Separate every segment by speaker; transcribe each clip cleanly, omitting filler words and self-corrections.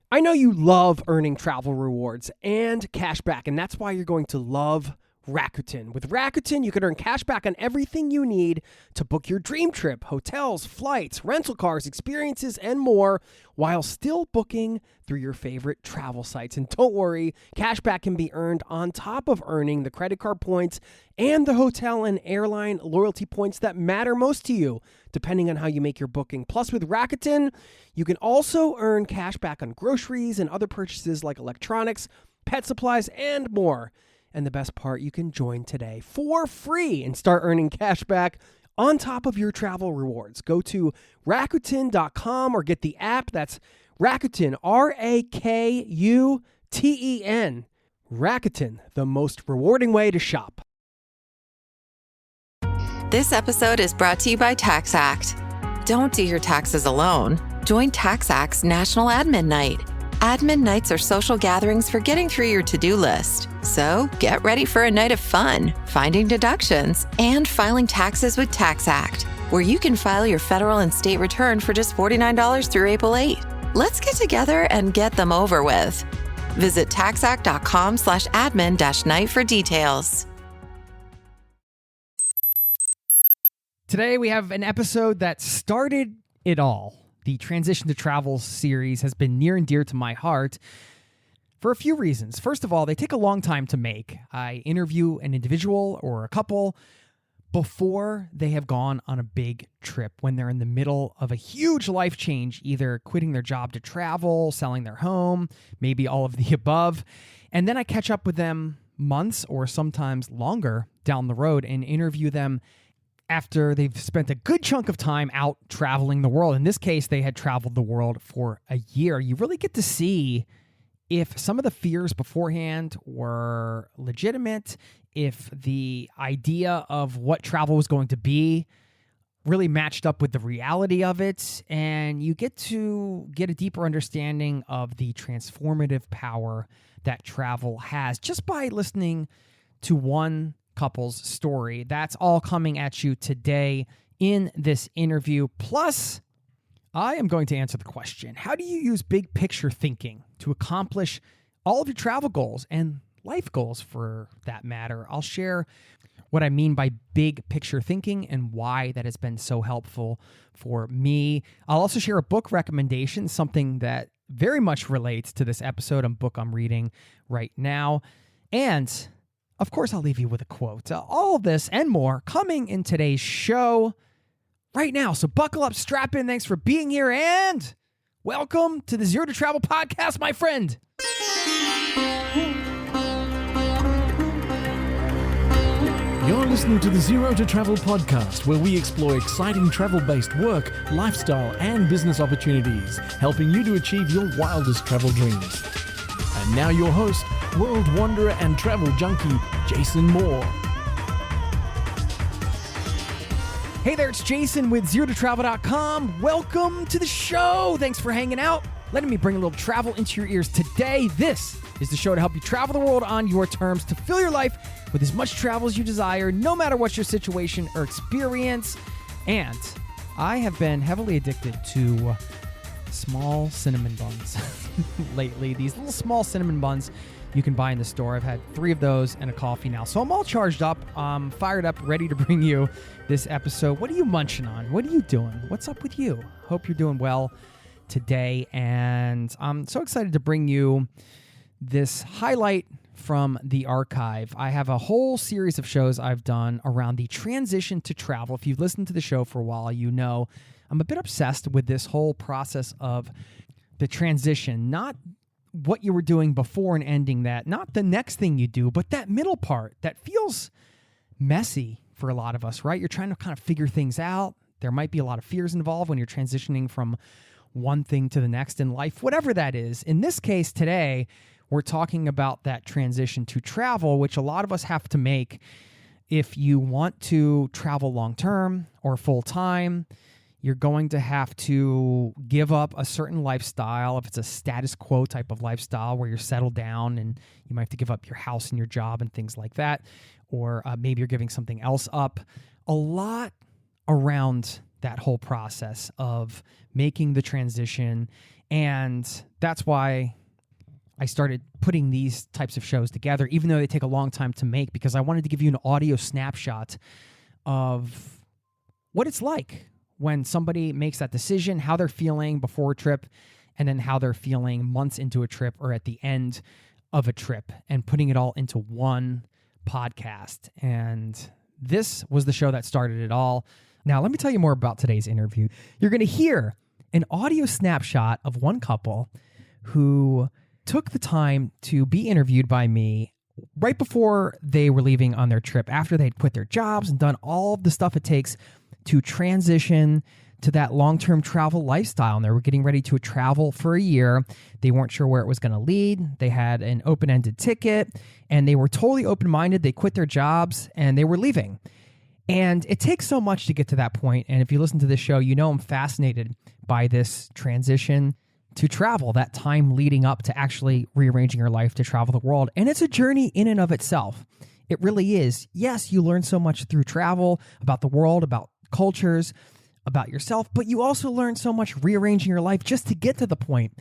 Speaker 1: I know you love earning travel rewards and cash back, and that's why you're going to love Rakuten. With Rakuten, you can earn cash back on everything you need to book your dream trip, hotels, flights, rental cars, experiences, and more, while still booking through your favorite travel sites. And don't worry, cash back can be earned on top of earning the credit card points and the hotel and airline loyalty points that matter most to you, depending on how you make your booking. Plus, with Rakuten, you can also earn cash back on groceries and other purchases like electronics, pet supplies, and more. And the best part, you can join today for free and start earning cash back on top of your travel rewards. Go to Rakuten.com or get the app. That's Rakuten, Rakuten. Rakuten, the most rewarding way to shop.
Speaker 2: This episode is brought to you by TaxAct. Don't do your taxes alone. Join TaxAct's National Admin Night. Admin nights are social gatherings for getting through your to-do list. So get ready for a night of fun, finding deductions, and filing taxes with TaxAct, where you can file your federal and state return for just $49 through April 8. Let's get together and get them over with. Visit taxact.com/admin-night for details.
Speaker 1: Today we have an episode that started it all. The Transition to Travel series has been near and dear to my heart for a few reasons. First of all, they take a long time to make. I interview an individual or a couple before they have gone on a big trip, when they're in the middle of a huge life change, either quitting their job to travel, selling their home, maybe all of the above. And then I catch up with them months or sometimes longer down the road and interview them after they've spent a good chunk of time out traveling the world. In this case, they had traveled the world for a year. You really get to see if some of the fears beforehand were legitimate, if the idea of what travel was going to be really matched up with the reality of it, and you get to get a deeper understanding of the transformative power that travel has just by listening to one couple's story. That's all coming at you today in this interview. Plus, I am going to answer the question, how do you use big picture thinking to accomplish all of your travel goals and life goals for that matter? I'll share what I mean by big picture thinking and why that has been so helpful for me. I'll also share a book recommendation, something that very much relates to this episode, a book I'm reading right now. And of course, I'll leave you with a quote. All this and more coming in today's show right now. So buckle up, strap in. Thanks for being here, and welcome to the Zero to Travel podcast, my friend.
Speaker 3: You're listening to the Zero to Travel podcast, where we explore exciting travel-based work, lifestyle, and business opportunities, helping you to achieve your wildest travel dreams. And now your host, world wanderer and travel junkie, Jason Moore.
Speaker 1: Hey there, it's Jason with ZeroToTravel.com. Welcome to the show. Thanks for hanging out, letting me bring a little travel into your ears today. This is the show to help you travel the world on your terms, to fill your life with as much travel as you desire, no matter what your situation or experience. And I have been heavily addicted to small cinnamon buns lately. These little small cinnamon buns you can buy in the store. I've had 3 of those and a coffee now. So I'm all charged up, fired up, ready to bring you this episode. What are you munching on? What are you doing? What's up with you? Hope you're doing well today. And I'm so excited to bring you this highlight from the archive. I have a whole series of shows I've done around the transition to travel. If you've listened to the show for a while, you know I'm a bit obsessed with this whole process of the transition, not what you were doing before and ending that, not the next thing you do, but that middle part that feels messy for a lot of us, right? You're trying to kind of figure things out. There might be a lot of fears involved when you're transitioning from one thing to the next in life, whatever that is. In this case today, we're talking about that transition to travel, which a lot of us have to make if you want to travel long-term or full-time. You're going to have to give up a certain lifestyle. If it's a status quo type of lifestyle where you're settled down and you might have to give up your house and your job and things like that, or maybe you're giving something else up. A lot around that whole process of making the transition And that's why I started putting these types of shows together, even though they take a long time to make, because I wanted to give you an audio snapshot of what it's like when somebody makes that decision, how they're feeling before a trip, and then how they're feeling months into a trip or at the end of a trip, and putting it all into one podcast. And this was the show that started it all. Now, let me tell you more about today's interview. You're going to hear an audio snapshot of one couple who took the time to be interviewed by me right before they were leaving on their trip, after they'd quit their jobs and done all of the stuff it takes to transition to that long-term travel lifestyle. And they were getting ready to travel for a year. They weren't sure where it was going to lead. They had an open-ended ticket, and they were totally open-minded. They quit their jobs, and they were leaving. And it takes so much to get to that point. And if you listen to this show, you know I'm fascinated by this transition to travel, that time leading up to actually rearranging your life to travel the world. And it's a journey in and of itself. It really is. Yes, you learn so much through travel about the world, about cultures, about yourself, but you also learn so much rearranging your life just to get to the point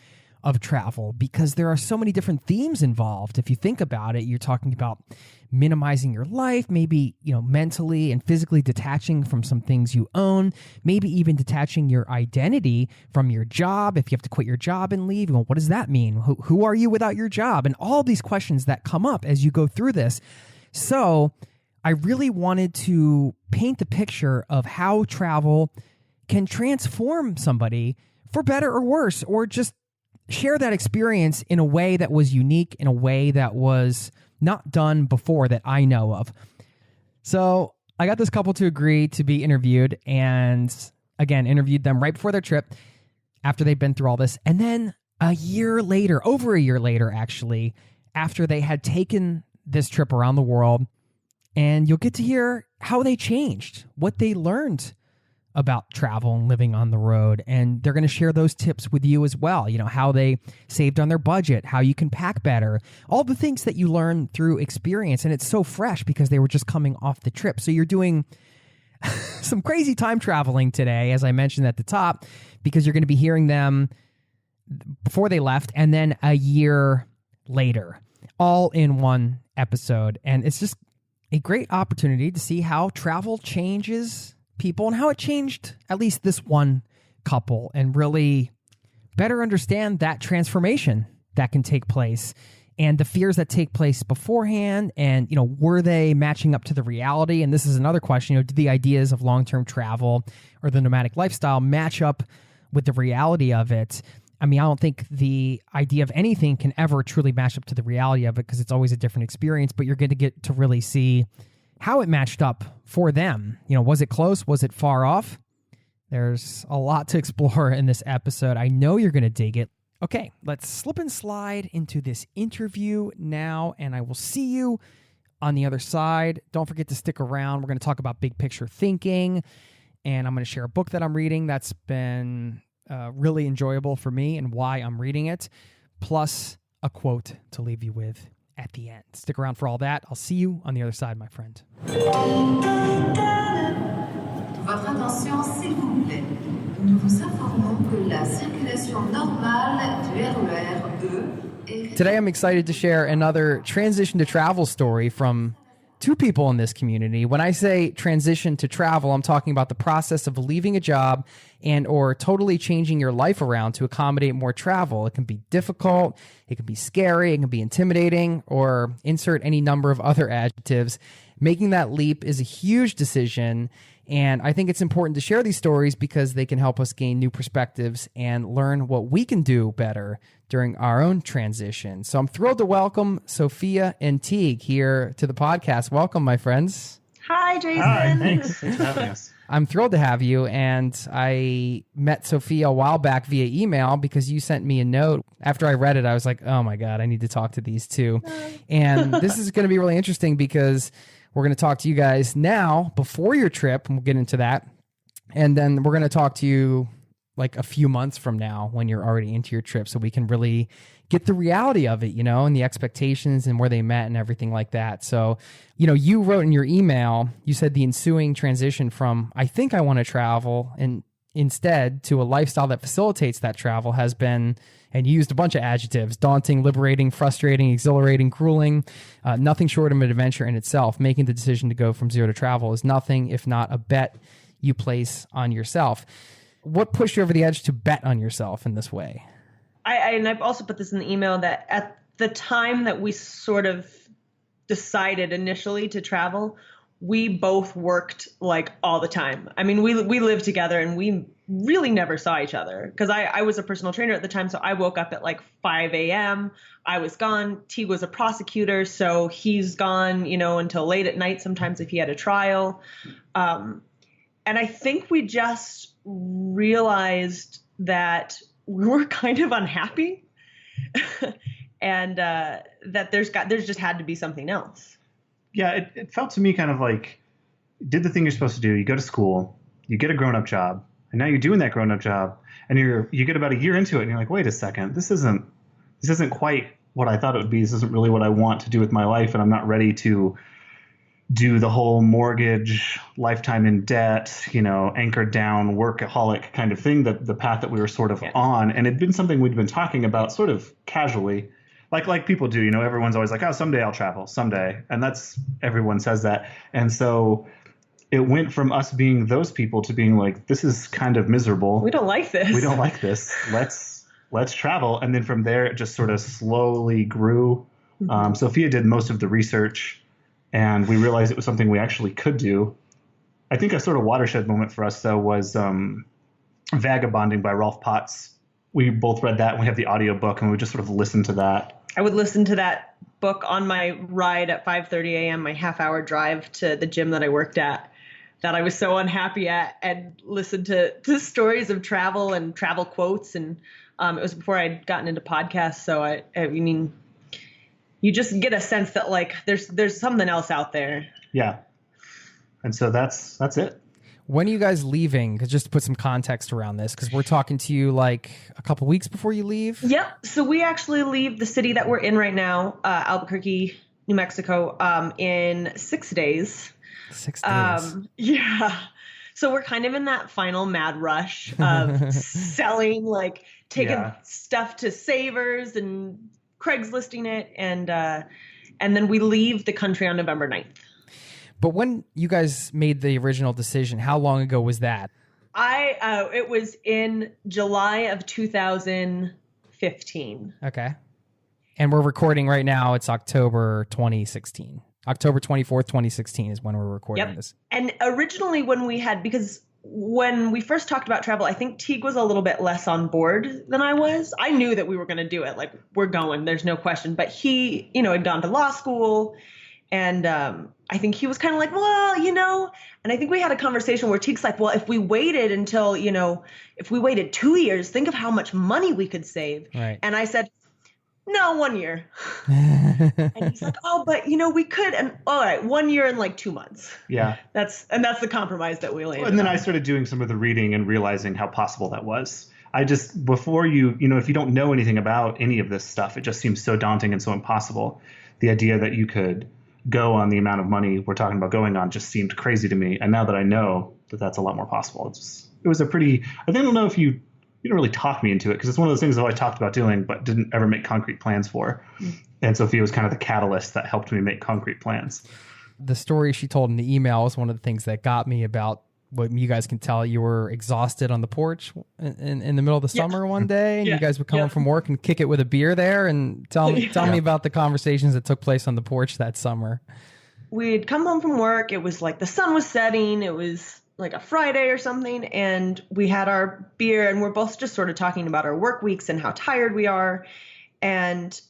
Speaker 1: of travel, because there are so many different themes involved. If you think about it, you're talking about minimizing your life, maybe, mentally and physically detaching from some things you own, maybe even detaching your identity from your job. If you have to quit your job and leave, well, what does that mean? Who are you without your job? And all these questions that come up as you go through this. So I really wanted to paint the picture of how travel can transform somebody for better or worse, or just share that experience in a way that was unique, in a way that was not done before that I know of. So I got this couple to agree to be interviewed, and again, interviewed them right before their trip after they'd been through all this. And then over a year later, actually, after they had taken this trip around the world, and you'll get to hear how they changed, what they learned about travel and living on the road. And they're going to share those tips with you as well. How they saved on their budget, how you can pack better, all the things that you learn through experience. And it's so fresh because they were just coming off the trip. So you're doing some crazy time traveling today, as I mentioned at the top, because you're going to be hearing them before they left and then a year later, all in one episode. And it's just a great opportunity to see how travel changes people and how it changed at least this one couple, and really better understand that transformation that can take place and the fears that take place beforehand. And, were they matching up to the reality? And this is another question, did the ideas of long-term travel or the nomadic lifestyle match up with the reality of it? I mean, I don't think the idea of anything can ever truly match up to the reality of it, because it's always a different experience, but you're going to get to really see how it matched up for them. Was it close? Was it far off? There's a lot to explore in this episode. I know you're going to dig it. Okay, let's slip and slide into this interview now, and I will see you on the other side. Don't forget to stick around. We're going to talk about big picture thinking, and I'm going to share a book that I'm reading that's been really enjoyable for me and why I'm reading it, plus a quote to leave you with at the end. Stick around for all that. I'll see you on the other side, my friend.
Speaker 4: Votre attention, s'il vous plaît. Nous vous informons que la circulation normale du RER E est...
Speaker 1: Today I'm excited to share another transition to travel story from two people in this community. When I say transition to travel, I'm talking about the process of leaving a job and or totally changing your life around to accommodate more travel. It can be difficult, it can be scary, it can be intimidating, or insert any number of other adjectives. Making that leap is a huge decision, and I think it's important to share these stories because they can help us gain new perspectives and learn what we can do better during our own transition. So I'm thrilled to welcome Sofia and Teague here to the podcast. Welcome, my friends.
Speaker 5: Hi, Jason.
Speaker 6: Hi, thanks for having us.
Speaker 1: I'm thrilled to have you, and I met Sofia a while back via email because you sent me a note. After I read it, I was like, oh my God, I need to talk to these two. And this is going to be really interesting because we're going to talk to you guys now before your trip, and we'll get into that. And then we're going to talk to you like a few months from now when you're already into your trip, so we can really get the reality of it, and the expectations and where they met and everything like that. So, you wrote in your email, you said the ensuing transition from, I think I want to travel, and instead to a lifestyle that facilitates that travel has been, and you used a bunch of adjectives: daunting, liberating, frustrating, exhilarating, grueling, nothing short of an adventure in itself. Making the decision to go from zero to travel is nothing if not a bet you place on yourself. What pushed you over the edge to bet on yourself in this way?
Speaker 5: And I've also put this in the email that at the time that we sort of decided initially to travel, we both worked like all the time. I mean, we lived together and we really never saw each other because I was a personal trainer at the time. So I woke up at like 5 a.m. I was gone. Teague was a prosecutor. So he's gone, until late at night, sometimes if he had a trial. And I think we just realized that we were kind of unhappy and that there's just had to be something else.
Speaker 6: Yeah, it felt to me kind of like, did the thing you're supposed to do. You go to school, you get a grown-up job, and now you're doing that grown-up job, and you get about a year into it, and you're like, wait a second, this isn't quite what I thought it would be. This isn't really what I want to do with my life, and I'm not ready to do the whole mortgage, lifetime in debt, anchored down workaholic kind of thing, the path that we were sort of on. And it'd been something we'd been talking about sort of casually. Like people do, everyone's always like, oh, someday I'll travel, someday. And everyone says that. And so it went from us being those people to being like, this is kind of miserable.
Speaker 5: We don't like this.
Speaker 6: We don't like this. Let's travel. And then from there, it just sort of slowly grew. Mm-hmm. Sophia did most of the research and we realized it was something we actually could do. I think a sort of watershed moment for us, though, was Vagabonding by Rolf Potts. We both read that and we have the audiobook and we just sort of listened to that.
Speaker 5: I would listen to that book on my ride at 5:30 a.m., my half-hour drive to the gym that I worked at, that I was so unhappy at, and listen to stories of travel and travel quotes. And it was before I'd gotten into podcasts. So I mean, you just get a sense that like there's something else out there.
Speaker 6: Yeah. And so that's it.
Speaker 1: When are you guys leaving? Just to put some context around this, because we're talking to you like a couple weeks before you leave.
Speaker 5: Yep. So we actually leave the city that we're in right now, Albuquerque, New Mexico, in 6 days.
Speaker 1: 6 days.
Speaker 5: Yeah. So we're kind of in that final mad rush of selling, like taking stuff to Savers and Craigslisting it. And then we leave the country on November 9th.
Speaker 1: But when you guys made the original decision, how long ago was that?
Speaker 5: It was in July of 2015.
Speaker 1: Okay. And we're recording right now. It's October 2016. October 24th, 2016 is when we're recording this. And
Speaker 5: originally because when we first talked about travel, I think Teague was a little bit less on board than I was. I knew that we were going to do it. Like, we're going, there's no question. But he, had gone to law school. And I think he was kind of like, well, and I think we had a conversation where Teague's like, well, if we waited until, if we waited 2 years, think of how much money we could save.
Speaker 1: Right.
Speaker 5: And I said, no, 1 year. And he's like, oh, but, we could. And all right, 1 year and like 2 months.
Speaker 6: Yeah.
Speaker 5: That's the compromise that we laid.
Speaker 6: And then I started doing some of the reading and realizing how possible that was. Before you, if you don't know anything about any of this stuff, it just seems so daunting and so impossible. The idea that you could go on the amount of money we're talking about going on just seemed crazy to me. And now that I know that that's a lot more possible, it was a pretty, I don't know if you didn't really talk me into it, because it's one of those things I've always talked about doing, but didn't ever make concrete plans for. And Sophia was kind of the catalyst that helped me make concrete plans.
Speaker 1: The story she told in the email was one of the things that got me about what you guys can tell. You were exhausted on the porch in the middle of the summer one day, and you guys would come home from work and kick it with a beer there. And tell me about the conversations that took place on the porch that summer.
Speaker 5: We'd come home from work. It was like the sun was setting. It was like a Friday or something. And we had our beer and we're both just sort of talking about our work weeks and how tired we are. And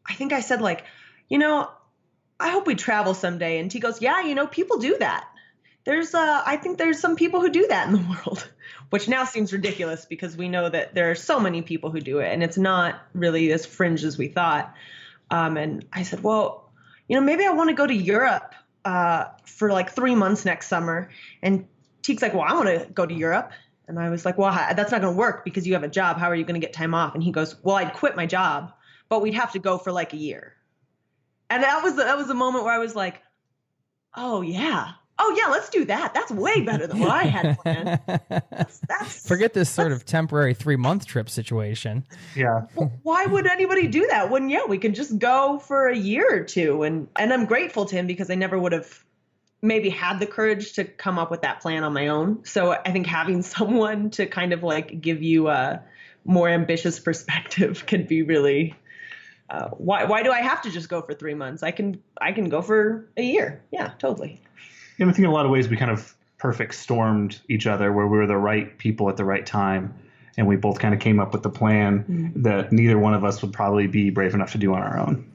Speaker 5: I think I said like, I hope we travel someday. And he goes, yeah, people do that. I think there's some people who do that in the world, which now seems ridiculous because we know that there are so many people who do it and it's not really as fringe as we thought. And I said, well, maybe I want to go to Europe for like 3 months next summer. And Teague's like, well, I want to go to Europe. And I was like, well, that's not going to work because you have a job. How are you going to get time off? And he goes, well, I'd quit my job, but we'd have to go for like a year. And that was a moment where I was like, oh yeah, oh yeah, let's do that. That's way better than what I had planned. That's
Speaker 1: Forget this sort of temporary 3-month trip situation.
Speaker 6: Yeah.
Speaker 5: why would anybody do that when, yeah, we can just go for a year or two. And I'm grateful to him because I never would have maybe had the courage to come up with that plan on my own. So I think having someone to kind of like give you a more ambitious perspective can be really, why do I have to just go for 3 months? I can go for a year. Yeah, totally.
Speaker 6: And I think in a lot of ways we kind of perfect stormed each other, where we were the right people at the right time. And we both kind of came up with the plan that neither one of us would probably be brave enough to do on our own.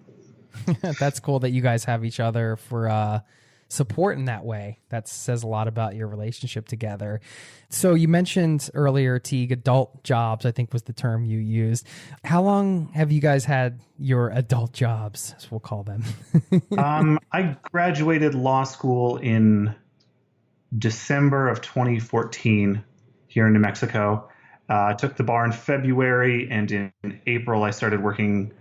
Speaker 1: That's cool that you guys have each other for support in that way. That says a lot about your relationship together. So you mentioned earlier, Teague, adult jobs, I think was the term you used. How long have you guys had your adult jobs, as we'll call them?
Speaker 6: I graduated law school in December of 2014 here in New Mexico. I took the bar in February, and in April I started working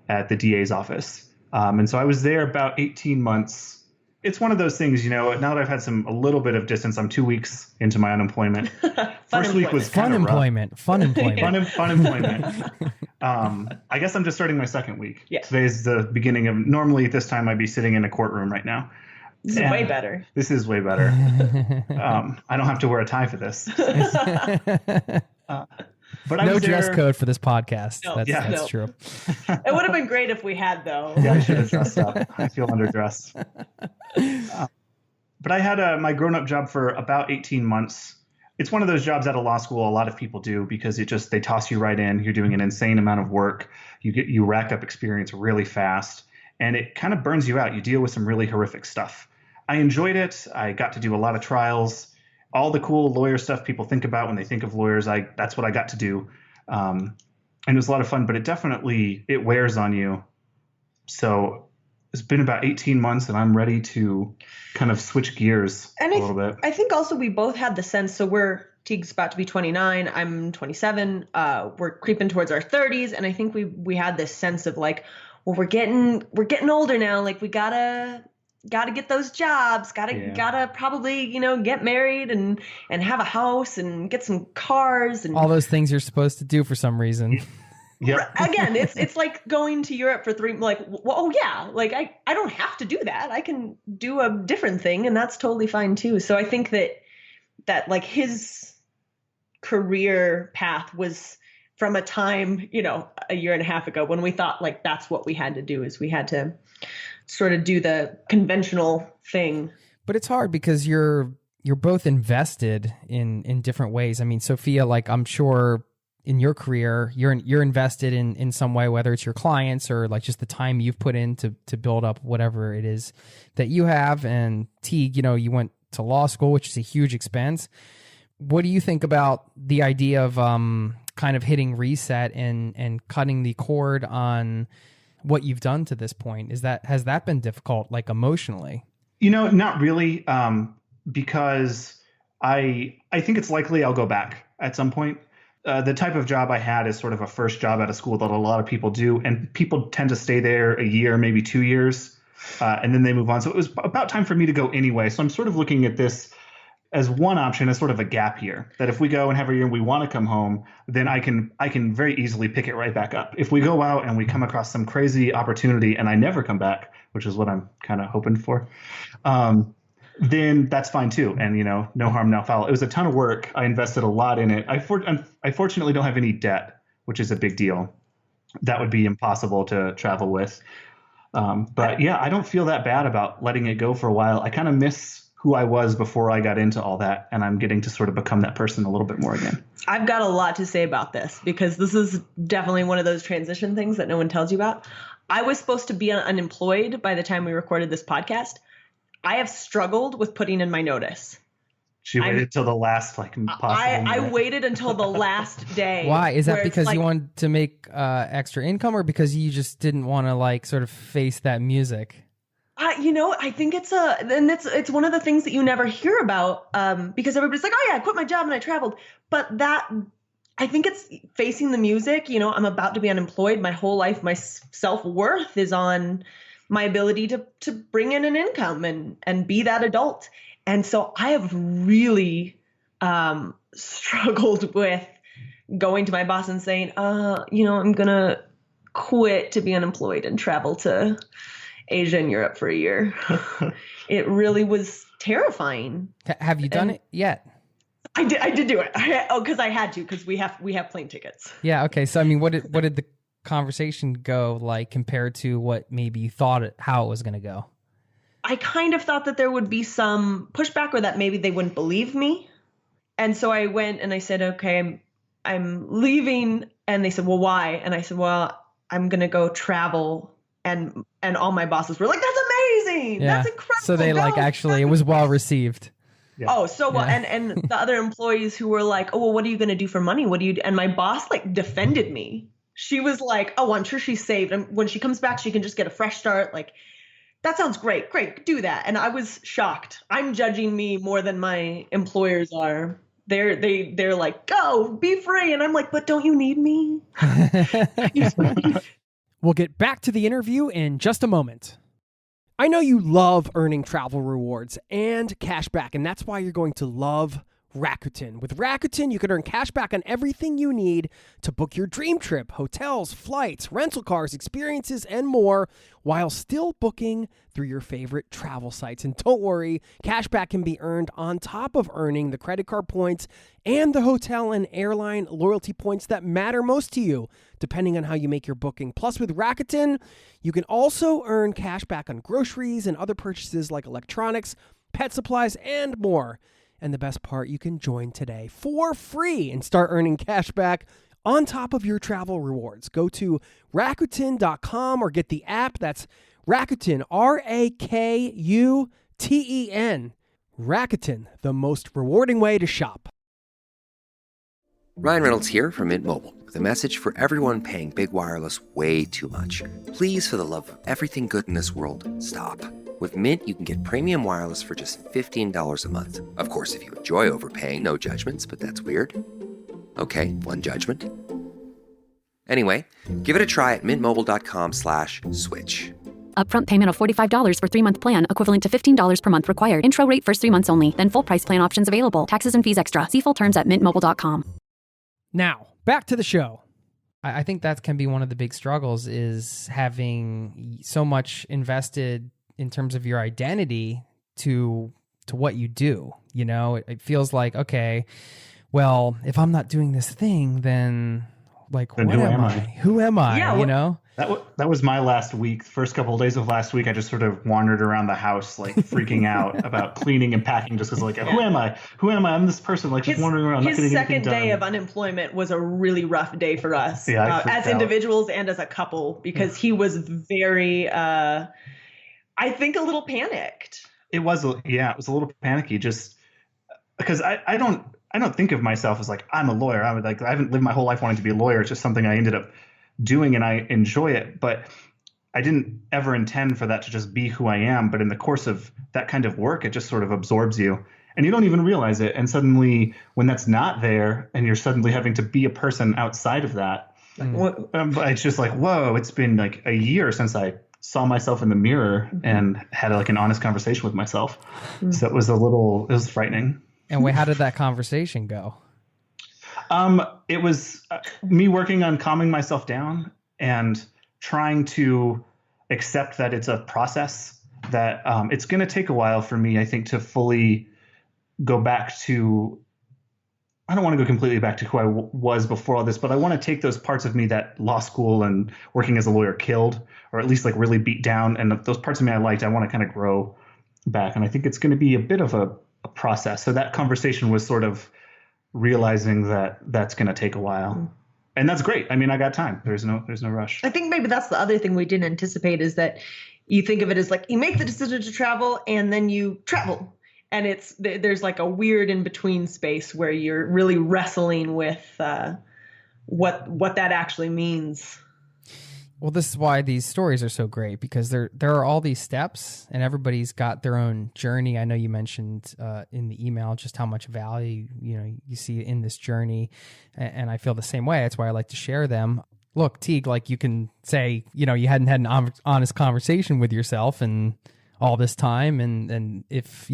Speaker 6: at the DA's office. And so I was there about 18 months. It's one of those things, now that I've had a little bit of distance, I'm 2 weeks into my unemployment. First week was
Speaker 1: fun employment. Fun employment.
Speaker 6: Fun employment. I guess I'm just starting my second week.
Speaker 5: Yeah.
Speaker 6: Today's the beginning of, normally at this time I'd be sitting in a courtroom right now.
Speaker 5: This is way better.
Speaker 6: This is way better. I don't have to wear a tie for this. But I
Speaker 1: no
Speaker 6: was
Speaker 1: dress
Speaker 6: there.
Speaker 1: code for this podcast.
Speaker 5: No,
Speaker 1: That's true.
Speaker 5: It would have been great if we had, though.
Speaker 6: Yeah, I should have dressed up. I feel underdressed. But I had my grown-up job for about 18 months. It's one of those jobs out of law school a lot of people do because they toss you right in. You're doing an insane amount of work. You rack up experience really fast, and it kind of burns you out. You deal with some really horrific stuff. I enjoyed it. I got to do a lot of trials. All the cool lawyer stuff people think about when they think of lawyers, that's what I got to do. And it was a lot of fun, but it wears on you. So it's been about 18 months and I'm ready to kind of switch gears a little bit.
Speaker 5: I think also we both had the sense, so Teague's about to be 29, I'm 27, we're creeping towards our 30s. And I think we had this sense of like, well, we're getting older now. Like we gotta get those jobs, gotta probably, get married and have a house and get some cars and
Speaker 1: all those things you're supposed to do for some reason.
Speaker 6: Yeah.
Speaker 5: Again, it's like going to Europe for 3, like, well, oh yeah, like I don't have to do that. I can do a different thing and that's totally fine too. So I think that like his career path was from a time, a year and a half ago when we thought like that's what we had to do, is we had to sort of do the conventional thing.
Speaker 1: But it's hard because you're both invested in different ways. I mean, Sophia, like I'm sure in your career, you're invested in some way, whether it's your clients or like just the time you've put in to build up whatever it is that you have. And Teague, you went to law school, which is a huge expense. What do you think about the idea of kind of hitting reset and cutting the cord on what you've done to this point? Has that been difficult, like emotionally?
Speaker 6: Not really, because I think it's likely I'll go back at some point. The type of job I had is sort of a first job out of school that a lot of people do, and people tend to stay there a year, maybe 2 years, and then they move on. So it was about time for me to go anyway. So I'm sort of looking at this as one option, as sort of a gap year, that if we go and have a year and we want to come home, then I can very easily pick it right back up. If we go out and we come across some crazy opportunity and I never come back, which is what I'm kind of hoping for, then that's fine too. And, no harm, no foul. It was a ton of work. I invested a lot in it. I fortunately don't have any debt, which is a big deal. That would be impossible to travel with. But yeah, I don't feel that bad about letting it go for a while. I kind of miss who I was before I got into all that, and I'm getting to sort of become that person a little bit more again.
Speaker 5: I've got a lot to say about this because this is definitely one of those transition things that no one tells you about. I was supposed to be unemployed by the time we recorded this podcast. I have struggled with putting in my notice.
Speaker 6: She waited till the last possible
Speaker 5: I waited until the last day.
Speaker 1: Why? Is that because you wanted to make extra income, or because you just didn't want to like sort of face that music?
Speaker 5: I think it's one of the things that you never hear about because everybody's like, oh yeah, I quit my job and I traveled. But I think it's facing the music. I'm about to be unemployed. My whole life, my self-worth is on my ability to bring in an income and be that adult. And so I have really struggled with going to my boss and saying, I'm going to quit to be unemployed and travel to Asia and Europe for a year. It really was terrifying.
Speaker 1: Have you done it yet?
Speaker 5: I did do it. Because I had to, because we have plane tickets.
Speaker 1: Yeah. Okay. So, I mean, what did the conversation go like compared to what maybe you thought how it was going to go?
Speaker 5: I kind of thought that there would be some pushback or that maybe they wouldn't believe me. And so I went and I said, okay, I'm leaving. And they said, well, why? And I said, well, I'm going to go travel. And all my bosses were like, that's amazing. Yeah. That's incredible.
Speaker 1: So they it was well received.
Speaker 5: Yeah. Oh, so well. Yeah. And the other employees who were like, oh, well, what are you going to do for money? What do you do? And my boss defended me. She was like, oh, I'm sure she's saved. And when she comes back, she can just get a fresh start. That sounds great. Great. Do that. And I was shocked. I'm judging me more than my employers are. They're like, go, be free. And I'm like, but don't you need me?
Speaker 1: We'll get back to the interview in just a moment. I know you love earning travel rewards and cash back, and that's why you're going to love Rakuten. With Rakuten, you can earn cash back on everything you need to book your dream trip, hotels, flights, rental cars, experiences, and more, while still booking through your favorite travel sites. And don't worry, cash back can be earned on top of earning the credit card points and the hotel and airline loyalty points that matter most to you, depending on how you make your booking. Plus, with Rakuten, you can also earn cash back on groceries and other purchases like electronics, pet supplies, and more. And the best part, you can join today for free and start earning cash back on top of your travel rewards. Go to Rakuten.com or get the app. That's Rakuten, Rakuten. Rakuten, the most rewarding way to shop.
Speaker 7: Ryan Reynolds here from Mint Mobile with a message for everyone paying big wireless way too much. Please, for the love of everything good in this world, stop. With Mint, you can get premium wireless for just $15 a month. Of course, if you enjoy overpaying, no judgments, but that's weird. Okay, one judgment. Anyway, give it a try at mintmobile.com/switch.
Speaker 8: Upfront payment of $45 for 3-month plan, equivalent to $15 per month required. Intro rate first 3 months only, then full price plan options available. Taxes and fees extra. See full terms at mintmobile.com.
Speaker 1: Now, back to the show. I think that can be one of the big struggles, is having so much invested in terms of your identity to what you do. You know, it feels like, okay, well, if I'm not doing this thing, then what am I? Who am I?
Speaker 5: Yeah,
Speaker 1: you know?
Speaker 6: That was my last week. The first couple of days of last week, I just sort of wandered around the house, freaking out about cleaning and packing, just because, who am I? Who am I? I'm this person, just wandering around, not getting anything done.
Speaker 5: His second day of unemployment was a really rough day for us, as individuals and as a couple, because he was very, I think, a little panicked.
Speaker 6: It was a little panicky, just because I don't think of myself as I'm a lawyer. I haven't lived my whole life wanting to be a lawyer. It's just something I ended up doing, and I enjoy it, but I didn't ever intend for that to just be who I am. But in the course of that kind of work, it just sort of absorbs you and you don't even realize it. And suddenly when that's not there and you're suddenly having to be a person outside of that, it's just whoa, it's been a year since I saw myself in the mirror and had an honest conversation with myself. So it was frightening.
Speaker 1: And how did that conversation go?
Speaker 6: It was me working on calming myself down and trying to accept that it's a process, that it's going to take a while for me, I think, to fully go back to, I don't want to go completely back to who I was before all this, but I want to take those parts of me that law school and working as a lawyer killed, or at least really beat down. And those parts of me I liked, I want to kind of grow back. And I think it's going to be a bit of a process. So that conversation was sort of realizing that that's going to take a while. And that's great. I mean, I got time. There's no rush.
Speaker 5: I think maybe that's the other thing we didn't anticipate, is that you think of it as you make the decision to travel and then you travel. And there's a weird in between space where you're really wrestling with what that actually means.
Speaker 1: Well, this is why these stories are so great, because there are all these steps and everybody's got their own journey. I know you mentioned in the email just how much value you see in this journey, and I feel the same way. That's why I like to share them. Look, Teague, you can say you hadn't had an honest conversation with yourself and all this time, and if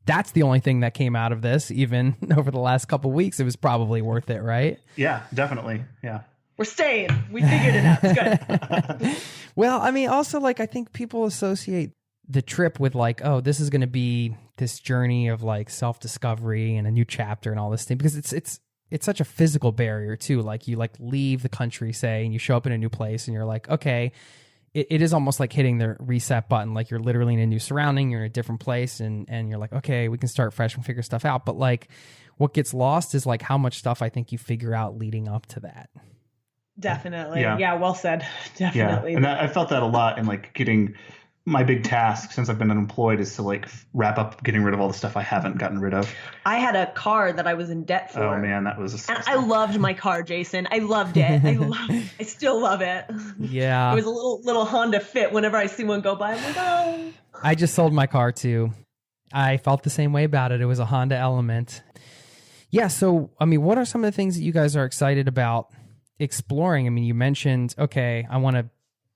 Speaker 1: that's the only thing that came out of this, even over the last couple of weeks, it was probably worth it, right?
Speaker 6: Yeah, definitely. Yeah.
Speaker 5: We're staying. We figured it out. It's good.
Speaker 1: Well, I mean, also, like, I think people associate the trip with like, oh, this is going to be this journey of like self-discovery and a new chapter and all this thing, because it's such a physical barrier too. Like, you like leave the country, say, and you show up in a new place and you're like, okay, it is almost like hitting the reset button. Like, you're literally in a new surrounding, you're in a different place, and you're like, okay, we can start fresh and figure stuff out. But like, what gets lost is like how much stuff I think you figure out leading up to that.
Speaker 5: Definitely.
Speaker 6: Yeah.
Speaker 5: Yeah, well said. Definitely.
Speaker 6: Yeah. And I felt that a lot in like getting my big task since I've been unemployed is to like wrap up getting rid of all the stuff I haven't gotten rid of.
Speaker 5: I had a car that I was in debt for.
Speaker 6: Oh man, that was
Speaker 5: and I loved my car, Jason. I loved it. I still love it.
Speaker 1: Yeah.
Speaker 5: It was a little Honda Fit. Whenever I see one go by, I'm like, oh.
Speaker 1: I just sold my car too. I felt the same way about it. It was a Honda Element. Yeah. So, I mean, what are some of the things that you guys are excited about exploring? I mean, you mentioned, okay, I want to,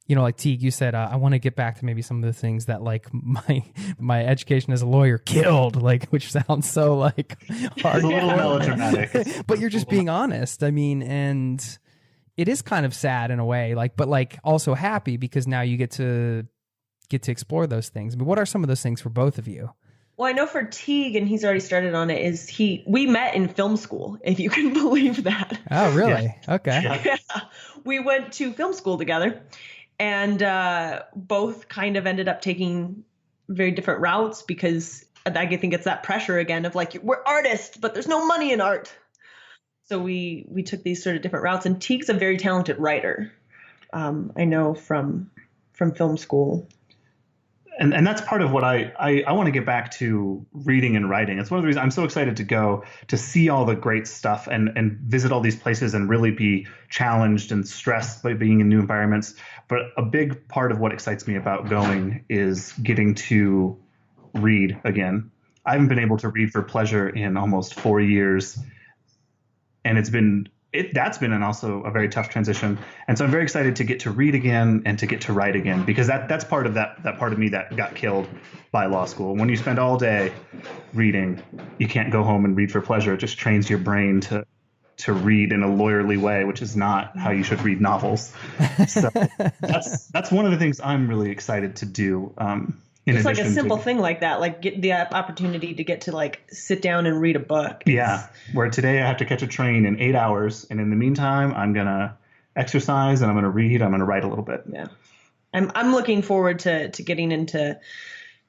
Speaker 1: you know, like Teague, you said, I want to get back to maybe some of the things that like my education as a lawyer killed, like, which sounds so like hard.
Speaker 6: It's a little melodramatic.
Speaker 1: But you're just being honest. I mean, and it is kind of sad in a way, like, but like also happy because now you get to explore those things. I mean, what are some of those things for both of you?
Speaker 5: Well, I know for Teague, and he's already started on it, we met in film school, if you can believe that.
Speaker 1: Oh, really? Yeah. Okay.
Speaker 5: Yeah. We went to film school together, and both kind of ended up taking very different routes because I think it's that pressure again of like, we're artists, but there's no money in art. So we took these sort of different routes, and Teague's a very talented writer. I know from film school.
Speaker 6: And that's part of what I want to get back to reading and writing. It's one of the reasons I'm so excited to go to see all the great stuff and visit all these places and really be challenged and stressed by being in new environments. But a big part of what excites me about going is getting to read again. I haven't been able to read for pleasure in almost 4 years. And that's been also a very tough transition. And so I'm very excited to get to read again and to get to write again, because that's part of that part of me that got killed by law school. When you spend all day reading, you can't go home and read for pleasure. It just trains your brain to read in a lawyerly way, which is not how you should read novels. So that's one of the things I'm really excited to do.
Speaker 5: It's like a simple thing like that, like get the opportunity to get to like sit down and read a book.
Speaker 6: Yeah. Where today I have to catch a train in 8 hours. And in the meantime, I'm going to exercise and I'm going to read. I'm going to write a little bit.
Speaker 5: Yeah. I'm looking forward to getting into,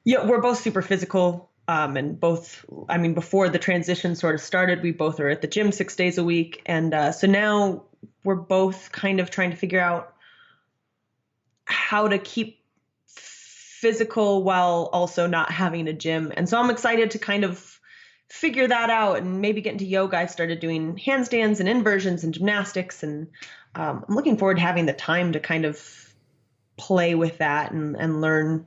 Speaker 5: we're both super physical. And both, I mean, before the transition sort of started, we both are at the gym 6 days a week. And so now we're both kind of trying to figure out how to keep physical while also not having a gym. And so I'm excited to kind of figure that out and maybe get into yoga. I started doing handstands and inversions and gymnastics. And I'm looking forward to having the time to kind of play with that and learn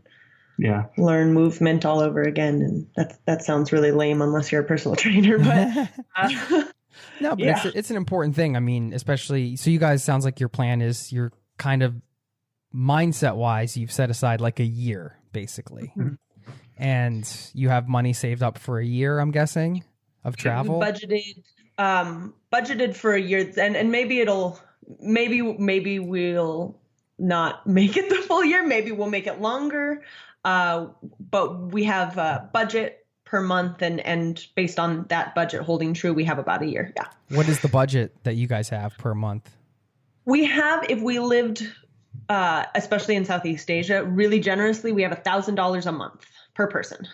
Speaker 5: movement all over again. And that sounds really lame unless you're a personal trainer, but
Speaker 1: no, but it's an important thing. I mean, especially, so you guys, sounds like your plan is you're kind of mindset wise, you've set aside like a year basically. Mm-hmm. And you have money saved up for a year, I'm guessing, of travel.
Speaker 5: We budgeted for a year, and maybe we'll not make it the full year. Maybe we'll make it longer. But we have a budget per month, and based on that budget holding true, we have about a year. Yeah.
Speaker 1: What is the budget that you guys have per month?
Speaker 5: We have, if we lived, especially in Southeast Asia, really generously, we have $1,000 a month per person.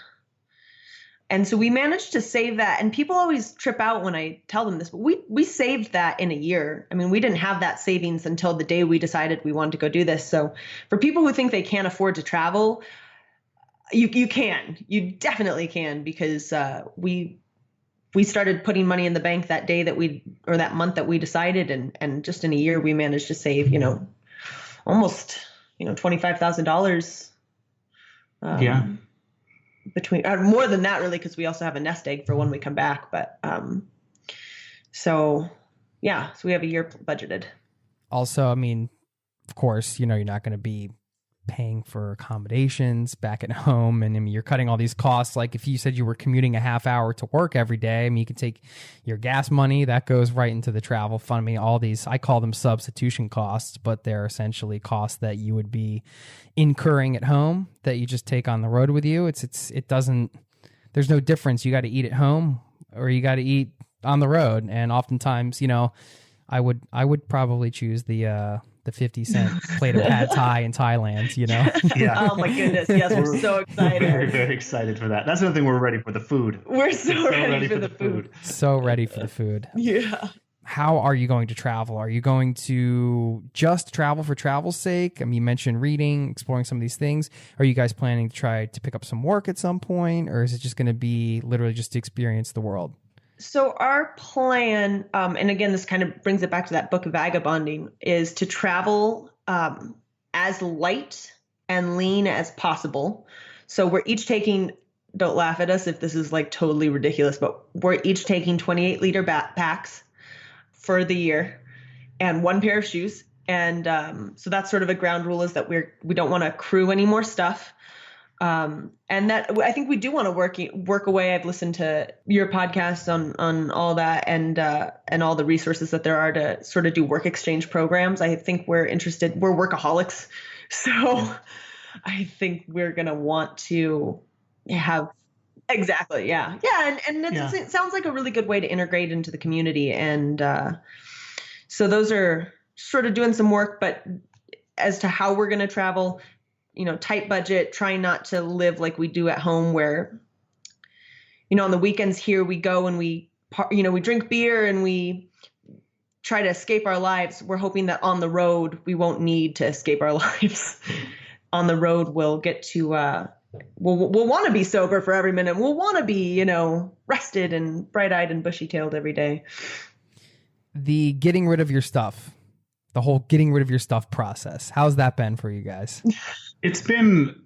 Speaker 5: And so we managed to save that. And people always trip out when I tell them this, but we saved that in a year. I mean, we didn't have that savings until the day we decided we wanted to go do this. So for people who think they can't afford to travel, you can. You definitely can, because we started putting money in the bank that day that month that we decided. And just in a year, we managed to save, almost, $25,000. Between more than that, really, because we also have a nest egg for when we come back. But so we have a year budgeted.
Speaker 1: Also, I mean, of course, you're not going to be paying for accommodations back at home. And I mean, you're cutting all these costs. Like if you said you were commuting a half hour to work every day, I mean, you could take your gas money that goes right into the travel fund. I mean, all these, I call them substitution costs, but they're essentially costs that you would be incurring at home that you just take on the road with you. It doesn't, there's no difference. You got to eat at home or you got to eat on the road. And oftentimes, you know, I would probably choose the 50-cent plate of pad thai in Thailand, you know?
Speaker 6: Yeah.
Speaker 5: Oh my goodness. Yes, we're so excited.
Speaker 6: Very, very excited for that. That's another thing, we're ready for the food.
Speaker 5: We're so ready for the food.
Speaker 1: So ready for the food.
Speaker 5: Yeah.
Speaker 1: How are you going to travel? Are you going to just travel for travel's sake? I mean, you mentioned reading, exploring some of these things. Are you guys planning to try to pick up some work at some point? Or is it just going to be literally just to experience the world?
Speaker 5: So our plan, and again, this kind of brings it back to that book, Vagabonding, is to travel as light and lean as possible. So we're each taking, don't laugh at us if this is like totally ridiculous, but we're each taking 28-liter backpacks for the year and one pair of shoes. And so that's sort of a ground rule, is that we don't want to accrue any more stuff. And that I think we do want to work away. I've listened to your podcast on all that and all the resources that there are to sort of do work exchange programs. I think we're workaholics. So I think we're going to want to have, exactly. Yeah. Yeah. And it sounds like a really good way to integrate into the community. And, so those are sort of doing some work, but as to how we're going to travel, you know, tight budget, trying not to live like we do at home where, you know, on the weekends here we go and we drink beer and we try to escape our lives. We're hoping that on the road, we won't need to escape our lives. On the road, we'll get to, we'll want to be sober for every minute. We'll want to be, you know, rested and bright-eyed and bushy-tailed every day.
Speaker 1: The getting rid of your stuff, the whole getting rid of your stuff process. How's that been for you guys?
Speaker 6: It's been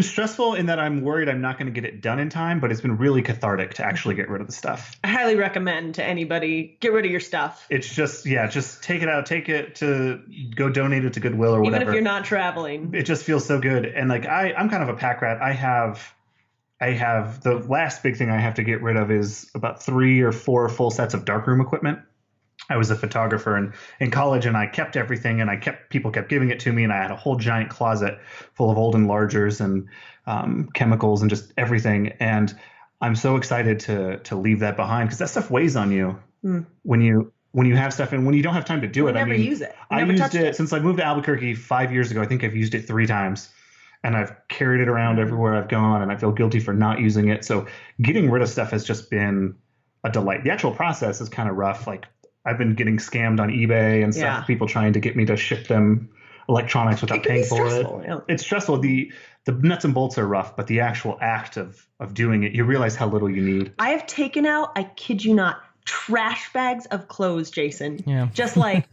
Speaker 6: stressful in that I'm worried I'm not going to get it done in time, but it's been really cathartic to actually get rid of the stuff.
Speaker 5: I highly recommend to anybody, get rid of your stuff.
Speaker 6: It's just take it out, take it to go donate it to Goodwill or whatever.
Speaker 5: Even if you're not traveling. It
Speaker 6: just feels so good. And like, I'm kind of a pack rat. I have the last big thing I have to get rid of is about 3 or 4 full sets of darkroom equipment. I was a photographer in college, and I kept everything, and people kept giving it to me, and I had a whole giant closet full of old enlargers and chemicals and just everything. And I'm so excited to leave that behind, because that stuff weighs on you when you have stuff and when you don't have time to do it.
Speaker 5: Never use it.
Speaker 6: I used it since I moved to Albuquerque 5 years ago. I think I've used it 3 times, and I've carried it around everywhere I've gone, and I feel guilty for not using it. So getting rid of stuff has just been a delight. The actual process is kind of rough. Like, I've been getting scammed on eBay and stuff. People trying to get me to ship them electronics without paying for it.
Speaker 5: Yeah.
Speaker 6: It's stressful. The nuts and bolts are rough, but the actual act of doing it, you realize how little you need.
Speaker 5: I have taken out, I kid you not, trash bags of clothes, Jason.
Speaker 1: Yeah.
Speaker 5: Just like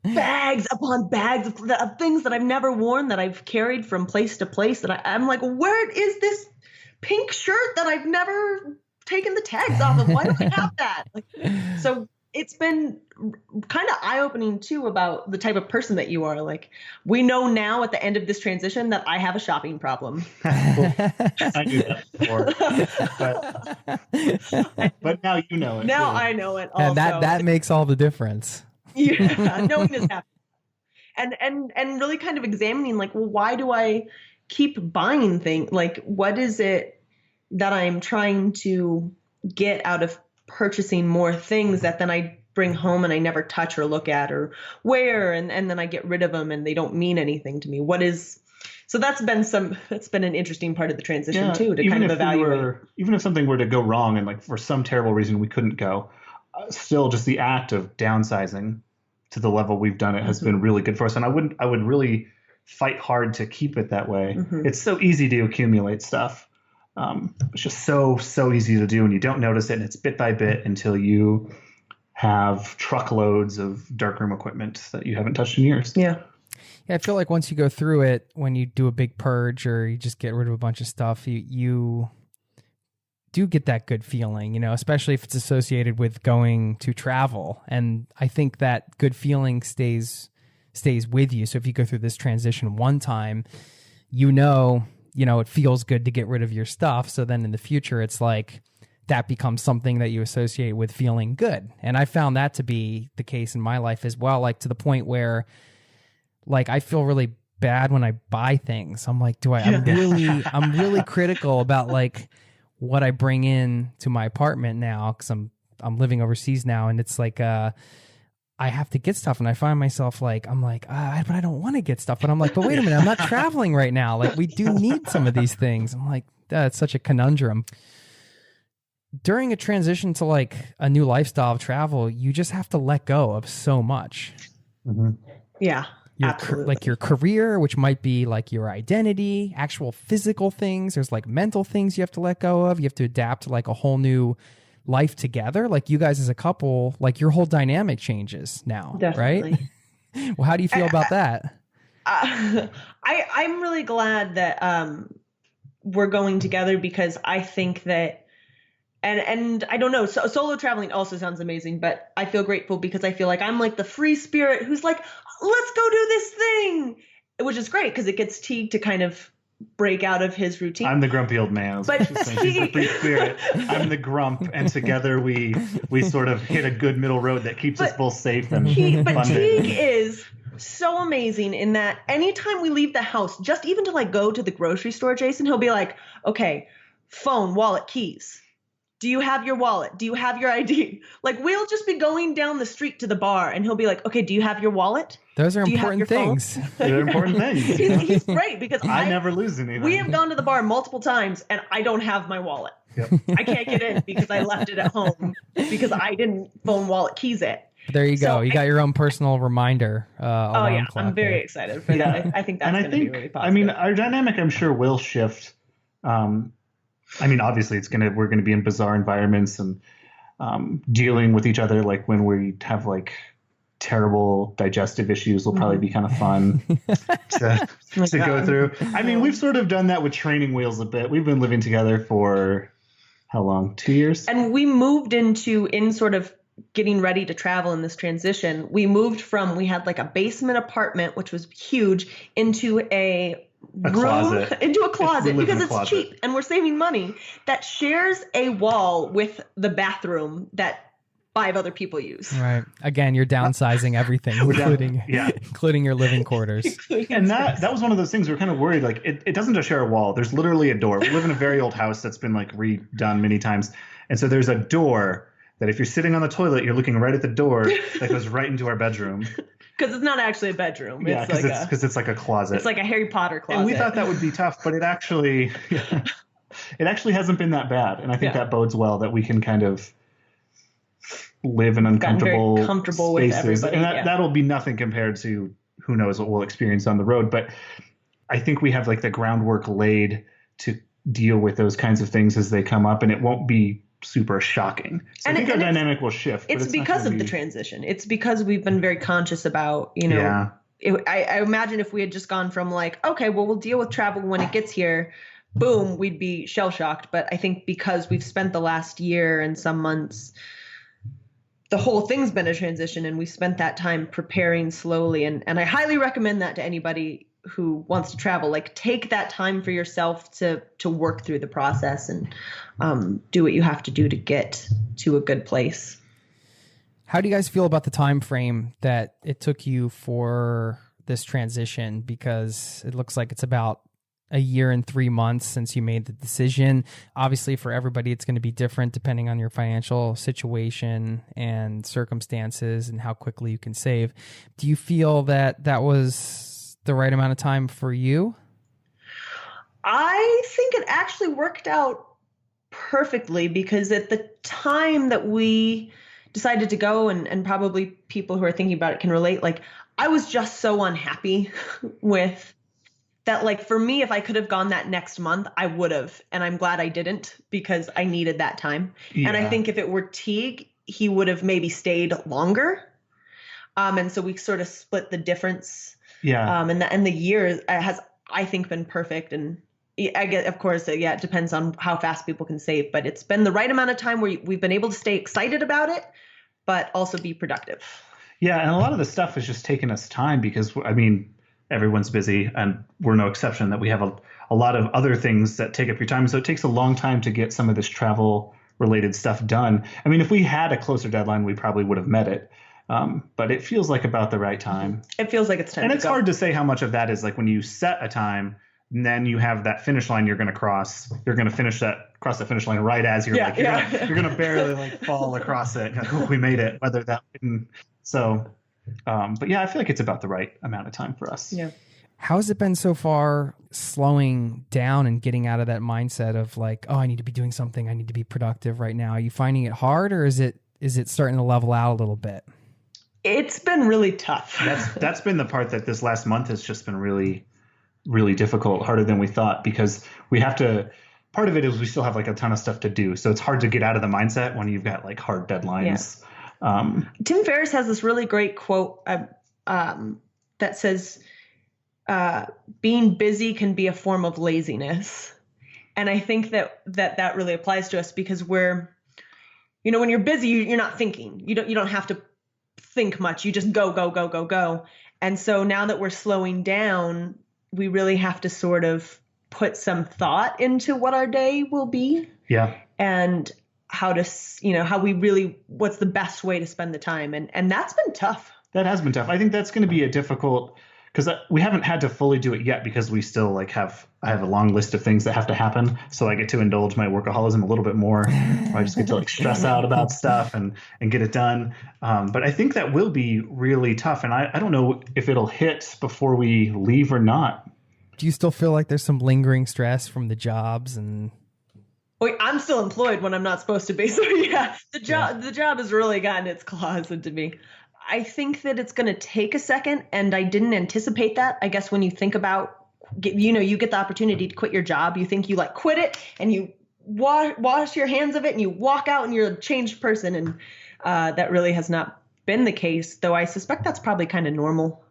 Speaker 5: bags upon bags of things that I've never worn, that I've carried from place to place. That I'm like, where is this pink shirt that I've never taken the tags off of? Why do I have that? So it's been kind of eye-opening too about the type of person that you are. Like, we know now at the end of this transition that I have a shopping problem.
Speaker 6: I knew that before, but now you know it.
Speaker 5: Now I know it. Also.
Speaker 1: And that makes all the difference.
Speaker 5: Yeah, knowing this happens, and really kind of examining, like, well, why do I keep buying things? Like, what is it that I'm trying to get out of purchasing more things that then I bring home and I never touch or look at or wear, and then I get rid of them and they don't mean anything to me. So that's been an interesting part of the transition too, to kind of evaluate.
Speaker 6: Even if something were to go wrong and like for some terrible reason we couldn't go, still just the act of downsizing to the level we've done it has been really good for us. And I would really fight hard to keep it that way. It's so easy to accumulate stuff. It's just so easy to do, and you don't notice it, and it's bit by bit until you have truckloads of darkroom equipment that you haven't touched in years.
Speaker 5: Yeah,
Speaker 1: I feel like once you go through it, when you do a big purge or you just get rid of a bunch of stuff, you do get that good feeling, you know, especially if it's associated with going to travel. And I think that good feeling stays with you. So if you go through this transition one time, it feels good to get rid of your stuff. So then in the future, it's like that becomes something that you associate with feeling good. And I found that to be the case in my life as well, like to the point where like I feel really bad when I buy things. I'm like, I'm really critical about like what I bring in to my apartment now, because I'm living overseas now, and it's like I have to get stuff, and I find myself like but I don't want to get stuff, but I'm like, but wait a minute, I'm not traveling right now. Like we do need some of these things. I'm like, that's such a conundrum. During a transition to like a new lifestyle of travel, you just have to let go of so much.
Speaker 6: Mm-hmm.
Speaker 5: Yeah.
Speaker 1: Like your career, which might be like your identity, actual physical things. There's like mental things you have to let go of. You have to adapt to like a whole new life together. Like you guys as a couple, like your whole dynamic changes now,
Speaker 5: Definitely.
Speaker 1: Right? Well, how do you feel about that?
Speaker 5: I'm really glad that we're going together, because I think that, and I don't know, solo traveling also sounds amazing, but I feel grateful because I feel like I'm like the free spirit who's like, let's go do this thing, which is great because it gets Teague to kind of break out of his routine.
Speaker 6: I'm the grumpy old man.
Speaker 5: But
Speaker 6: She's the free spirit. I'm the grump, and together we sort of hit a good middle road that keeps us both safe and
Speaker 5: But
Speaker 6: fun.
Speaker 5: Teague is so amazing in that anytime we leave the house, just even to like go to the grocery store, Jason, he'll be like, okay, phone, wallet, keys. Do you have your wallet? Do you have your ID? Like we'll just be going down the street to the bar and he'll be like, okay, do you have your wallet?
Speaker 1: Those are important things.
Speaker 6: They're important things.
Speaker 5: He's great because
Speaker 6: I never lose anything.
Speaker 5: We have gone to the bar multiple times and I don't have my wallet.
Speaker 6: Yep.
Speaker 5: I can't get in because I left it at home because I didn't phone, wallet, keys it.
Speaker 1: There you go.
Speaker 5: So
Speaker 1: you got your own personal reminder.
Speaker 5: I'm
Speaker 1: clock
Speaker 5: very
Speaker 1: there.
Speaker 5: excited for that. I think that's going to be really positive.
Speaker 6: I mean, our dynamic, I'm sure, will shift. I mean, obviously, we're gonna be in bizarre environments and dealing with each other. Like when we have like terrible digestive issues, will probably be kind of fun to go through. I mean, we've sort of done that with training wheels a bit. We've been living together for how long? 2 years. And
Speaker 5: we moved in sort of getting ready to travel in this transition. We moved we had like a basement apartment, which was huge, into a
Speaker 6: closet.
Speaker 5: Into a closet because it's
Speaker 6: closet.
Speaker 5: cheap and we're saving money, that shares a wall with the bathroom that 5 other people use.
Speaker 1: Right. Again, you're downsizing everything, including your living quarters.
Speaker 6: And that was one of those things we were kind of worried, like it doesn't just share a wall. There's literally a door. We live in a very old house that's been like redone many times. And so there's a door that if you're sitting on the toilet, you're looking right at the door that goes right into our bedroom.
Speaker 5: Because it's not actually a bedroom.
Speaker 6: Because it's like a closet.
Speaker 5: It's like a Harry Potter closet.
Speaker 6: And we thought that would be tough, but it actually hasn't been that bad. And I think that bodes well that we can kind of live in uncomfortable
Speaker 5: very comfortable
Speaker 6: spaces.
Speaker 5: With everybody.
Speaker 6: And that'll be nothing compared to who knows what we'll experience on the road. But I think we have like the groundwork laid to deal with those kinds of things as they come up, and it won't be super shocking. So I think our dynamic will shift.
Speaker 5: It's because of the transition. It's because we've been very conscious about, I imagine if we had just gone from like, okay, well, we'll deal with travel when it gets here, boom, we'd be shell shocked. But I think because we've spent the last year and some months, the whole thing's been a transition, and we spent that time preparing slowly. And I highly recommend that to anybody who wants to travel. Like, take that time for yourself to work through the process and do what you have to do to get to a good place.
Speaker 1: How do you guys feel about the time frame that it took you for this transition? Because it looks like it's about a year and 3 months since you made the decision. Obviously, for everybody, it's going to be different depending on your financial situation and circumstances and how quickly you can save. Do you feel that that was the right amount of time for you?
Speaker 5: I think it actually worked out perfectly, because at the time that we decided to go, and probably people who are thinking about it can relate, like I was just so unhappy with that. Like for me, if I could have gone that next month, I would have. And I'm glad I didn't, because I needed that time. Yeah. And I think if it were Teague, he would have maybe stayed longer. And so we sort of split the difference.
Speaker 6: Yeah.
Speaker 5: And the year has, I think, been perfect. And I get, of course, it depends on how fast people can save, but it's been the right amount of time where we've been able to stay excited about it, but also be productive.
Speaker 6: Yeah. And a lot of the stuff has just taken us time because, I mean, everyone's busy, and we're no exception, that we have a lot of other things that take up your time. So it takes a long time to get some of this travel related stuff done. I mean, if we had a closer deadline, we probably would have met it. But it feels like about the right time.
Speaker 5: It feels like it's time.
Speaker 6: And it's hard to say how much of that is like when you set a time, and then you have that finish line you're going to cross. You're going to cross the finish line right as you're you're going to barely like fall across it. You're like, oh, we made it. Whether that so, but yeah, I feel like it's about the right amount of time for us.
Speaker 5: Yeah.
Speaker 1: How has it been so far, slowing down and getting out of that mindset of like, oh, I need to be doing something. I need to be productive right now. Are you finding it hard, or is it starting to level out a little bit?
Speaker 5: It's been really tough.
Speaker 6: That's been the part that this last month has just been really, really difficult, harder than we thought, because we have to, part of it is we still have like a ton of stuff to do. So it's hard to get out of the mindset when you've got like hard deadlines. Yeah.
Speaker 5: Tim Ferriss has this really great quote that says, being busy can be a form of laziness. And I think that really applies to us, because when you're busy, you're not thinking. You don't have to think much. You just go. And so now that we're slowing down, we really have to sort of put some thought into what our day will be.
Speaker 6: Yeah.
Speaker 5: And what's the best way to spend the time. And that's been tough.
Speaker 6: That has been tough. I think that's going to be a difficult, because we haven't had to fully do it yet, because we still I have a long list of things that have to happen. So I get to indulge my workaholism a little bit more. I just get to stress out about stuff and get it done. But I think that will be really tough. And I don't know if it'll hit before we leave or not.
Speaker 1: Do you still feel like there's some lingering stress from the jobs? And
Speaker 5: I'm still employed when I'm not supposed to be. So yeah, the job has really gotten its claws into me. I think that it's going to take a second, and I didn't anticipate that. I guess when you think about, you get the opportunity to quit your job, you think you quit it and you wash your hands of it and you walk out and you're a changed person. And that really has not been the case, though I suspect that's probably kind of normal.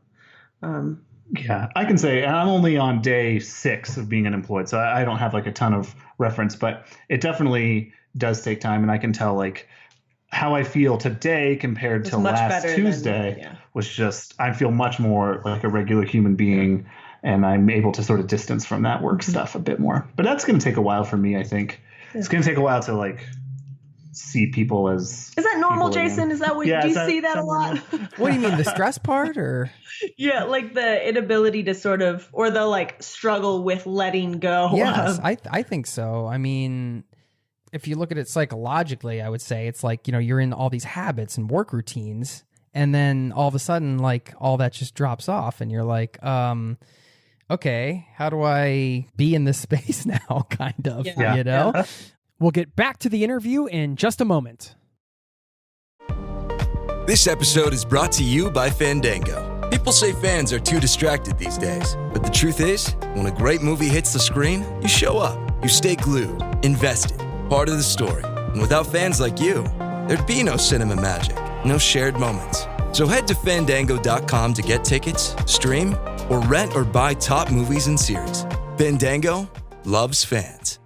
Speaker 6: Yeah, I can say I'm only on day 6 of being unemployed, so I don't have a ton of reference, but it definitely does take time. And I can tell how I feel today compared to last Tuesday was just, I feel much more like a regular human being, and I'm able to sort of distance from that work stuff a bit more. But that's going to take a while for me, I think. Yeah. It's going to take a while to see people as. Is
Speaker 5: that normal, Jason? Is that what do you see that a lot?
Speaker 1: What do you mean, the stress part, or?
Speaker 5: Yeah, the inability to sort of, or the struggle with letting go.
Speaker 1: Yes, I think so. I mean, if you look at it psychologically, I would say it's you're in all these habits and work routines, and then all of a sudden, all that just drops off, and you're okay, how do I be in this space now? Kind of,
Speaker 6: Yeah.
Speaker 1: We'll get back to the interview in just a moment.
Speaker 9: This episode is brought to you by Fandango. People say fans are too distracted these days, but the truth is, when a great movie hits the screen, you show up, you stay glued, invested, part of the story. And without fans like you, there'd be no cinema magic, no shared moments. So head to Fandango.com to get tickets, stream, or rent or buy top movies and series. Fandango loves fans.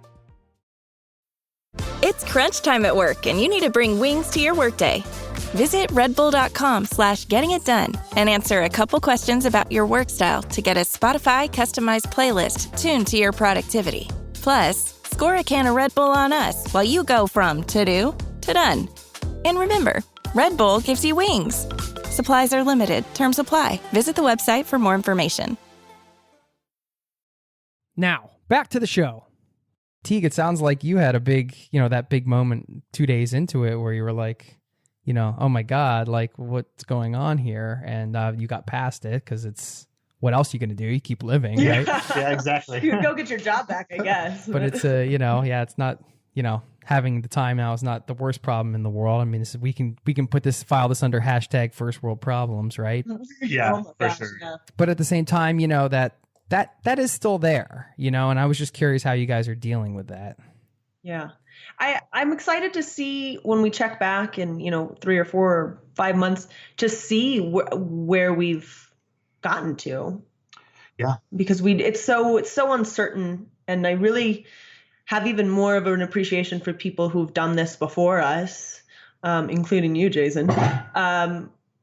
Speaker 10: It's crunch time at work, and you need to bring wings to your workday. Visit redbull.com/gettingitdone and answer a couple questions about your work style to get a Spotify customized playlist tuned to your productivity. Plus, score a can of Red Bull on us while you go from to-do to done. And remember, Red Bull gives you wings. Supplies are limited. Terms apply. Visit the website for more information.
Speaker 1: Now, back to the show. Teague, it sounds like you had a big, that big moment 2 days into it where you were oh my God, what's going on here? And you got past it because it's, what else are you going to do? You keep living, right?
Speaker 6: Yeah, exactly.
Speaker 5: You go get your job back, I guess.
Speaker 1: But it's it's not, having the time now is not the worst problem in the world. I mean, we can file this under hashtag first world problems, right?
Speaker 6: Yeah, for sure.
Speaker 5: Yeah.
Speaker 1: But at the same time, that is still there, and I was just curious how you guys are dealing with that.
Speaker 5: Yeah. I'm excited to see when we check back in, 3 or 4 or 5 months to see where we've gotten to.
Speaker 6: Yeah.
Speaker 5: Because it's so uncertain, and I really have even more of an appreciation for people who've done this before us, including you, Jason.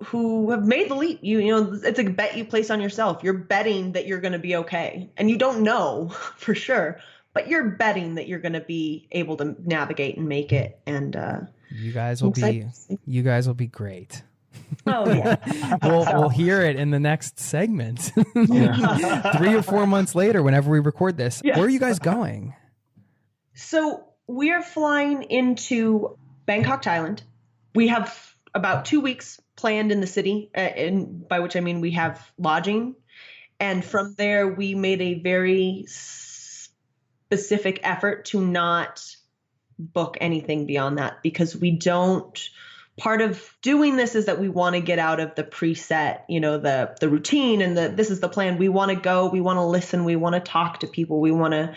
Speaker 5: who have made the leap. You know, it's a bet you place on yourself. You're betting that you're going to be okay. And you don't know for sure, but you're betting that you're going to be able to navigate and make it. And
Speaker 1: you guys will be great.
Speaker 5: Oh yeah.
Speaker 1: We'll hear it in the next segment. 3 or 4 months later, whenever we record this.
Speaker 5: Yeah.
Speaker 1: Where are you guys going?
Speaker 5: So we're flying into Bangkok, Thailand. We have about 2 weeks planned in the city, and by which I mean we have lodging. And from there, we made a very specific effort to not book anything beyond that, because we don't. Part of doing this is that we want to get out of the preset, you know, the routine and this is the plan. We want to go, we want to listen, we want to talk to people, we want to,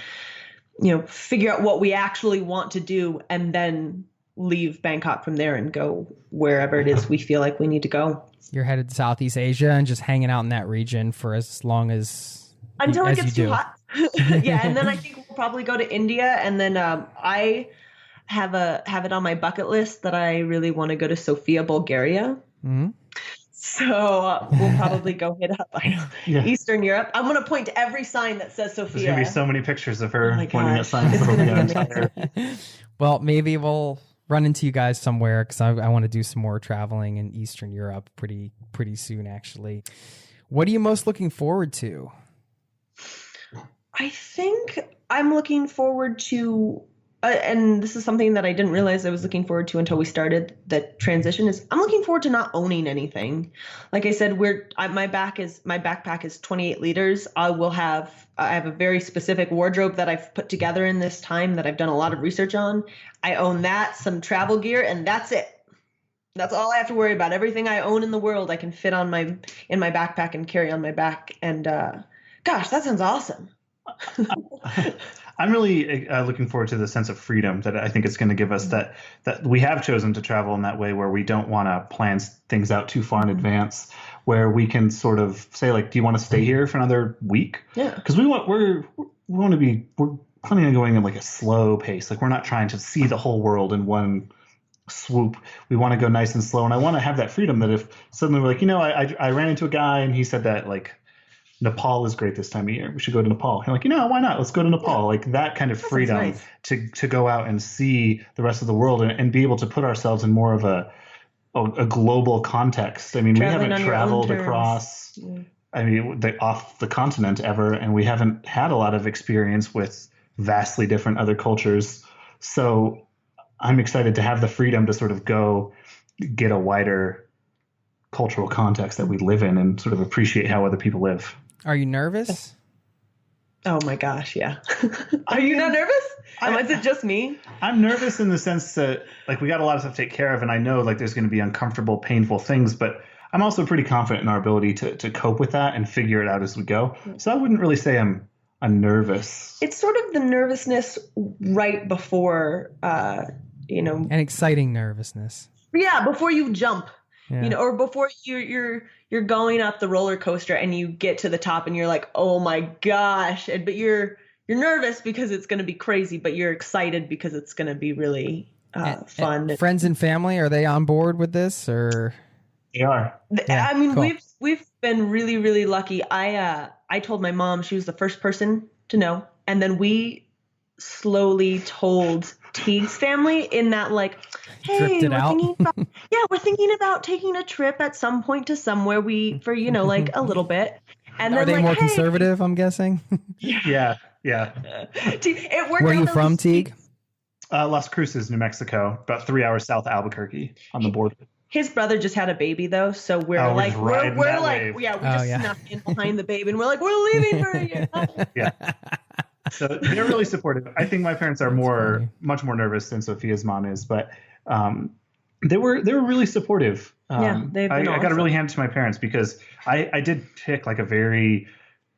Speaker 5: you know, figure out what we actually want to do, and then leave Bangkok from there and go wherever it is we feel like we need to go.
Speaker 1: You're headed to Southeast Asia and just hanging out in that region for as long as
Speaker 5: until it
Speaker 1: as
Speaker 5: gets
Speaker 1: you
Speaker 5: too
Speaker 1: do.
Speaker 5: hot. Yeah, and then I think we'll probably go to India, and then I have it on my bucket list that I really want to go to Sofia, Bulgaria.
Speaker 1: Mm-hmm.
Speaker 5: So we'll probably go hit up Eastern Europe. I'm going to point to every sign that says Sofia.
Speaker 6: There's going to be so many pictures of her pointing at signs.
Speaker 5: It's gonna be amazing.
Speaker 1: Well, maybe we'll run into you guys somewhere, because I want to do some more traveling in Eastern Europe pretty soon, actually. What are you most looking forward to?
Speaker 5: I think I'm looking forward to, and this is something that I didn't realize I was looking forward to until we started the transition, is I'm looking forward to not owning anything. Like I said, my backpack is 28 liters. I have a very specific wardrobe that I've put together in this time that I've done a lot of research on. I own that, some travel gear, and that's it. That's all I have to worry about. Everything I own in the world, I can fit in my backpack and carry on my back. And gosh, that sounds awesome.
Speaker 6: I'm really looking forward to the sense of freedom that I think it's going to give us, that we have chosen to travel in that way, where we don't want to plan things out too far in advance, where we can sort of say, like, do you want to stay here for another week?
Speaker 5: Yeah. Because
Speaker 6: we're planning on going at like a slow pace. Like, we're not trying to see the whole world in one swoop. We want to go nice and slow. And I want to have that freedom that if suddenly we're like, you know, I ran into a guy and he said that, like, Nepal is great this time of year, we should go to Nepal. You're like, you know, why not? Let's go to Nepal. Like, that kind of freedom nice. to go out and see the rest of the world and be able to put ourselves in more of a global context. I mean,
Speaker 5: traveling
Speaker 6: we haven't traveled across, off the continent ever, and we haven't had a lot of experience with vastly different other cultures. So I'm excited to have the freedom to sort of go get a wider cultural context that we live in and sort of appreciate how other people live.
Speaker 1: Are you nervous?
Speaker 5: Oh my gosh, yeah. Are you not nervous? Is it just me?
Speaker 6: I'm nervous in the sense that, like, we got a lot of stuff to take care of, and I know, like, there's going to be uncomfortable, painful things, but I'm also pretty confident in our ability to cope with that and figure it out as we go. So I wouldn't really say I'm nervous.
Speaker 5: It's sort of the nervousness right before,
Speaker 1: an exciting nervousness.
Speaker 5: Yeah, before you jump.
Speaker 1: Yeah.
Speaker 5: You know, or before you're going up the roller coaster and you get to the top and you're like, oh my gosh, but you're nervous because it's going to be crazy, but you're excited because it's going to be really fun.
Speaker 1: And friends and family, are they on board with this, or?
Speaker 6: They are.
Speaker 5: Yeah, I mean, cool. we've been really, really lucky. I told my mom, she was the first person to know, and then we slowly told Teague's family, in that, like, hey, we're thinking about taking a trip at some point to somewhere for like a little bit. And
Speaker 1: are
Speaker 5: then,
Speaker 1: they more conservative, I'm guessing?
Speaker 6: Yeah.
Speaker 5: It worked.
Speaker 1: Where are you from, Teague?
Speaker 6: Las Cruces, New Mexico, about 3 hours south of Albuquerque on the border.
Speaker 5: His brother just had a baby though, so we're snuck in behind the baby, and we're like, we're leaving for a year.
Speaker 6: Yeah. So they're really supportive. I think my parents are much more nervous than Sophia's mom is, but they were really supportive.
Speaker 5: They've been awesome.
Speaker 6: I got to really hand it to my parents, because I did pick like a very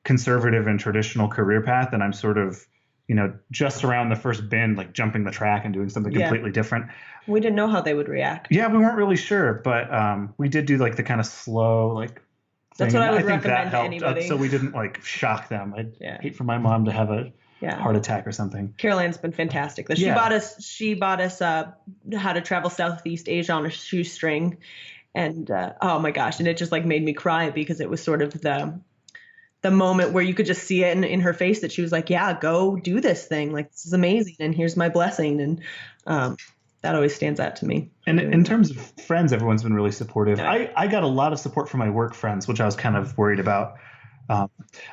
Speaker 6: conservative and traditional career path, and I'm sort of, just around the first bend, like jumping the track and doing something completely different.
Speaker 5: We didn't know how they would react.
Speaker 6: Yeah, we weren't really sure, but we did do like the kind of slow, like,
Speaker 5: that's what I would recommend
Speaker 6: that
Speaker 5: to
Speaker 6: helped,
Speaker 5: anybody.
Speaker 6: So we didn't like shock them. I'd hate for my mom to have a heart attack or something.
Speaker 5: Caroline's been fantastic. She bought us how to travel Southeast Asia on a shoestring, And oh my gosh, and it just like made me cry because it was sort of the moment where you could just see it in her face that she was like, yeah, go do this thing. Like, this is amazing. And here's my blessing. And that always stands out to me.
Speaker 6: And in terms of friends, everyone's been really supportive. I got a lot of support from my work friends, which I was kind of worried about.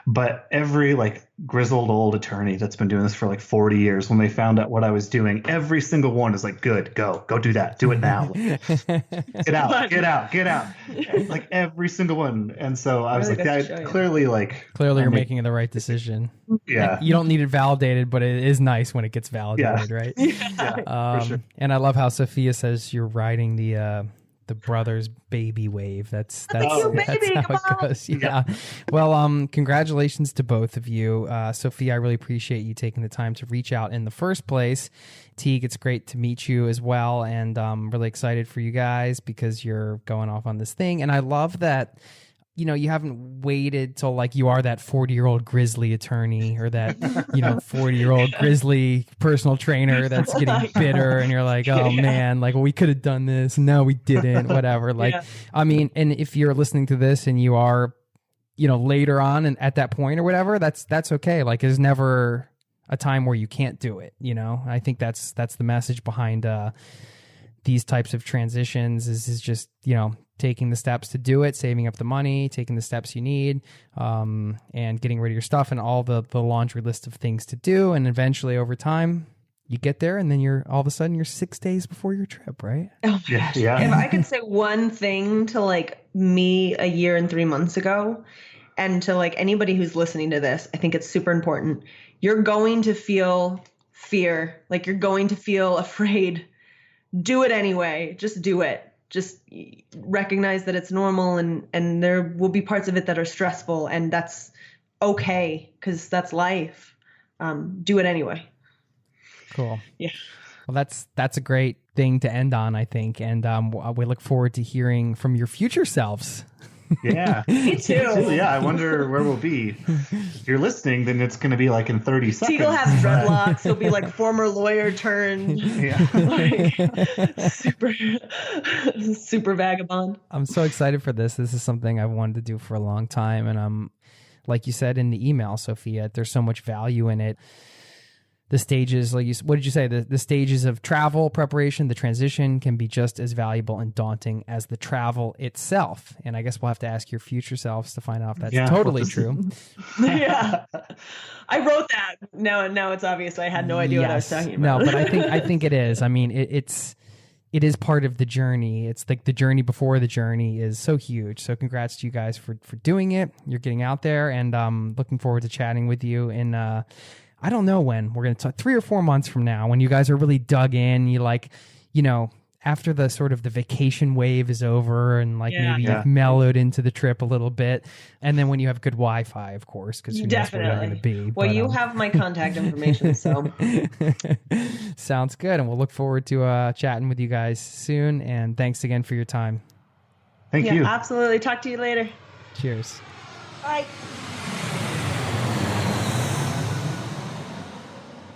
Speaker 6: But every like grizzled old attorney that's been doing this for like 40 years, when they found out what I was doing, every single one is like, good, go do that. Do it now. Get out. Like every single one. And so I was like, clearly
Speaker 1: you're making the right decision.
Speaker 6: Yeah.
Speaker 1: You don't need it validated, but it is nice when it gets validated, right?
Speaker 6: Yeah, for sure.
Speaker 1: And I love how Sophia says you're riding the brothers baby wave. That's how it goes. Yeah. Well, congratulations to both of you. Sophia, I really appreciate you taking the time to reach out in the first place. Teague, it's great to meet you as well. And I'm really excited for you guys because you're going off on this thing. And I love that, you haven't waited till like you are that 40-year-old grizzly attorney or that, 40-year-old grizzly personal trainer that's getting bitter and you're like, oh man, like, well, we could have done this. No, we didn't, whatever. Like, I mean, and if you're listening to this and you are, later on and at that point or whatever, that's okay. Like, there's never a time where you can't do it. I think that's the message behind, these types of transitions is just, taking the steps to do it, saving up the money, taking the steps you need, and getting rid of your stuff and all the laundry list of things to do. And eventually over time you get there and then all of a sudden you're 6 days before your trip, right?
Speaker 5: Oh my gosh. Yeah. If I could say one thing to like me a year and 3 months ago, and to like anybody who's listening to this, I think it's super important. You're going to feel fear. Like, you're going to feel afraid. Do it anyway. Just do it. Just recognize that it's normal and there will be parts of it that are stressful, and that's okay because that's life. Do it anyway.
Speaker 1: Cool.
Speaker 5: Yeah.
Speaker 1: Well, that's a great thing to end on, I think. And we look forward to hearing from your future selves.
Speaker 6: Yeah.
Speaker 5: Me too.
Speaker 6: Yeah, I wonder where we'll be. If you're listening, then it's going to be like in 30 seconds.
Speaker 5: Teague will have dreadlocks. He'll be like former lawyer turned super vagabond.
Speaker 1: I'm so excited for this. This is something I've wanted to do for a long time. And like you said in the email, Sophia, there's so much value in it. The stages, what did you say? The stages of travel preparation, the transition can be just as valuable and daunting as the travel itself. And I guess we'll have to ask your future selves to find out if that's totally true.
Speaker 5: Yeah. I wrote that. Now it's obvious. I had no idea what I was talking about.
Speaker 1: No, but I think it is. I mean, it is part of the journey. It's like the journey before the journey is so huge. So congrats to you guys for doing it. You're getting out there, and looking forward to chatting with you in I don't know when we're going to talk, 3 or 4 months from now, when you guys are really dug in, after the sort of the vacation wave is over and maybe you've mellowed into the trip a little bit. And then when you have good Wi-Fi, of course, because who knows where you're going to be.
Speaker 5: Well, you have my contact information, so.
Speaker 1: Sounds good. And we'll look forward to chatting with you guys soon. And thanks again for your time.
Speaker 6: Thank you.
Speaker 5: Absolutely. Talk to you later.
Speaker 1: Cheers.
Speaker 5: Bye.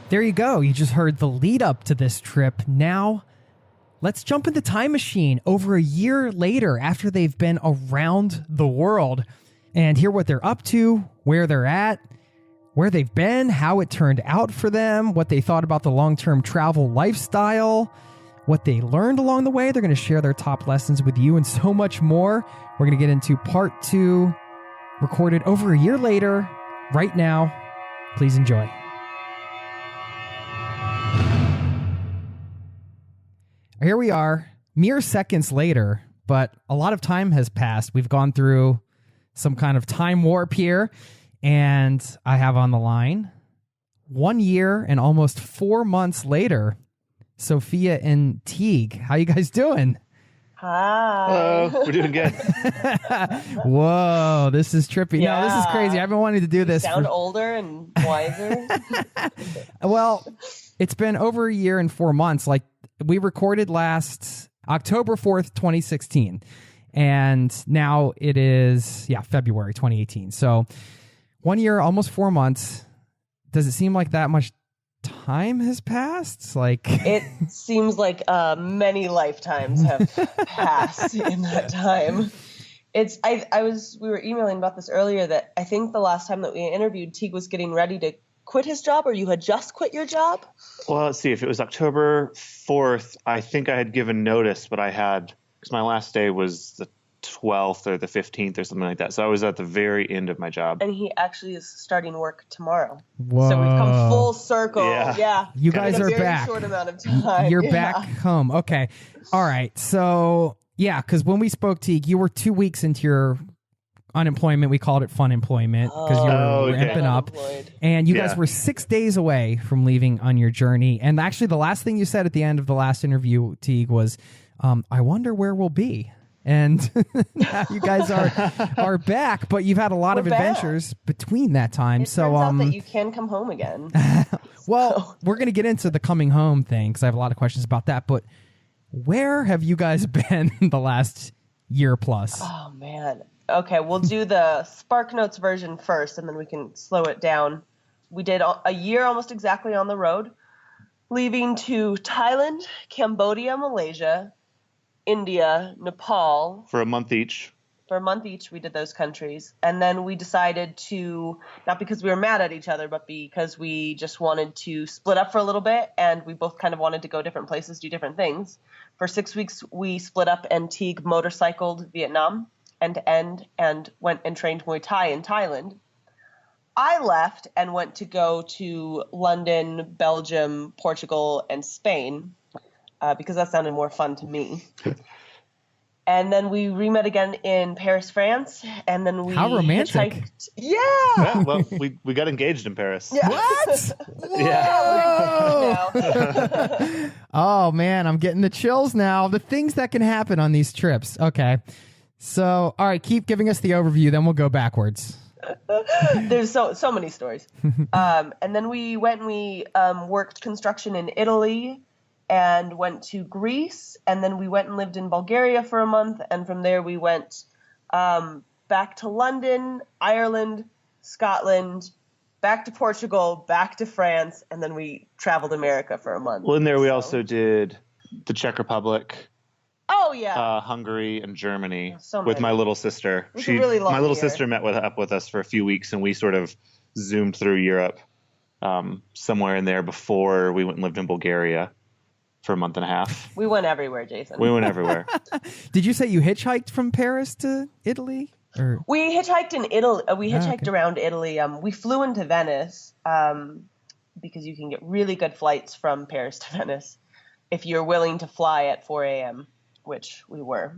Speaker 1: There you go. You just heard the lead up to this trip. Now, let's jump in the time machine over a year later after they've been around the world and hear what they're up to, where they're at, where they've been, how it turned out for them, what they thought about the long-term travel lifestyle, what they learned along the way. They're going to share their top lessons with you and so much more. We're going to get into part 2, recorded over a year later, right now. Please enjoy. Here we are, mere seconds later, but a lot of time has passed. We've gone through some kind of time warp here, and I have on the line 1 year and almost 4 months later, Sofia and Teague. How you guys doing?
Speaker 5: Hi.
Speaker 6: Hello. We're doing good.
Speaker 1: Whoa, this is trippy.
Speaker 5: Yeah.
Speaker 1: No, this is crazy. I've been wanting to do this.
Speaker 5: Sound older and wiser.
Speaker 1: Well, it's been over a year and 4 months. Like, we recorded last October 4th, 2016. And now it is, February 2018. So 1 year, almost 4 months. Does it seem like that much time has passed? Like
Speaker 5: It seems like many lifetimes have passed in that time. We were emailing about this earlier, that I think the last time that we interviewed, Teague was getting ready to quit his job, or you had just quit your job?
Speaker 11: Well, let's see. If it was October 4th, I think I had given notice, but because my last day was the 12th or the 15th or something like that. So I was at the very end of my job.
Speaker 5: And he actually is starting work tomorrow.
Speaker 1: Whoa.
Speaker 5: So we've come full circle. Yeah.
Speaker 1: You guys
Speaker 5: in a
Speaker 1: are
Speaker 5: very
Speaker 1: back.
Speaker 5: Short amount of time.
Speaker 1: You're back home. Okay. All right. So yeah, because when we spoke, Teague, you were 2 weeks into your unemployment. We called it fun employment because you were ramping up. And you guys were 6 days away from leaving on your journey. And actually, the last thing you said at the end of the last interview, Teague, was, I wonder where we'll be. And now you guys are back, but you've had a lot of adventures between that time.
Speaker 5: It turns out that you can come home again.
Speaker 1: Well, we're going to get into the coming home thing because I have a lot of questions about that. But where have you guys been the last year plus?
Speaker 5: Oh, man. Okay, we'll do the Spark Notes version first, and then we can slow it down. We did a year almost exactly on the road, leaving to Thailand, Cambodia, Malaysia, India, Nepal.
Speaker 11: For a month each.
Speaker 5: For a month each, we did those countries. And then we decided to, not because we were mad at each other, but because we just wanted to split up for a little bit, and we both kind of wanted to go different places, do different things. For 6 weeks, we split up, and Teague motorcycled Vietnam end to end and went and trained Muay Thai in Thailand. I left and went to go to London, Belgium, Portugal, and Spain. Because that sounded more fun to me. And then we re-met again in Paris, France. And then we
Speaker 1: How romantic.
Speaker 5: hitchhiked. Yeah.
Speaker 11: Well, we got engaged in Paris.
Speaker 5: Yeah.
Speaker 1: What?
Speaker 5: Yeah.
Speaker 1: Oh, man, I'm getting the chills now. The things that can happen on these trips. Okay. So, all right, keep giving us the overview, then we'll go backwards.
Speaker 5: There's so many stories. And then we went and we worked construction in Italy, and went to Greece, and then we went and lived in Bulgaria for a month, and from there we went back to London, Ireland, Scotland, back to Portugal, back to France, and then we traveled America for a month.
Speaker 11: Well, in there we also did the Czech Republic.
Speaker 5: Oh, yeah.
Speaker 11: Hungary and Germany
Speaker 5: So
Speaker 11: with
Speaker 5: many.
Speaker 11: my little sister.
Speaker 5: It was a really long
Speaker 11: my little
Speaker 5: year.
Speaker 11: sister met up with us for a few weeks, and we sort of zoomed through Europe somewhere in there before we went and lived in Bulgaria for a month and a half.
Speaker 5: We went everywhere, Jason.
Speaker 11: We went everywhere.
Speaker 1: Did you say you hitchhiked from Paris to Italy? Or
Speaker 5: We hitchhiked in Italy. We hitchhiked
Speaker 1: okay.
Speaker 5: around Italy. We flew into Venice because you can get really good flights from Paris to Venice if you're willing to fly at 4 a.m., which we were.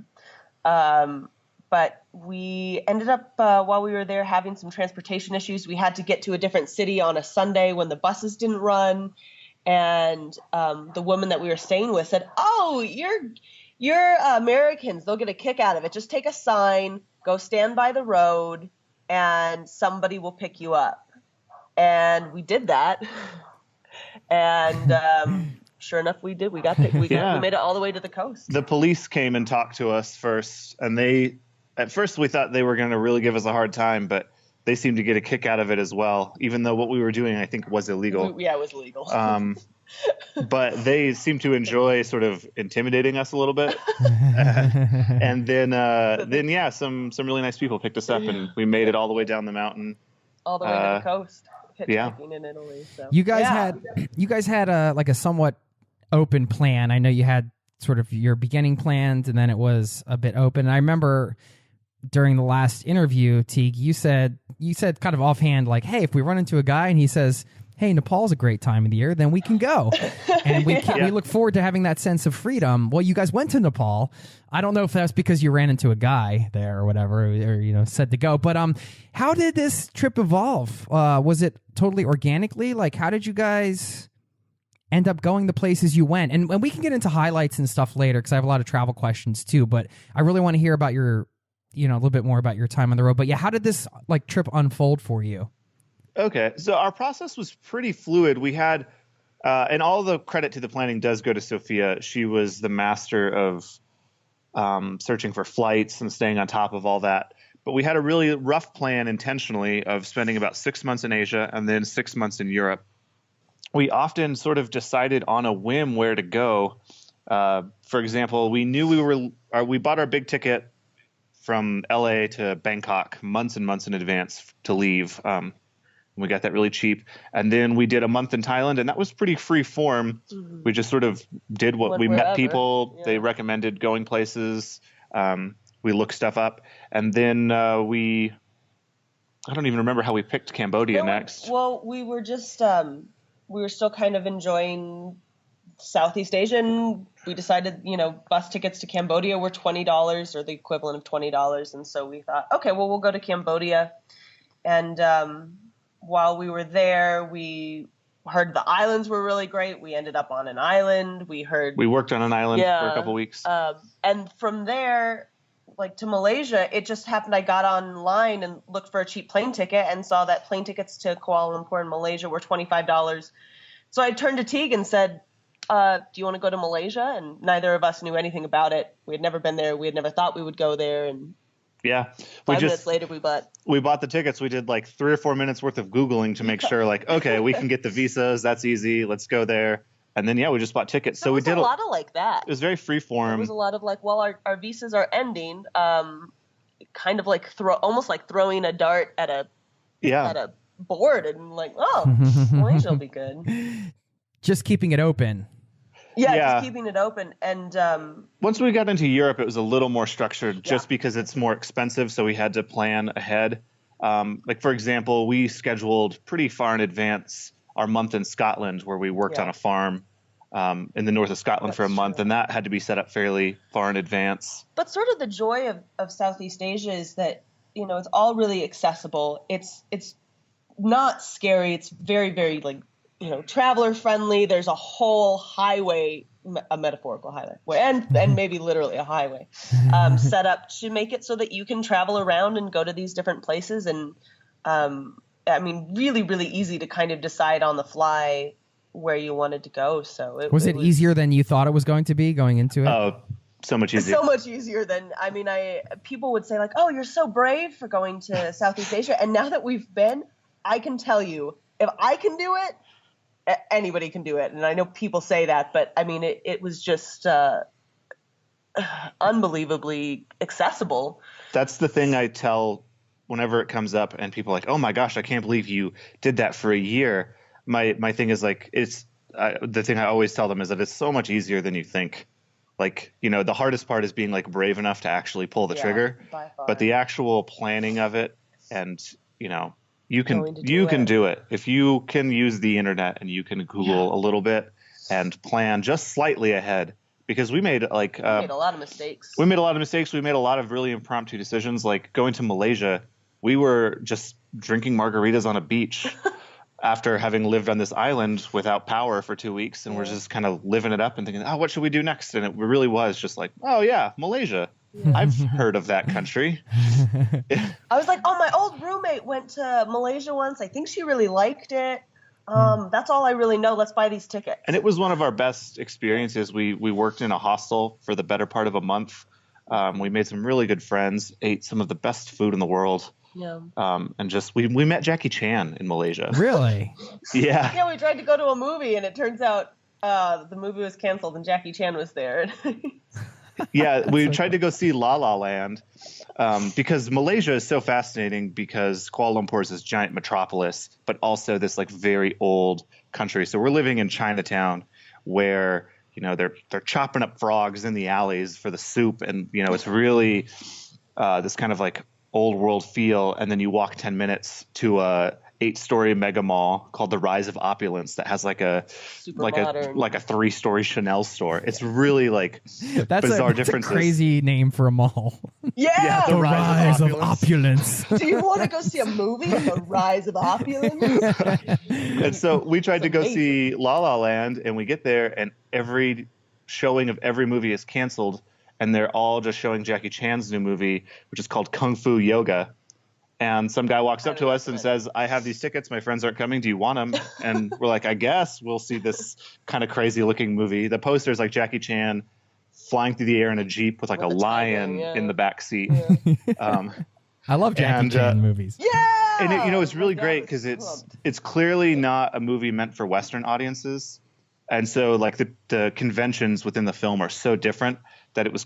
Speaker 5: But we ended up, while we were there, having some transportation issues. We had to get to a different city on a Sunday when the buses didn't run. And the woman that we were staying with said, "Oh, you're Americans. They'll get a kick out of it. Just take a sign, go stand by the road, and somebody will pick you up." And we did that. And sure enough, we did. We got picked. We made it all the way to the coast.
Speaker 11: The police came and talked to us first, and at first we thought they were going to really give us a hard time, but they seemed to get a kick out of it as well, even though what we were doing, I think, was illegal.
Speaker 5: Yeah, it was illegal.
Speaker 11: But they seemed to enjoy sort of intimidating us a little bit. And then some really nice people picked us up, and we made it all the way down the mountain.
Speaker 5: All the way to the coast.
Speaker 11: Yeah.
Speaker 5: Hitchhiking in Italy. So.
Speaker 1: you guys had a somewhat open plan. I know you had sort of your beginning plans, and then it was a bit open. And I remember during the last interview, Teague, you said kind of offhand, like, "Hey, if we run into a guy and he says, 'Hey, Nepal's a great time of the year,' then we can go." And we look forward to having that sense of freedom. Well, you guys went to Nepal. I don't know if that's because you ran into a guy there or whatever, or said to go. But how did this trip evolve? Was it totally organically? Like, how did you guys end up going the places you went? And we can get into highlights and stuff later because I have a lot of travel questions too. But I really want to hear about your a little bit more about your time on the road. But yeah, how did this trip unfold for you?
Speaker 11: Okay, so our process was pretty fluid. We had, and all the credit to the planning does go to Sofia. She was the master of searching for flights and staying on top of all that. But we had a really rough plan intentionally of spending about 6 months in Asia and then 6 months in Europe. we often sort of decided on a whim where to go. For example, we bought our big ticket from LA to Bangkok months and months in advance to leave. We got that really cheap. And then we did a month in Thailand, and that was pretty free form. Mm-hmm. We just sort of did what we met people. Yeah. They recommended going places. We looked stuff up. And then I don't even remember how we picked Cambodia next.
Speaker 12: Well, we were just, we were still kind of enjoying Southeast Asia, and we decided, bus tickets to Cambodia were $20 or the equivalent of $20. And so we thought, okay, well, we'll go to Cambodia. And while we were there, we heard the islands were really great. We ended up on an island. We
Speaker 11: worked on an island for a couple weeks.
Speaker 12: And from there, to Malaysia, it just happened I got online and looked for a cheap plane ticket and saw that plane tickets to Kuala Lumpur in Malaysia were $25. So I turned to Teague and said, do you want to go to Malaysia? And neither of us knew anything about it. We had never been there. We had never thought we would go there. And
Speaker 11: yeah,
Speaker 12: 5 minutes later, we
Speaker 11: bought the tickets. We did 3 or 4 minutes worth of Googling to make sure okay, we can get the visas. That's easy. Let's go there. And then, we just bought tickets. So we did
Speaker 12: a lot of that.
Speaker 11: It was very free form.
Speaker 12: It was a lot of our visas are ending. Kind of almost like throwing a dart at a board and Malaysia will be good.
Speaker 1: Just keeping it open.
Speaker 12: Yeah, just keeping it open. And
Speaker 11: once we got into Europe, it was a little more structured just because it's more expensive. So we had to plan ahead. For example, we scheduled pretty far in advance our month in Scotland where we worked on a farm in the north of Scotland for a month. And that had to be set up fairly far in advance.
Speaker 12: But sort of the joy of Southeast Asia is that, it's all really accessible. It's not scary. It's very, very traveler friendly. There's a whole highway, a metaphorical highway, and maybe literally a highway, set up to make it so that you can travel around and go to these different places. And really, really easy to kind of decide on the fly where you wanted to go. So it was
Speaker 1: easier than you thought it was going to be going into it?
Speaker 11: Oh, so much easier.
Speaker 12: So much easier than, people would say oh, you're so brave for going to Southeast Asia. And now that we've been, I can tell you, if I can do it, anybody can do it. And I know people say that, but it was just unbelievably accessible.
Speaker 11: That's the thing I tell whenever it comes up and people are like, oh my gosh, I can't believe you did that for a year. My thing is it's the thing I always tell them is that it's so much easier than you think. The hardest part is being brave enough to actually pull the trigger, but the actual planning of it and, you can do it if you can use the internet and you can Google a little bit and plan just slightly ahead, because we made a lot of mistakes. We made a lot of mistakes. We made a lot of really impromptu decisions. Going to Malaysia, we were just drinking margaritas on a beach after having lived on this island without power for 2 weeks. And we're just kind of living it up and thinking, what should we do next? And it really was just Malaysia. Yeah. I've heard of that country.
Speaker 12: I was my old roommate went to Malaysia once. I think she really liked it. That's all I really know. Let's buy these tickets.
Speaker 11: And it was one of our best experiences. We worked in a hostel for the better part of a month. We made some really good friends, ate some of the best food in the world.
Speaker 12: Yeah.
Speaker 11: And we met Jackie Chan in Malaysia.
Speaker 1: Really?
Speaker 11: Yeah.
Speaker 12: Yeah, we tried to go to a movie and it turns out the movie was canceled and Jackie Chan was there.
Speaker 11: Yeah, we tried to go see La La Land because Malaysia is so fascinating because Kuala Lumpur is this giant metropolis, but also this very old country. So we're living in Chinatown where, they're chopping up frogs in the alleys for the soup. And, it's really this kind of old world feel. And then you walk 10 minutes to a 8-story mega mall called the Rise of Opulence that has a 3-story Chanel store. It's really
Speaker 1: that's
Speaker 11: bizarre
Speaker 1: that's
Speaker 11: differences.
Speaker 1: A crazy name for a mall.
Speaker 12: Yeah,
Speaker 1: the Rise of Opulence.
Speaker 12: Do you want to go see a movie, The Rise of Opulence?
Speaker 11: And so we tried to go see La La Land, and we get there, and every showing of every movie is canceled, and they're all just showing Jackie Chan's new movie, which is called Kung Fu Yoga. And some guy walks up to us and says, I have these tickets. My friends aren't coming. Do you want them? And we're like, I guess we'll see this kind of crazy looking movie. The poster's Jackie Chan flying through the air in a Jeep with a lion in the back seat. Yeah.
Speaker 1: I love Jackie Chan movies.
Speaker 12: Yeah.
Speaker 11: And it's really great because it's clearly not a movie meant for Western audiences. And so like the conventions within the film are so different that it was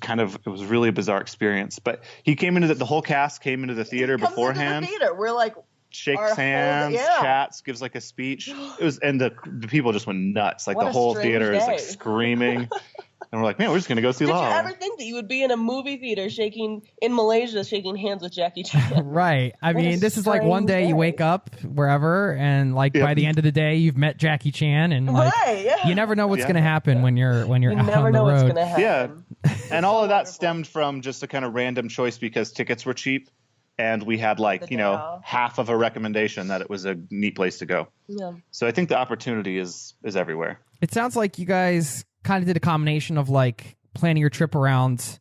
Speaker 11: really a bizarre experience. But he came into the whole cast came into the theater beforehand.
Speaker 12: Into the theater. We're like,
Speaker 11: shakes hands, chats, gives like a speech. It was, and the people just went nuts. Like the whole theater is like screaming. And we're like, man, we're just going to go see
Speaker 12: Did
Speaker 11: Law.
Speaker 12: you ever think that you would be in a movie theater in Malaysia shaking hands with Jackie Chan?
Speaker 1: Right. I mean, this is like one day you wake up wherever and like by the end of the day you've met Jackie Chan and like you never know what's going to happen when you're out on the road. You never know what's going to happen.
Speaker 11: Yeah. And all of that stemmed from just a kind of random choice because tickets were cheap and we had like, half of a recommendation that it was a neat place to go. Yeah. So I think the opportunity is everywhere.
Speaker 1: It sounds like you guys kind of did a combination of like planning your trip around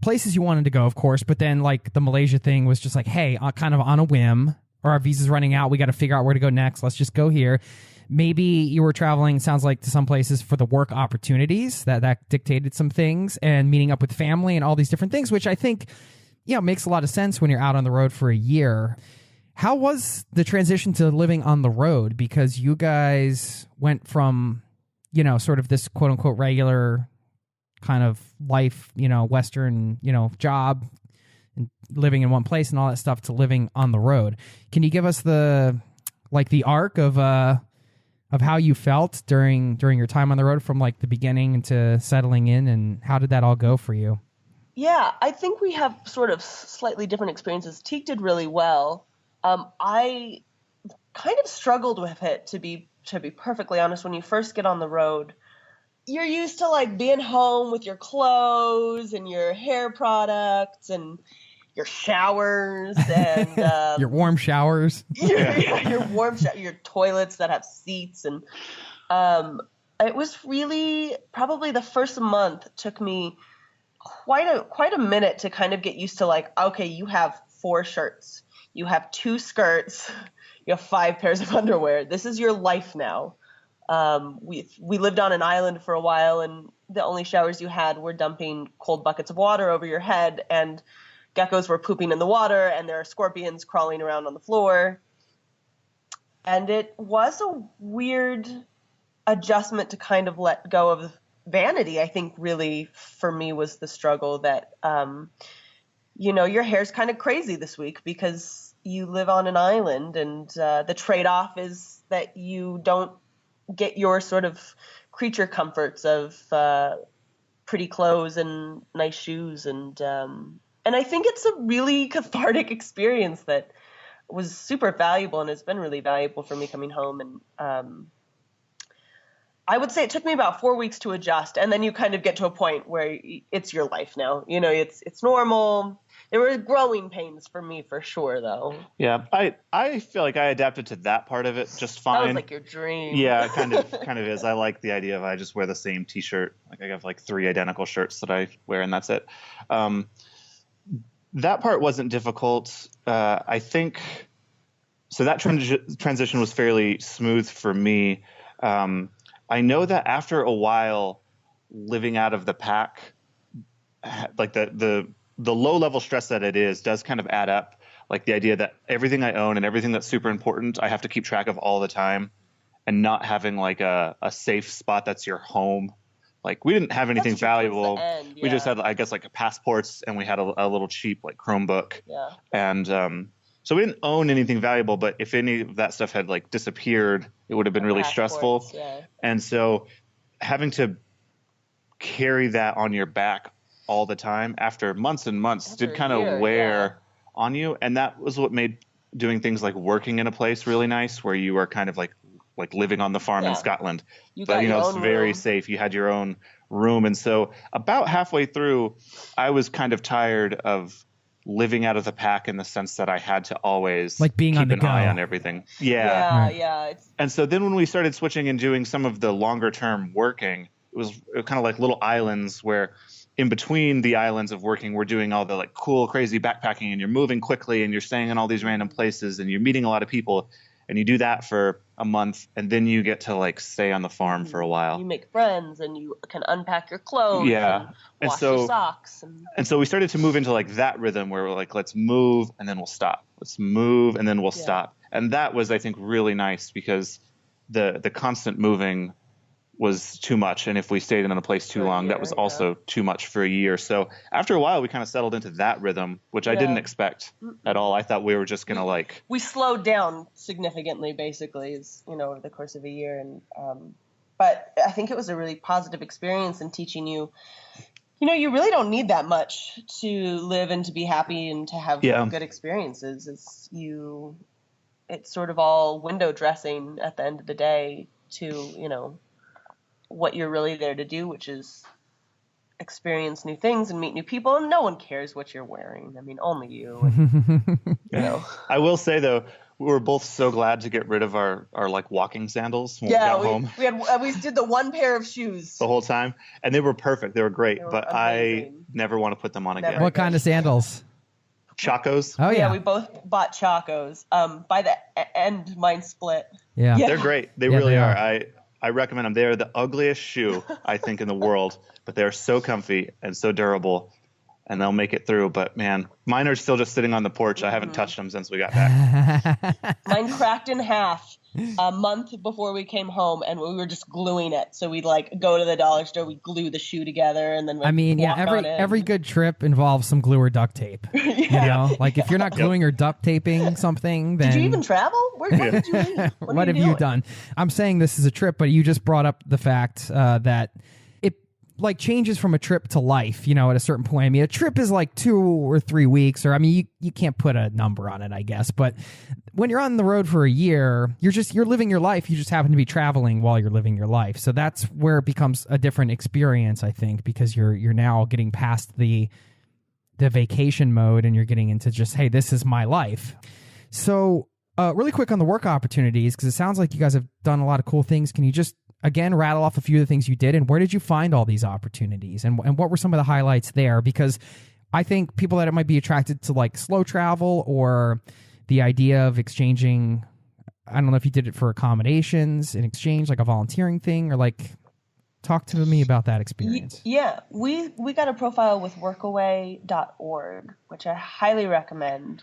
Speaker 1: places you wanted to go, of course, but then like the Malaysia thing was just like, hey, kind of on a whim, or our visa's running out, we got to figure out where to go next. Let's just go here. Maybe you were traveling, sounds like, to some places for the work opportunities that dictated some things, and meeting up with family and all these different things, which I think, makes a lot of sense when you're out on the road for a year. How was the transition to living on the road? Because you guys went from sort of this quote unquote regular kind of life, Western, job and living in one place and all that stuff to living on the road. Can you give us the arc of how you felt during your time on the road from like the beginning to settling in, and how did that all go for you?
Speaker 12: Yeah, I think we have sort of slightly different experiences. Teague did really well. I kind of struggled with it, to be perfectly honest. When you first get on the road, you're used to like being home with your clothes and your hair products and your showers and
Speaker 1: your warm showers,
Speaker 12: your toilets that have seats, and it was really probably the first month took me quite a minute to kind of get used to like, okay, you have 4 shirts, you have 2 skirts. You have 5 pairs of underwear. This is your life now. We lived on an island for a while, and the only showers you had were dumping cold buckets of water over your head, and geckos were pooping in the water, and there are scorpions crawling around on the floor. And it was a weird adjustment to kind of let go of vanity. I think really for me was the struggle that, your hair's kind of crazy this week because you live on an island, and the trade-off is that you don't get your sort of creature comforts of pretty clothes and nice shoes, and I think it's a really cathartic experience that was super valuable, and it's been really valuable for me coming home. And I would say it took me about 4 weeks to adjust, and then you kind of get to a point where it's your life now. It's normal. There were growing pains for me for sure, though.
Speaker 11: Yeah, I feel like I adapted to that part of it just fine.
Speaker 12: That was like your dream.
Speaker 11: Yeah, kind of is. I like the idea of I just wear the same T-shirt. Like I have like 3 identical shirts that I wear, and that's it. That part wasn't difficult. I think so. That transition was fairly smooth for me. I know that after a while living out of the pack, like the low level stress that it is does kind of add up. Like the idea that everything I own and everything that's super important, I have to keep track of all the time, and not having like a safe spot that's your home. Like we didn't have anything valuable.
Speaker 12: End, yeah.
Speaker 11: We just had, I guess, like passports, and we had a little cheap like Chromebook.
Speaker 12: Yeah.
Speaker 11: And so we didn't own anything valuable, but if any of that stuff had like disappeared, it would have been really stressful.
Speaker 12: Yeah.
Speaker 11: And so having to carry that on your back all the time after months and months did kind of wear on you. And that was what made doing things like working in a place really nice, where you are kind of like living on the farm in Scotland. But it's very safe. You had your own room. And so about halfway through, I was kind of tired of living out of the pack in the sense that I had to always
Speaker 1: like being
Speaker 11: keep
Speaker 1: on the
Speaker 11: an
Speaker 1: go.
Speaker 11: eye on everything.
Speaker 12: Yeah.
Speaker 11: And so then when we started switching and doing some of the longer term working, it was kind of like little islands where in between the islands of working, we're doing all the like cool, crazy backpacking, and you're moving quickly and you're staying in all these random places and you're meeting a lot of people. And you do that for a month, and then you get to like stay on the farm for a while.
Speaker 12: You make friends, and you can unpack your clothes.
Speaker 11: Yeah.
Speaker 12: And wash your socks.
Speaker 11: And so we started to move into like that rhythm where we're like, let's move and then we'll stop. Let's move and then we'll stop. And that was, I think, really nice because the constant moving was too much. And if we stayed in a place too long, that was also too much for a year. So after a while, we kind of settled into that rhythm, which I didn't expect at all. I thought we were just going to like...
Speaker 12: We slowed down significantly, basically, over the course of a year. And but I think it was a really positive experience in teaching you, you really don't need that much to live and to be happy and to have good experiences. It's sort of all window dressing at the end of the day to, what you're really there to do, which is experience new things and meet new people. And no one cares what you're wearing. I mean, only you. And,
Speaker 11: I will say, though, we were both so glad to get rid of our like walking sandals when we got home.
Speaker 12: We did the one pair of shoes
Speaker 11: the whole time, and they were perfect. They were great, but
Speaker 12: amazing.
Speaker 11: I never want to put them on again.
Speaker 1: What kind of sandals?
Speaker 11: Chacos.
Speaker 1: Oh yeah,
Speaker 12: we both bought Chacos. By the end, mine split.
Speaker 1: Yeah.
Speaker 11: They're great. They really are. I recommend them. They're the ugliest shoe I think in the world, but they're so comfy and so durable, and they'll make it through. But man, mine are still just sitting on the porch. I haven't touched them since we got back.
Speaker 12: Mine cracked in half a month before we came home, and we were just gluing it. So we'd like go to the dollar store, we'd glue the shoe together, and then
Speaker 1: every good trip involves some glue or duct tape. Like if you're not gluing or duct taping something, then
Speaker 12: did you even travel? What did you leave?
Speaker 1: What have you done? I'm saying this is a trip, but you just brought up the fact that it like changes from a trip to life, at a certain point. I mean, a trip is like 2 or 3 weeks, or I mean, you can't put a number on it, I guess. But when you're on the road for a year, you're living your life. You just happen to be traveling while you're living your life. So that's where it becomes a different experience, I think, because you're now getting past the vacation mode and you're getting into just, hey, this is my life. So really quick on the work opportunities, because it sounds like you guys have done a lot of cool things. Can you just again rattle off a few of the things you did, and where did you find all these opportunities, and what were some of the highlights there? Because I think people that might be attracted to like slow travel or the idea of exchanging, I don't know if you did it for accommodations in exchange, like a volunteering thing, or like talk to me about that experience.
Speaker 12: Yeah, we got a profile with workaway.org, which I highly recommend.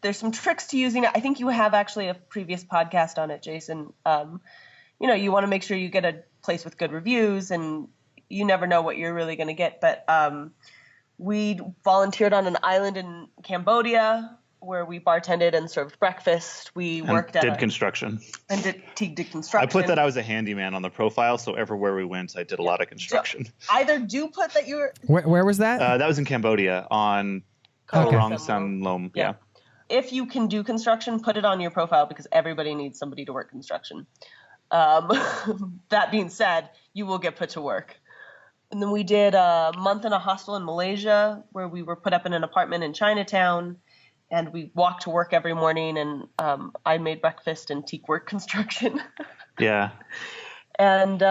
Speaker 12: There's some tricks to using it. I think you have actually a previous podcast on it, Jason. You want to make sure you get a place with good reviews, and you never know what you're really going to get. But we volunteered on an island in Cambodia where we bartended and served breakfast. We worked
Speaker 11: did construction.
Speaker 12: And Teague did construction.
Speaker 11: I put that I was a handyman on the profile, so everywhere we went, I did a lot of construction.
Speaker 12: Either do put that you were...
Speaker 1: Where was that?
Speaker 11: That was in Cambodia on Korong Sanlom. Yeah.
Speaker 12: If you can do construction, put it on your profile because everybody needs somebody to work construction. That being said, you will get put to work. And then we did a month in a hostel in Malaysia where we were put up in an apartment in Chinatown, and we walked to work every morning, and I made breakfast and Teague worked construction.
Speaker 11: Yeah.
Speaker 12: And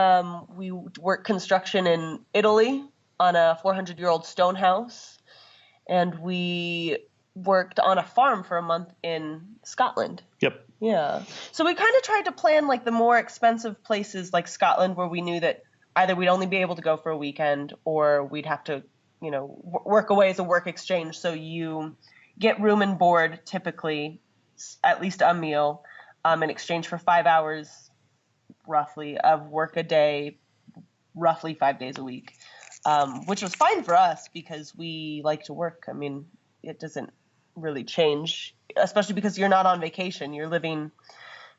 Speaker 12: we worked construction in Italy on a 400-year-old stone house, and we worked on a farm for a month in Scotland.
Speaker 11: Yep.
Speaker 12: Yeah. So we kind of tried to plan like the more expensive places like Scotland, where we knew that either we'd only be able to go for a weekend or we'd have to, work away as a work exchange. So you get room and board, typically at least a meal, in exchange for 5 hours roughly of work a day, roughly 5 days a week, which was fine for us because we like to work. I mean, it doesn't really change, especially because you're not on vacation. You're living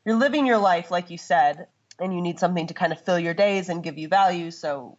Speaker 12: your life, like you said, and you need something to kind of fill your days and give you value. So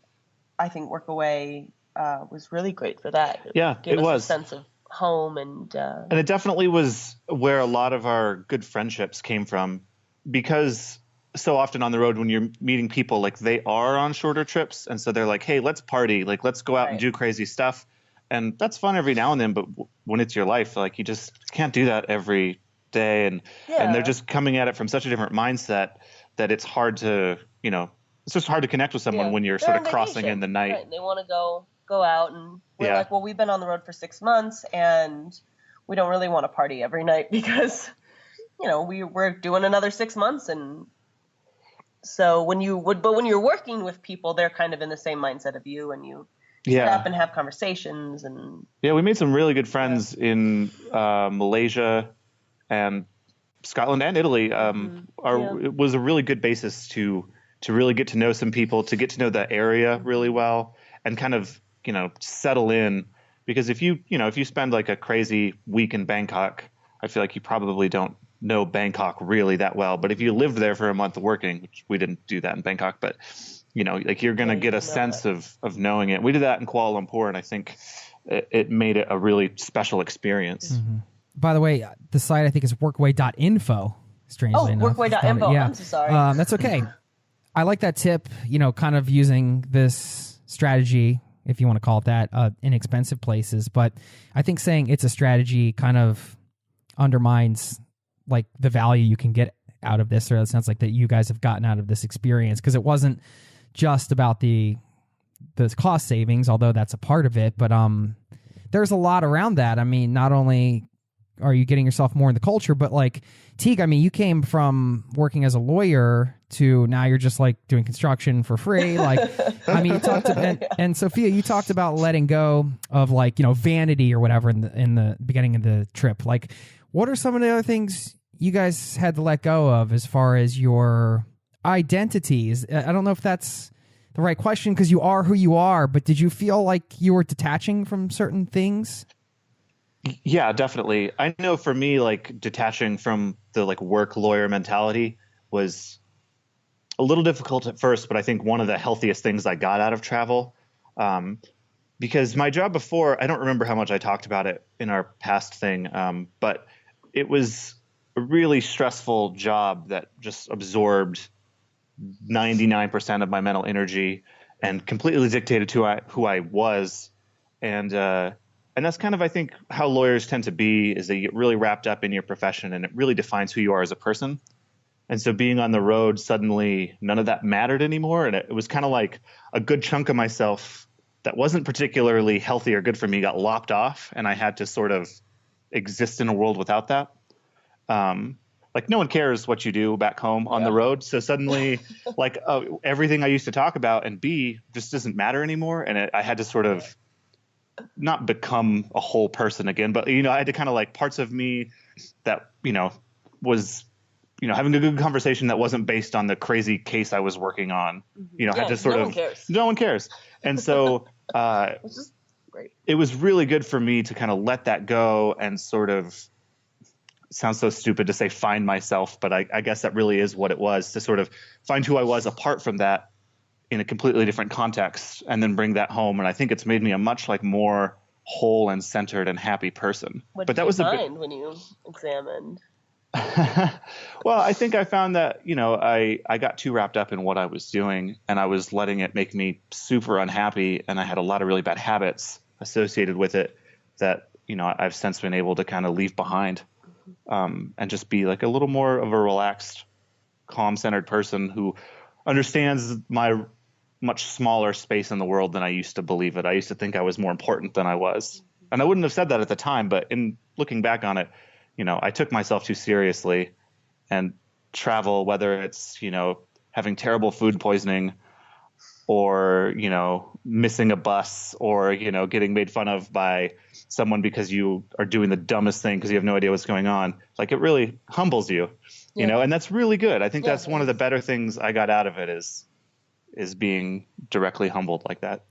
Speaker 12: I think Workaway was really great for that.
Speaker 11: It was
Speaker 12: a sense of home, and
Speaker 11: it definitely was where a lot of our good friendships came from, because so often on the road when you're meeting people, like they are on shorter trips, and so they're like, hey, let's party, like let's go out and do crazy stuff. And that's fun every now and then, but when it's your life, like you just can't do that every day. And they're just coming at it from such a different mindset that it's hard to, it's just hard to connect with someone when you're sort of crossing in the night.
Speaker 12: Right. They want to go out, and we're like, well, we've been on the road for 6 months and we don't really want to party every night because we were doing another 6 months. And so when you're working with people, they're kind of in the same mindset of you, and you sit up and have conversations. And
Speaker 11: we made some really good friends in Malaysia and Scotland and Italy. It was a really good basis to really get to know some people, to get to know the area really well, and kind of, settle in. Because if you spend like a crazy week in Bangkok, I feel like you probably don't know Bangkok really that well. But if you lived there for a month working, which we didn't do that in Bangkok, but you're going to get a sense of knowing it. We did that in Kuala Lumpur, and I think it made it a really special experience.
Speaker 1: Mm-hmm. By the way, the site I think is workway.info, strangely enough.
Speaker 12: Workway.info.
Speaker 1: Yeah.
Speaker 12: I'm so sorry.
Speaker 1: That's okay. I like that tip, kind of using this strategy, if you want to call it that, inexpensive places. But I think saying it's a strategy kind of undermines like the value you can get out of this, or it sounds like that you guys have gotten out of this experience, because it wasn't just about the cost savings, although that's a part of it, but there's a lot around that. I mean, not only are you getting yourself more in the culture, but like Teague, I mean, you came from working as a lawyer to now you're just like doing construction for free. Like, I mean, you talked and Sophia, you talked about letting go of like, vanity or whatever in the beginning of the trip. Like, what are some of the other things you guys had to let go of as far as your identities? I don't know if that's the right question, because you are who you are, but did you feel like you were detaching from certain things?
Speaker 11: Yeah, definitely. I know for me, like detaching from the like work lawyer mentality was a little difficult at first, but I think one of the healthiest things I got out of travel, because my job before, I don't remember how much I talked about it in our past thing, but it was a really stressful job that just absorbed 99% of my mental energy and completely dictated to who I was. And that's kind of, I think, how lawyers tend to be, is they get really wrapped up in your profession, and it really defines who you are as a person. And so being on the road, suddenly none of that mattered anymore. And it was kind of like a good chunk of myself that wasn't particularly healthy or good for me got lopped off, and I had to sort of exist in a world without that. Like no one cares what you do back home on the road. So suddenly like everything I used to talk about and be just doesn't matter anymore. And I had to sort of not become a whole person again, but, I had to kind of like parts of me that, was, having a good conversation that wasn't based on the crazy case I was working on, had to sort of, no one cares. And so,
Speaker 12: which is great.
Speaker 11: It was really good for me to kind of let that go and sort of, sounds so stupid to say find myself, but I guess that really is what it was, to sort of find who I was apart from that in a completely different context, and then bring that home. And I think it's made me a much like more whole and centered and happy person.
Speaker 12: What
Speaker 11: but
Speaker 12: did
Speaker 11: that was
Speaker 12: you find when you examined?
Speaker 11: Well, I think I found that, I got too wrapped up in what I was doing, and I was letting it make me super unhappy. And I had a lot of really bad habits associated with it that, I've since been able to kind of leave behind. And just be like a little more of a relaxed, calm-centered person who understands my much smaller space in the world than I used to believe it. I used to think I was more important than I was. And I wouldn't have said that at the time, but in looking back on it, I took myself too seriously. And travel, whether it's, having terrible food poisoning or, missing a bus or, getting made fun of by someone because you are doing the dumbest thing because you have no idea what's going on. Like, it really humbles you, and that's really good. I think that's one of the better things I got out of it is being directly humbled like that.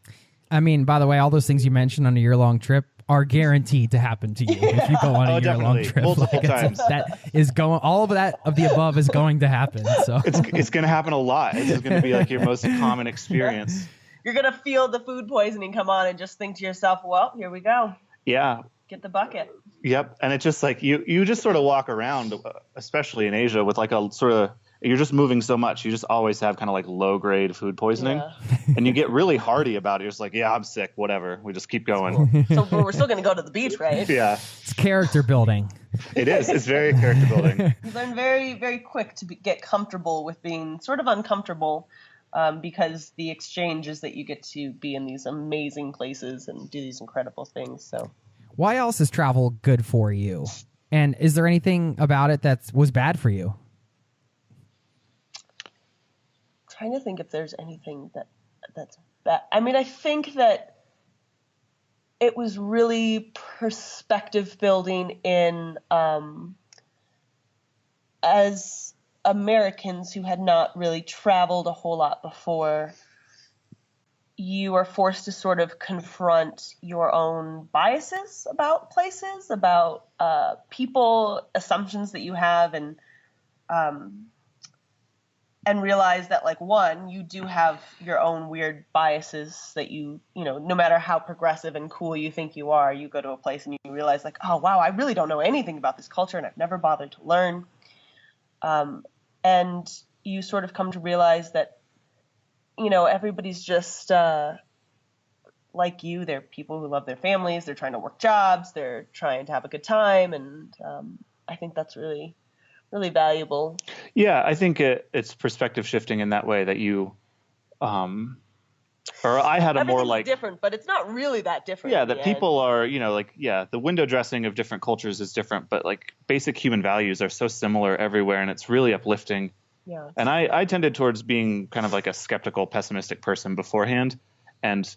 Speaker 1: I mean, by the way, all those things you mentioned on a year-long trip are guaranteed to happen to you if you go on a year-long trip.
Speaker 11: Multiple times.
Speaker 1: That is going. All of that of the above is going to happen. So
Speaker 11: it's going to happen a lot. It's going to be like your most common experience.
Speaker 12: You're going to feel the food poisoning come on and just think to yourself, well, here we go.
Speaker 11: Yeah.
Speaker 12: Get the bucket.
Speaker 11: Yep. And it's just like you just sort of walk around, especially in Asia, with like a sort of, you're just moving so much. You just always have kind of like low grade food poisoning, and you get really hardy about it. You're just like, yeah, I'm sick, whatever. We just keep going.
Speaker 12: So we're still going to go to the beach, right?
Speaker 11: Yeah.
Speaker 1: It's character building.
Speaker 11: It is. It's very character building.
Speaker 12: I'm very, very quick to get comfortable with being sort of uncomfortable, because the exchange is that you get to be in these amazing places and do these incredible things. So,
Speaker 1: why else is travel good for you? And is there anything about it that was bad for you?
Speaker 12: Trying to think if there's anything that's bad. I mean, I think that it was really perspective building in as Americans who had not really traveled a whole lot before, you are forced to sort of confront your own biases about places, about people, assumptions that you have, and realize that, like, one, you do have your own weird biases that you know, no matter how progressive and cool you think you are, you go to a place and you realize, like, oh, wow, I really don't know anything about this culture and I've never bothered to learn. And you sort of come to realize that, you know, everybody's just like you. They're people who love their families. They're trying to work jobs. They're trying to have a good time. And I think that's really, really valuable.
Speaker 11: Yeah, I think it's perspective shifting in that way that you, or I had a more like
Speaker 12: different, but it's not really that different.
Speaker 11: Yeah, that people are, you know, like, yeah, the window dressing of different cultures is different, but like basic human values are so similar everywhere, and it's really uplifting.
Speaker 12: Yeah.
Speaker 11: And I tended towards being kind of like a skeptical, pessimistic person beforehand, and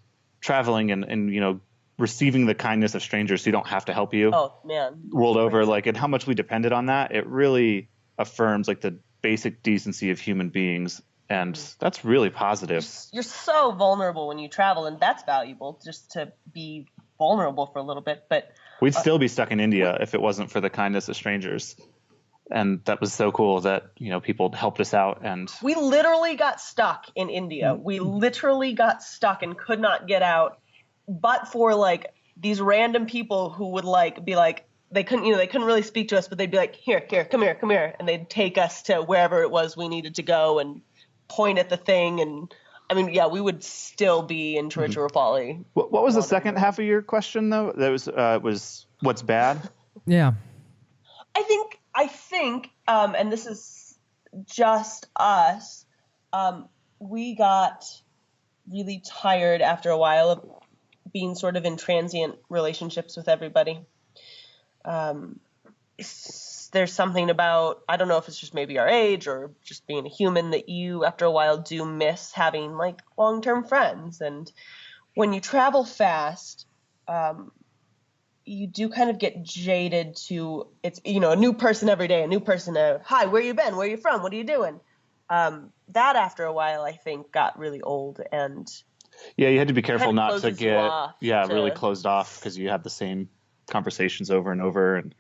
Speaker 11: traveling and you know, receiving the kindness of strangers who don't have to help you.
Speaker 12: Oh man.
Speaker 11: Rolled over, like, and how much we depended on that. It really affirms like the basic decency of human beings. And that's really positive.
Speaker 12: You're so vulnerable when you travel, and that's valuable, just to be vulnerable for a little bit. But
Speaker 11: we'd still be stuck in India if it wasn't for the kindness of strangers. And that was so cool that, you know, people helped us out. And
Speaker 12: we literally got stuck in India. We literally got stuck and could not get out, but for like these random people who would like be like, they couldn't really speak to us, but they'd be like, here, come here. And they'd take us to wherever it was we needed to go and point at the thing. And I mean, yeah, we would still be in Tiruchirappalli.
Speaker 11: What was the second half of your question though? That was what's bad?
Speaker 1: Yeah.
Speaker 12: I think, and this is just us, we got really tired after a while of being sort of in transient relationships with everybody. There's something about, I don't know if it's just maybe our age or just being a human, that you after a while do miss having like long-term friends. And when you travel fast, you do kind of get jaded to, it's, you know, a new person every day, a new person, hi, where you been? Where you from? What are you doing? That after a while, I think got really old. And
Speaker 11: yeah, you had to be careful not to get,
Speaker 12: really
Speaker 11: closed off, because you had the same conversations over and over. And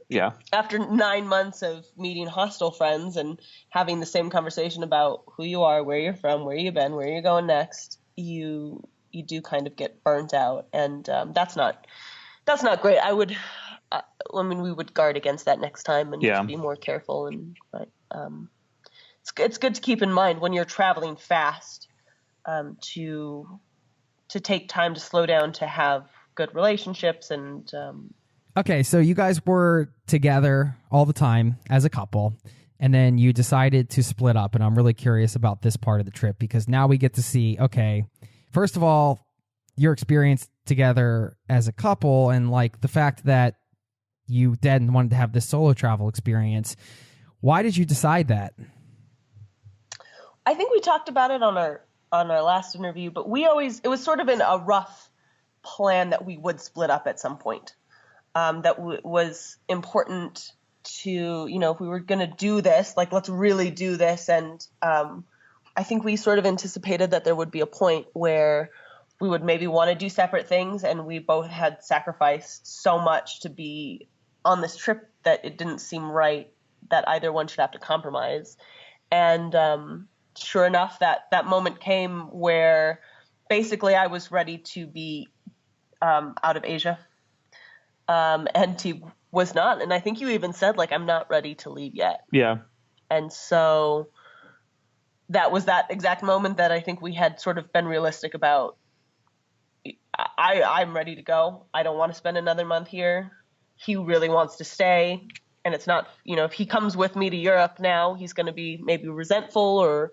Speaker 11: yeah,
Speaker 12: after 9 months of meeting hostile friends and having the same conversation about who you are, where you're from, where you've been, where you're going next, you do kind of get burnt out. And that's not great. We would guard against that next time and just be more careful. But it's good to keep in mind when you're traveling fast, to take time to slow down, to have good relationships. And
Speaker 1: okay, so you guys were together all the time as a couple, and then you decided to split up. And I'm really curious about this part of the trip, because now we get to see, okay, first of all, your experience together as a couple, and like the fact that you then wanted to have this solo travel experience. Why did you decide that?
Speaker 12: I think we talked about it on our last interview, but it was sort of in a rough plan that we would split up at some point. That was important to, you know, if we were going to do this, like, let's really do this. And I think we sort of anticipated that there would be a point where we would maybe want to do separate things, and we both had sacrificed so much to be on this trip that it didn't seem right that either one should have to compromise. And sure enough, that moment came where basically I was ready to be out of Asia. And Teague was not. And I think you even said, like, I'm not ready to leave yet.
Speaker 11: Yeah.
Speaker 12: And so that was that exact moment that I think we had sort of been realistic about. I'm ready to go. I don't want to spend another month here. He really wants to stay. And it's not, you know, if he comes with me to Europe now, he's going to be maybe resentful or,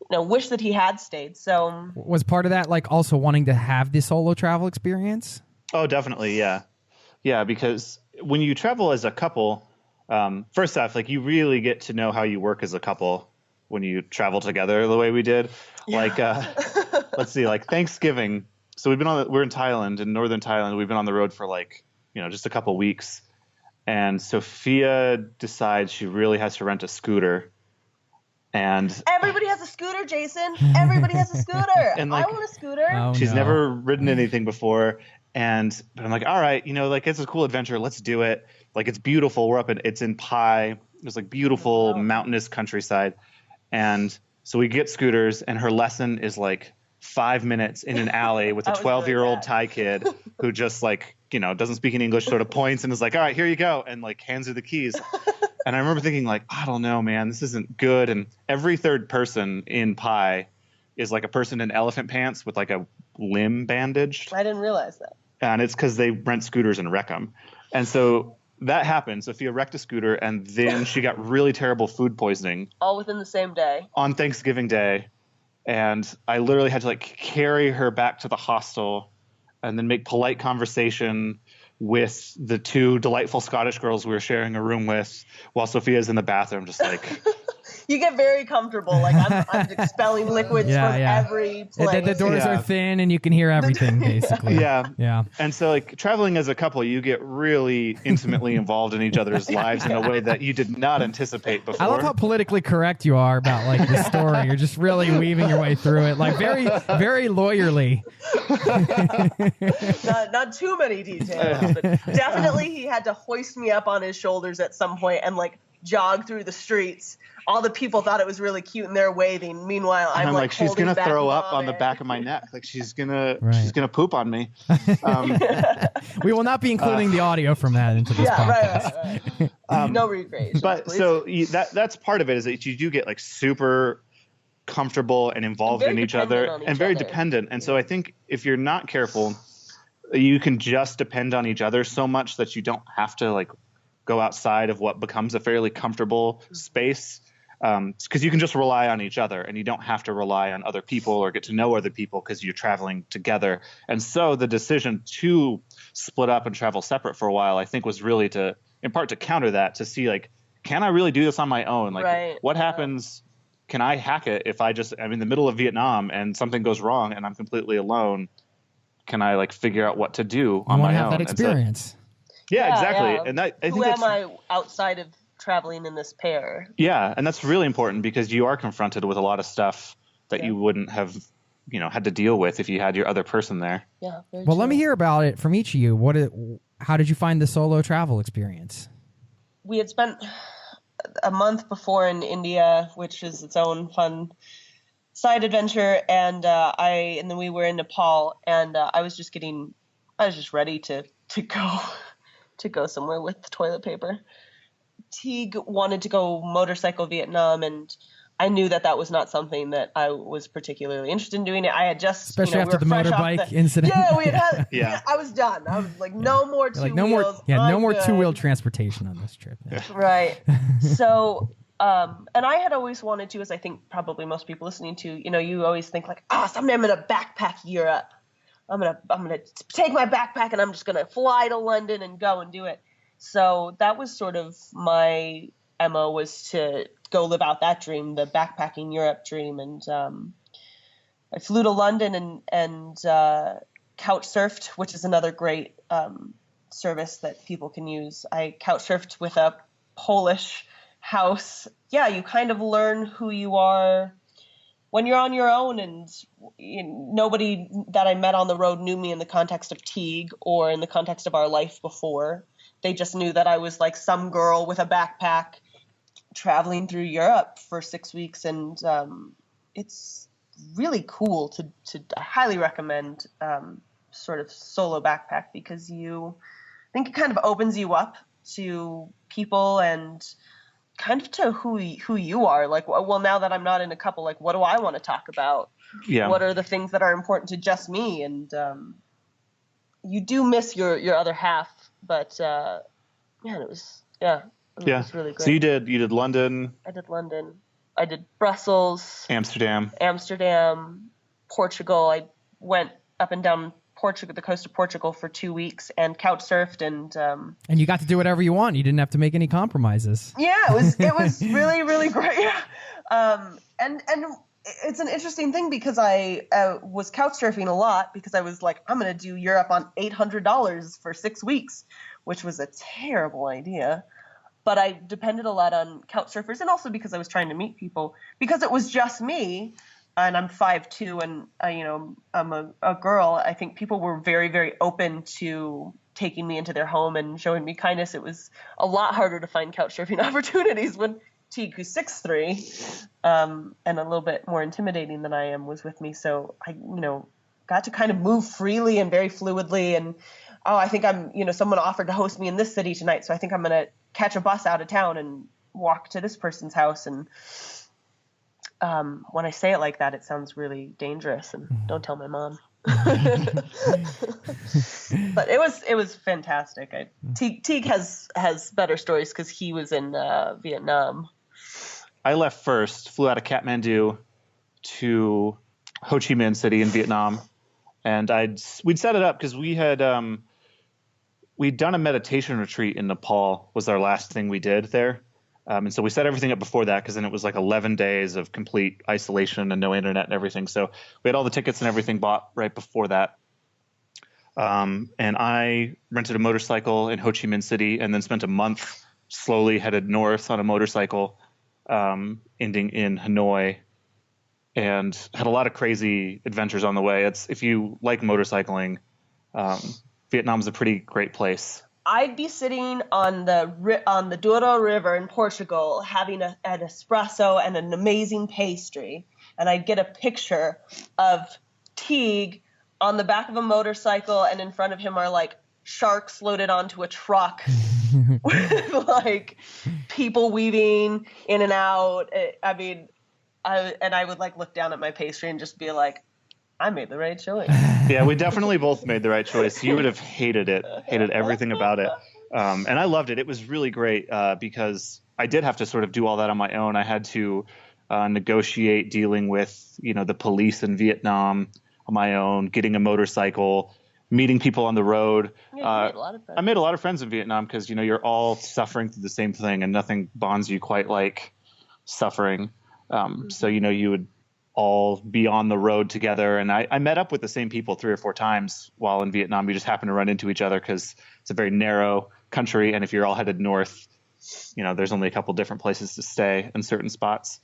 Speaker 12: you know, wish that he had stayed. So
Speaker 1: was part of that like also wanting to have this solo travel experience?
Speaker 11: Oh, definitely. Yeah. Yeah, because when you travel as a couple, first off, like you really get to know how you work as a couple when you travel together the way we did. Like, let's see, like Thanksgiving. So we're in Thailand, in northern Thailand. We've been on the road for like, just a couple weeks. And Sophia decides she really has to rent a scooter. And
Speaker 12: everybody has a scooter, Jason. Everybody has a scooter.
Speaker 11: And like,
Speaker 12: I want a scooter.
Speaker 11: She's never ridden anything before. But I'm like, all right, like it's a cool adventure. Let's do it. Like it's beautiful. It's in Pai. There's like beautiful mountainous countryside. And so we get scooters, and her lesson is like 5 minutes in an alley with a 12-year-old Thai kid who just like, doesn't speak any English, sort of points and is like, all right, here you go. And like hands her the keys. And I remember thinking like, I don't know, man, this isn't good. And every third person in Pai is like a person in elephant pants with like a limb bandaged.
Speaker 12: I didn't realize that.
Speaker 11: And it's because they rent scooters and wreck them. And so that happened. Sophia wrecked a scooter, and then she got really terrible food poisoning.
Speaker 12: All within the same day.
Speaker 11: On Thanksgiving Day. And I literally had to like carry her back to the hostel and then make polite conversation with the two delightful Scottish girls we were sharing a room with while Sophia's in the bathroom, just like...
Speaker 12: You get very comfortable. Like I'm expelling liquids from every place.
Speaker 1: The doors are thin and you can hear everything basically.
Speaker 11: Yeah. And so like traveling as a couple, you get really intimately involved in each other's lives in a way that you did not anticipate before.
Speaker 1: I love how politically correct you are about like the story. You're just really weaving your way through it, like very, very lawyerly.
Speaker 12: Not too many details, but definitely he had to hoist me up on his shoulders at some point and like jog through the streets. All the people thought it was really cute and they're waving. Meanwhile, I'm like
Speaker 11: she's gonna throw up on the back of my neck. Like she's gonna poop on me.
Speaker 1: We will not be including the audio from that into this podcast.
Speaker 12: Right. No recreation.
Speaker 11: But please. So that's part of it, is that you do get like super comfortable and involved in each other and very dependent. And so I think if you're not careful, you can just depend on each other so much that you don't have to like go outside of what becomes a fairly comfortable space. Because you can just rely on each other and you don't have to rely on other people or get to know other people because you're traveling together. And so the decision to split up and travel separate for a while, I think, was really in part to counter that, to see like, can I really do this on my own? Like what happens? Can I hack it if I'm in the middle of Vietnam and something goes wrong and I'm completely alone? Can I like figure out what to do on my own?
Speaker 1: Have that experience.
Speaker 11: Yeah, exactly. Yeah. And I think
Speaker 12: who am I outside of traveling in this pair?
Speaker 11: Yeah, and that's really important because you are confronted with a lot of stuff that you wouldn't have, had to deal with if you had your other person there.
Speaker 12: Yeah.
Speaker 1: Well, let me hear about it from each of you. How did you find the solo travel experience?
Speaker 12: We had spent a month before in India, which is its own fun side adventure, and then we were in Nepal, and I was just ready to go somewhere with the toilet paper. Teague wanted to go motorcycle Vietnam, and I knew that was not something that I was particularly interested in doing. I had just,
Speaker 1: especially after the motorbike incident.
Speaker 12: Yeah, we had. I was done. I was like, no more two wheels.
Speaker 1: No more two-wheel transportation on this trip. Yeah.
Speaker 12: Right. So, and I had always wanted to, as I think probably most people listening to, you always think like, someday I'm gonna backpack Europe. I'm gonna take my backpack and I'm just gonna fly to London and go and do it. So that was sort of my MO, was to go live out that dream, the backpacking Europe dream. And I flew to London and couch surfed, which is another great service that people can use. I couch surfed with a Polish house. Yeah, you kind of learn who you are when you're on your own, and nobody that I met on the road knew me in the context of Teague or in the context of our life before. They just knew that I was like some girl with a backpack traveling through Europe for 6 weeks. And it's really cool I highly recommend sort of solo backpack, because I think it kind of opens you up to people and kind of to who you are. Like, well, now that I'm not in a couple, like, what do I want to talk about?
Speaker 11: Yeah.
Speaker 12: What are the things that are important to just me? And you do miss your other half, but man, it was really great.
Speaker 11: So you did London.
Speaker 12: I did London. I did Brussels.
Speaker 11: Amsterdam.
Speaker 12: Portugal. I went up and down Portugal, the coast of Portugal, for 2 weeks and couch surfed
Speaker 1: and you got to do whatever you want. You didn't have to make any compromises.
Speaker 12: Yeah, it was really, really great. And it's an interesting thing because I was couch surfing a lot because I was like, I'm going to do Europe on $800 for 6 weeks, which was a terrible idea. But I depended a lot on couch surfers, and also because I was trying to meet people. Because it was just me, and I'm 5'2", and I'm a girl. I think people were very, very open to taking me into their home and showing me kindness. It was a lot harder to find couch surfing opportunities when Teague, who's 6'3", and a little bit more intimidating than I am, was with me. So I, got to kind of move freely and very fluidly. And I think someone offered to host me in this city tonight, so I think I'm going to catch a bus out of town and walk to this person's house. And when I say it like that, it sounds really dangerous, and don't tell my mom. But it was fantastic. Teague has better stories because he was in Vietnam.
Speaker 11: I left first, flew out of Kathmandu to Ho Chi Minh City in Vietnam, and we'd set it up because we'd done a meditation retreat in Nepal. Was our last thing we did there. And so we set everything up before that because then it was like 11 days of complete isolation and no internet and everything. So we had all the tickets and everything bought right before that. And I rented a motorcycle in Ho Chi Minh City and then spent a month slowly headed north on a motorcycle, ending in Hanoi, and had a lot of crazy adventures on the way. If you like motorcycling, Vietnam's a pretty great place.
Speaker 12: I'd be sitting on the Douro River in Portugal having an espresso and an amazing pastry, and I'd get a picture of Teague on the back of a motorcycle, and in front of him are like sharks loaded onto a truck with like people weaving in and out. I would like look down at my pastry and just be like, I made the right choice.
Speaker 11: Yeah, we definitely both made the right choice. You would have hated everything about it. And I loved it. It was really great because I did have to sort of do all that on my own. I had to negotiate dealing with, the police in Vietnam on my own, getting a motorcycle, meeting people on the road.
Speaker 12: Yeah, you made a lot of friends.
Speaker 11: I made a lot of friends in Vietnam because, you're all suffering through the same thing and nothing bonds you quite like suffering. So, you would all be on the road together. And I met up with the same people 3 or 4 times while in Vietnam. We just happened to run into each other because it's a very narrow country. And if you're all headed north, there's only a couple different places to stay in certain spots.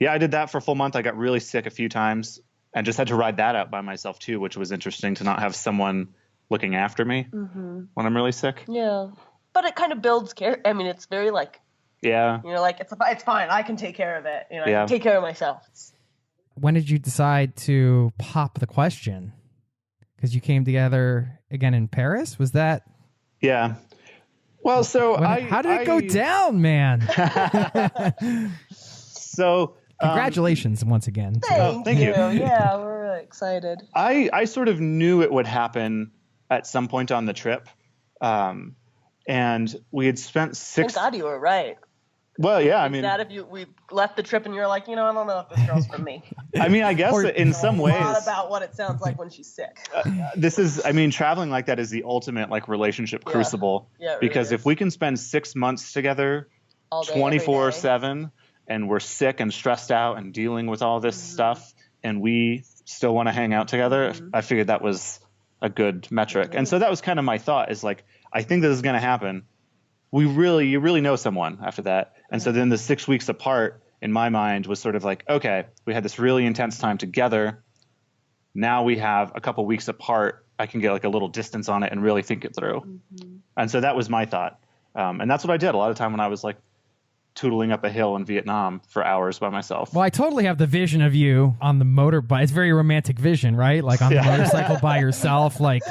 Speaker 11: Yeah, I did that for a full month. I got really sick a few times and just had to ride that out by myself too, which was interesting to not have someone looking after me when I'm really sick.
Speaker 12: Yeah. But it kind of builds care. I mean, it's very like,
Speaker 11: yeah,
Speaker 12: it's fine. I can take care of it. I
Speaker 11: Yeah.
Speaker 12: can take care of myself.
Speaker 1: When did you decide to pop the question? Because you came together again in Paris? Was that?
Speaker 11: Yeah. Well, so
Speaker 1: how did it go down, man?
Speaker 11: So
Speaker 1: congratulations once again.
Speaker 12: Thank you. Yeah, we're really excited.
Speaker 11: I sort of knew it would happen at some point on the trip. And we had spent 6.
Speaker 12: Thank God you were right.
Speaker 11: Well, yeah, I mean,
Speaker 12: that if we left the trip and you're like, I don't know if this girl's for me.
Speaker 11: I mean, I guess in some ways,
Speaker 12: a lot about what it sounds like when she's sick.
Speaker 11: Traveling like that is the ultimate like relationship crucible.
Speaker 12: Yeah, it
Speaker 11: because
Speaker 12: really
Speaker 11: if we can spend 6 months together, 24/7, and we're sick and stressed out and dealing with all this stuff, and we still want to hang out together, I figured that was a good metric. And so that was kind of my thought, is like, I think this is going to happen. You really know someone after that. And so then the 6 weeks apart in my mind was sort of like, okay, we had this really intense time together. Now we have a couple weeks apart. I can get like a little distance on it and really think it through. And so that was my thought. And that's what I did a lot of time when I was like tootling up a hill in Vietnam for hours by myself.
Speaker 1: Well, I totally have the vision of you on the motorbike. It's very romantic vision, right? Like on the motorcycle by yourself, like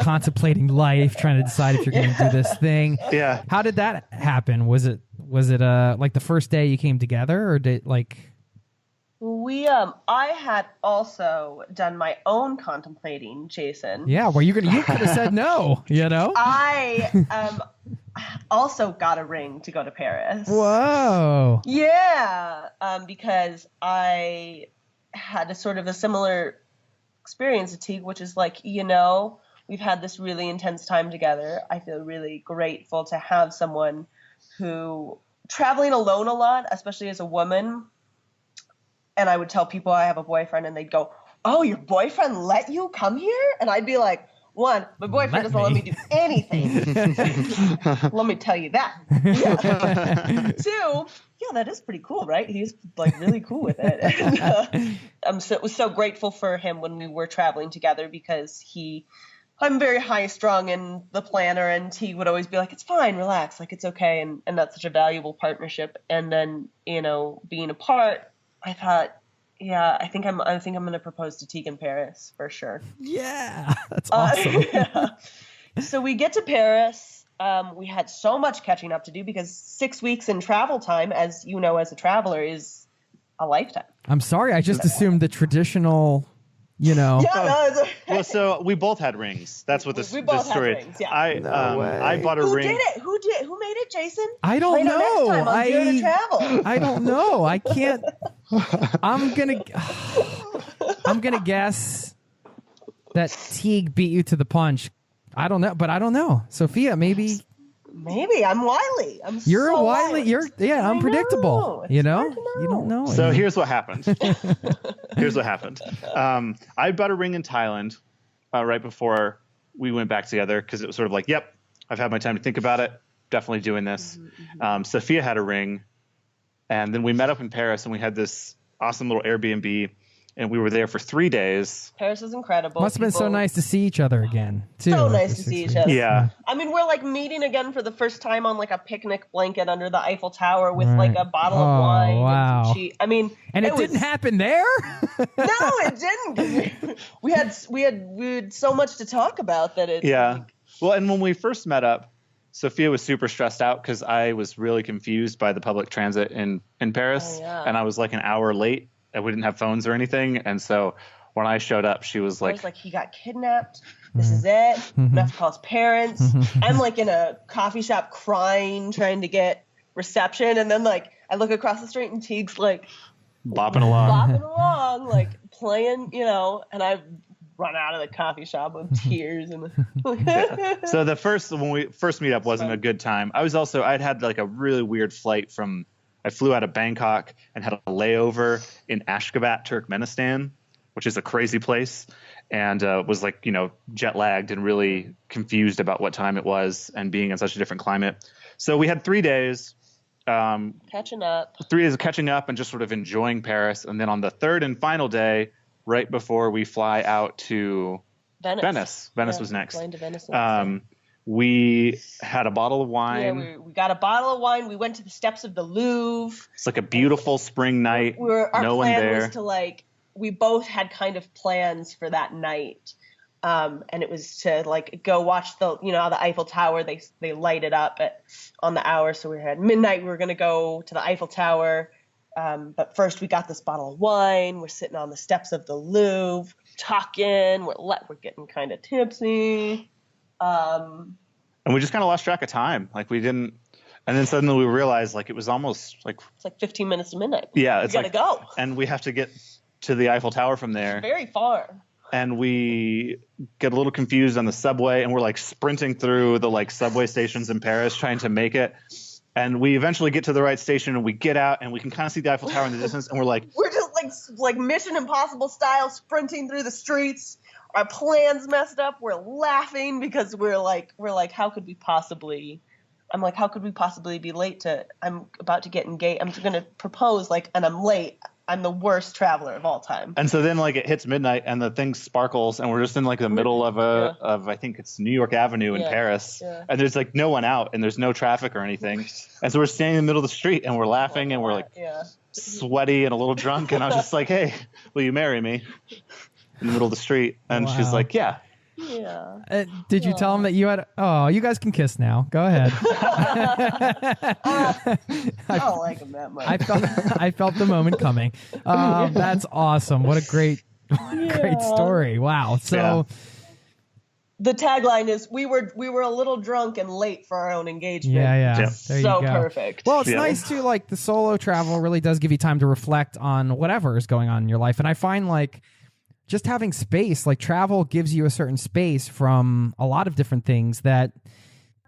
Speaker 1: contemplating life, trying to decide if you're going to do this thing.
Speaker 11: Yeah.
Speaker 1: How did that happen? Was it like the first day you came together, or did like?
Speaker 12: I had also done my own contemplating, Jason.
Speaker 1: Yeah, well, you could have said no,
Speaker 12: I also got a ring to go to Paris.
Speaker 1: Whoa.
Speaker 12: Yeah, because I had a sort of a similar experience with Teague, which is like, you know, we've had this really intense time together. I feel really grateful to have someone who traveling alone a lot, especially as a woman. And I would tell people I have a boyfriend and they'd go, "Oh, your boyfriend let you come here?" And I'd be like, one, my boyfriend doesn't let me do anything. Let me tell you that. Yeah. Two, yeah, that is pretty cool, right? He's like really cool with it. And, was so grateful for him when we were traveling together because I'm very high strung and the planner, and he would always be like, "It's fine, relax, like it's okay." And that's such a valuable partnership. And then, you know, being apart, I thought, yeah, I think I'm going to propose to Teague in Paris for sure.
Speaker 1: Yeah, that's awesome.
Speaker 12: Yeah. So we get to Paris. We had so much catching up to do because 6 weeks in travel time, as you know, as a traveler, is a lifetime.
Speaker 1: I'm sorry, I just assumed the traditional, you know.
Speaker 12: Yeah, no, it's okay.
Speaker 11: Well, so we both had rings. That's what the story.
Speaker 12: Had rings, yeah.
Speaker 11: I bought a ring.
Speaker 12: Who did it? Who made it, Jason?
Speaker 1: I don't know.
Speaker 12: Next time on Dare to Travel.
Speaker 1: I don't know. I can't. I'm gonna guess that Teague beat you to the punch. I don't know, but I don't know. Sophia, maybe.
Speaker 12: Maybe I'm wily.
Speaker 1: You're
Speaker 12: so
Speaker 1: wily. You're unpredictable. You know. You don't know.
Speaker 11: So here's what happened. I bought a ring in Thailand right before we went back together because it was sort of like, yep, I've had my time to think about it. Definitely doing this. Sophia had a ring, and then we met up in Paris, and we had this awesome little Airbnb, and we were there for 3 days.
Speaker 12: Paris is incredible.
Speaker 1: Must have been so nice to see each other again, too.
Speaker 12: So nice to see each other.
Speaker 11: Yeah.
Speaker 12: I mean, we're like meeting again for the first time on like a picnic blanket under the Eiffel Tower with like a bottle of wine.
Speaker 1: Wow.
Speaker 12: And some cheese. I mean,
Speaker 1: and it didn't happen there?
Speaker 12: No, it didn't. We had so much to talk about that it.
Speaker 11: Yeah. Well, and when we first met up, Sophia was super stressed out because I was really confused by the public transit in Paris.
Speaker 12: Oh, yeah.
Speaker 11: And I was like an hour late. And we didn't have phones or anything. And so when I showed up, she was like,
Speaker 12: he got kidnapped. This is it. I'm gonna have to call his parents. I'm like in a coffee shop crying, trying to get reception. And then like I look across the street and Teague's like
Speaker 11: bopping along,
Speaker 12: like playing, you know, and I run out of the coffee shop with tears. And
Speaker 11: so when we first meet up wasn't a good time. I'd had like a really weird flight I flew out of Bangkok and had a layover in Ashgabat, Turkmenistan, which is a crazy place, and was like, you know, jet lagged and really confused about what time it was and being in such a different climate. So we had 3 days.
Speaker 12: Catching up.
Speaker 11: 3 days of catching up and just sort of enjoying Paris. And then on the third and final day, right before we fly out to Venice was next.
Speaker 12: Flying to Venice.
Speaker 11: We had a bottle of wine.
Speaker 12: Yeah, we got a bottle of wine. We went to the steps of the Louvre.
Speaker 11: It's like a beautiful spring night.
Speaker 12: Our
Speaker 11: no one
Speaker 12: plan
Speaker 11: there.
Speaker 12: was to we both had kind of plans for that night. And it was to like go watch the Eiffel Tower. They light it up on the hour. So we had midnight. We were going to go to the Eiffel Tower. But first we got this bottle of wine. We're sitting on the steps of the Louvre talking. We're getting kind of tipsy.
Speaker 11: And we just kind of lost track of time. Like we didn't, and then suddenly we realized like it was almost like
Speaker 12: it's like 15 minutes to midnight.
Speaker 11: Yeah,
Speaker 12: we gotta go,
Speaker 11: and we have to get to the Eiffel Tower from there.
Speaker 12: It's very far.
Speaker 11: And we get a little confused on the subway, and we're like sprinting through the like subway stations in Paris trying to make it. And we eventually get to the right station, and we get out, and we can kind of see the Eiffel Tower in the distance, and we're just
Speaker 12: like Mission Impossible style sprinting through the streets. Our plans messed up. We're laughing because we're like, how could we possibly? I'm like, how could we possibly be late I'm about to get engaged. I'm going to propose and I'm late. I'm the worst traveler of all time.
Speaker 11: And so then it hits midnight and the thing sparkles and we're just in the middle of I think it's New York Avenue in Paris. Yeah. And there's no one out and there's no traffic or anything. And so we're standing in the middle of the street and we're laughing and we're sweaty and a little drunk. And I was just like, hey, will you marry me? In the middle of the street. And she's like, yeah.
Speaker 12: Yeah.
Speaker 1: Did you tell him that you had? Oh, you guys can kiss now. Go ahead.
Speaker 12: I don't like him that much.
Speaker 1: I felt the moment coming. That's awesome. What a great story. Wow. So
Speaker 12: the tagline is we were a little drunk and late for our own engagement.
Speaker 1: Yeah. There
Speaker 12: so
Speaker 1: you go.
Speaker 12: Perfect.
Speaker 1: Well, it's nice too. The solo travel really does give you time to reflect on whatever is going on in your life, and I find just having space, like travel gives you a certain space from a lot of different things that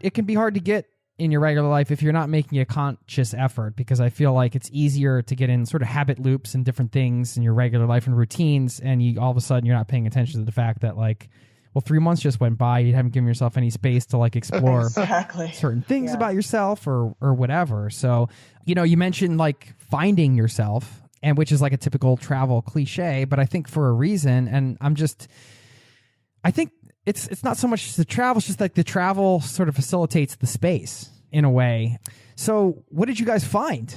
Speaker 1: it can be hard to get in your regular life if you're not making a conscious effort, because I feel like it's easier to get in sort of habit loops and different things in your regular life and routines, and you all of a sudden you're not paying attention to the fact that, like, well, 3 months just went by, you haven't given yourself any space to like explore certain things about yourself or whatever. So, you know, you mentioned like finding yourself, and which is like a typical travel cliche, but I think for a reason, and I think it's not so much the travel, it's just like the travel sort of facilitates the space in a way. So what did you guys find?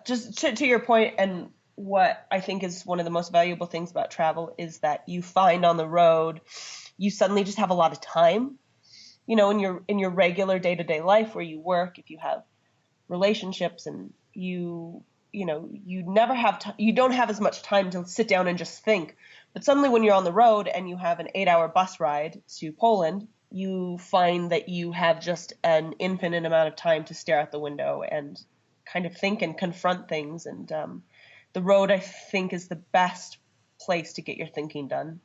Speaker 12: Just to your point, and what I think is one of the most valuable things about travel is that you find on the road, you suddenly just have a lot of time, you know, in your regular day-to-day life where you work, if you have relationships, and you never have you don't have as much time to sit down and just think. But suddenly when you're on the road and you have an 8-hour bus ride to Poland, you find that you have just an infinite amount of time to stare out the window and kind of think and confront things. And the road, I think, is the best place to get your thinking done.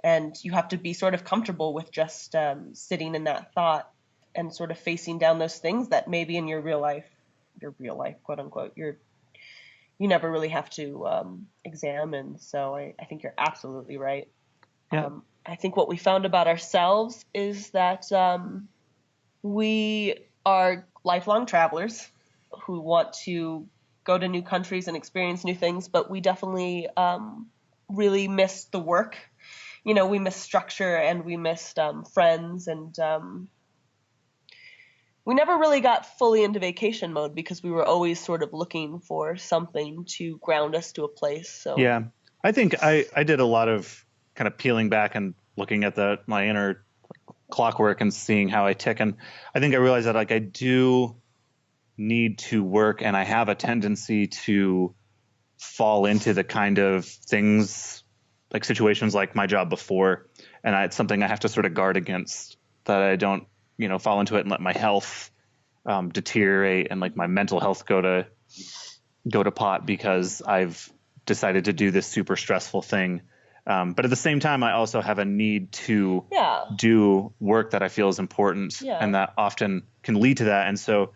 Speaker 12: And you have to be sort of comfortable with just sitting in that thought and sort of facing down those things that maybe in your real life, quote unquote, you never really have to examine. So I think you're absolutely right.
Speaker 6: Yeah.
Speaker 12: I think what we found about ourselves is that we are lifelong travelers who want to go to new countries and experience new things, but we definitely really missed the work. You know, we missed structure, and we missed friends, and we never really got fully into vacation mode because we were always sort of looking for something to ground us to a place. So
Speaker 11: yeah, I think I did a lot of kind of peeling back and looking at my inner clockwork and seeing how I tick. And I think I realized that like I do need to work, and I have a tendency to fall into the kind of things like situations like my job before. And it's something I have to sort of guard against, that I don't, fall into it and let my health deteriorate and like my mental health go to pot because I've decided to do this super stressful thing. But at the same time, I also have a need to do work that I feel is important, and that often can lead to that. And so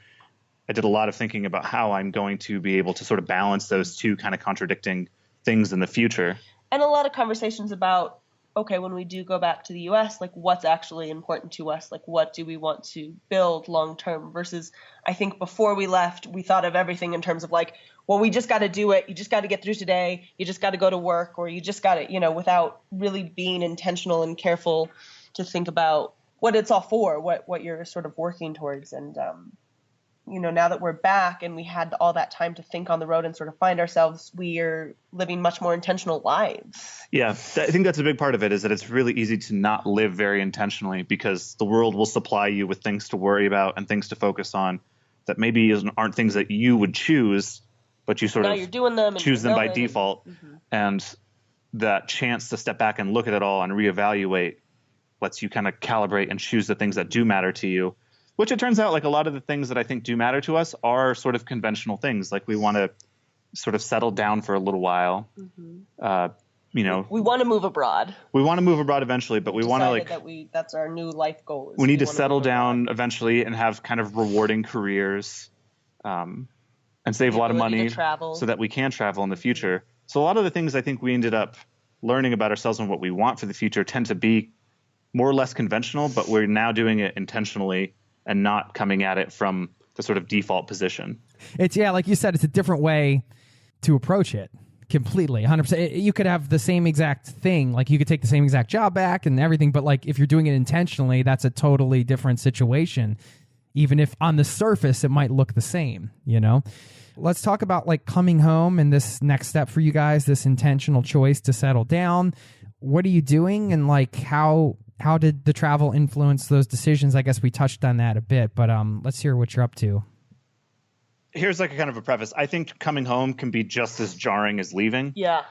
Speaker 11: I did a lot of thinking about how I'm going to be able to sort of balance those two kind of contradicting things in the future.
Speaker 12: And a lot of conversations about, okay, when we do go back to the US, like what's actually important to us? Like what do we want to build long term versus I think before we left, we thought of everything in terms of like, well, we just got to do it. You just got to get through today. You just got to go to work, or you just got to, without really being intentional and careful to think about what it's all for, what you're sort of working towards. And, now that we're back and we had all that time to think on the road and sort of find ourselves, we are living much more intentional lives.
Speaker 11: Yeah, I think that's a big part of it, is that it's really easy to not live very intentionally because the world will supply you with things to worry about and things to focus on that maybe aren't things that you would choose, but you sort
Speaker 12: now
Speaker 11: of
Speaker 12: you're doing them and
Speaker 11: choose them by default. And that chance to step back and look at it all and reevaluate lets you kind of calibrate and choose the things that do matter to you. Which it turns out like a lot of the things that I think do matter to us are sort of conventional things. Like we want to sort of settle down for a little while.
Speaker 12: We want to move abroad.
Speaker 11: We want to move abroad eventually, but we want to
Speaker 12: that's our new life goal.
Speaker 11: We need to settle down eventually and have kind of rewarding careers and save a lot of money so that we can travel in the future. So a lot of the things I think we ended up learning about ourselves and what we want for the future tend to be more or less conventional, but we're now doing it intentionally and not coming at it from the sort of default position.
Speaker 1: It's, like you said, it's a different way to approach it completely, 100%. You could have the same exact thing. Like you could take the same exact job back and everything, but like if you're doing it intentionally, that's a totally different situation. Even if on the surface it might look the same, Let's talk about like coming home and this next step for you guys, this intentional choice to settle down. What are you doing, and like how did the travel influence those decisions? I guess we touched on that a bit, but let's hear what you're up to.
Speaker 11: Here's like a kind of a preface. I think coming home can be just as jarring as leaving.
Speaker 12: Yeah,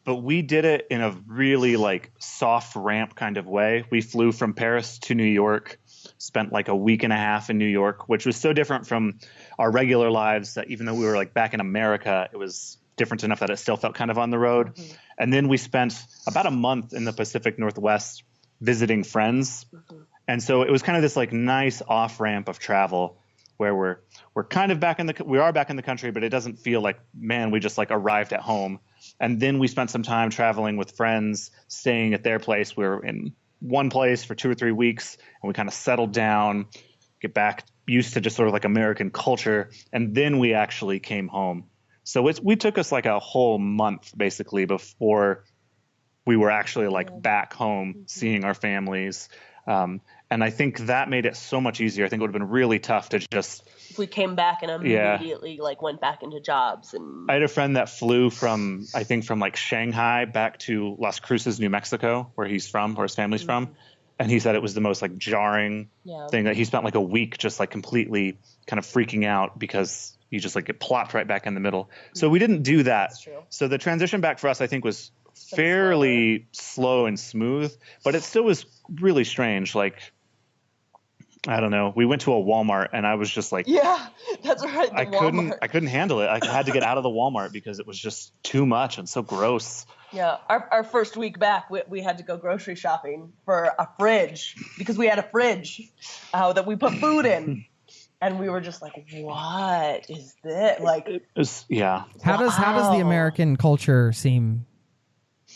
Speaker 11: But we did it in a really like soft ramp kind of way. We flew from Paris to New York, spent like a week and a half in New York, which was so different from our regular lives that even though we were like back in America, it was different enough that it still felt kind of on the road. Mm-hmm. And then we spent about a month in the Pacific Northwest visiting friends. Mm-hmm. And so it was kind of this like nice off ramp of travel where we're kind of back in the country, but it doesn't feel like, man, we just like arrived at home. And then we spent some time traveling with friends, staying at their place. We were in one place for 2 or 3 weeks, and we kind of settled down, get back used to just sort of like American culture. And then we actually came home. So we took us like a whole month basically before we were actually like back home seeing our families. And I think that made it so much easier. I think it would have been really tough to just...
Speaker 12: If we came back and immediately like went back into jobs. And
Speaker 11: I had a friend that flew from like Shanghai back to Las Cruces, New Mexico, where he's from, where his family's from. And he said it was the most like jarring thing, that he spent like a week just like completely kind of freaking out because you just like get plopped right back in the middle. So we didn't do that.
Speaker 12: That's true.
Speaker 11: So the transition back for us, I think, was fairly slow and smooth, but it still was really strange. Like, I don't know. We went to a Walmart and I was just like,
Speaker 12: yeah, that's right.
Speaker 11: I couldn't handle it. I had to get out of the Walmart because it was just too much and so gross.
Speaker 12: Yeah. Our first week back, we had to go grocery shopping for a fridge because we had a fridge that we put food in. And we were just like, what is this? Like,
Speaker 1: How does the American culture seem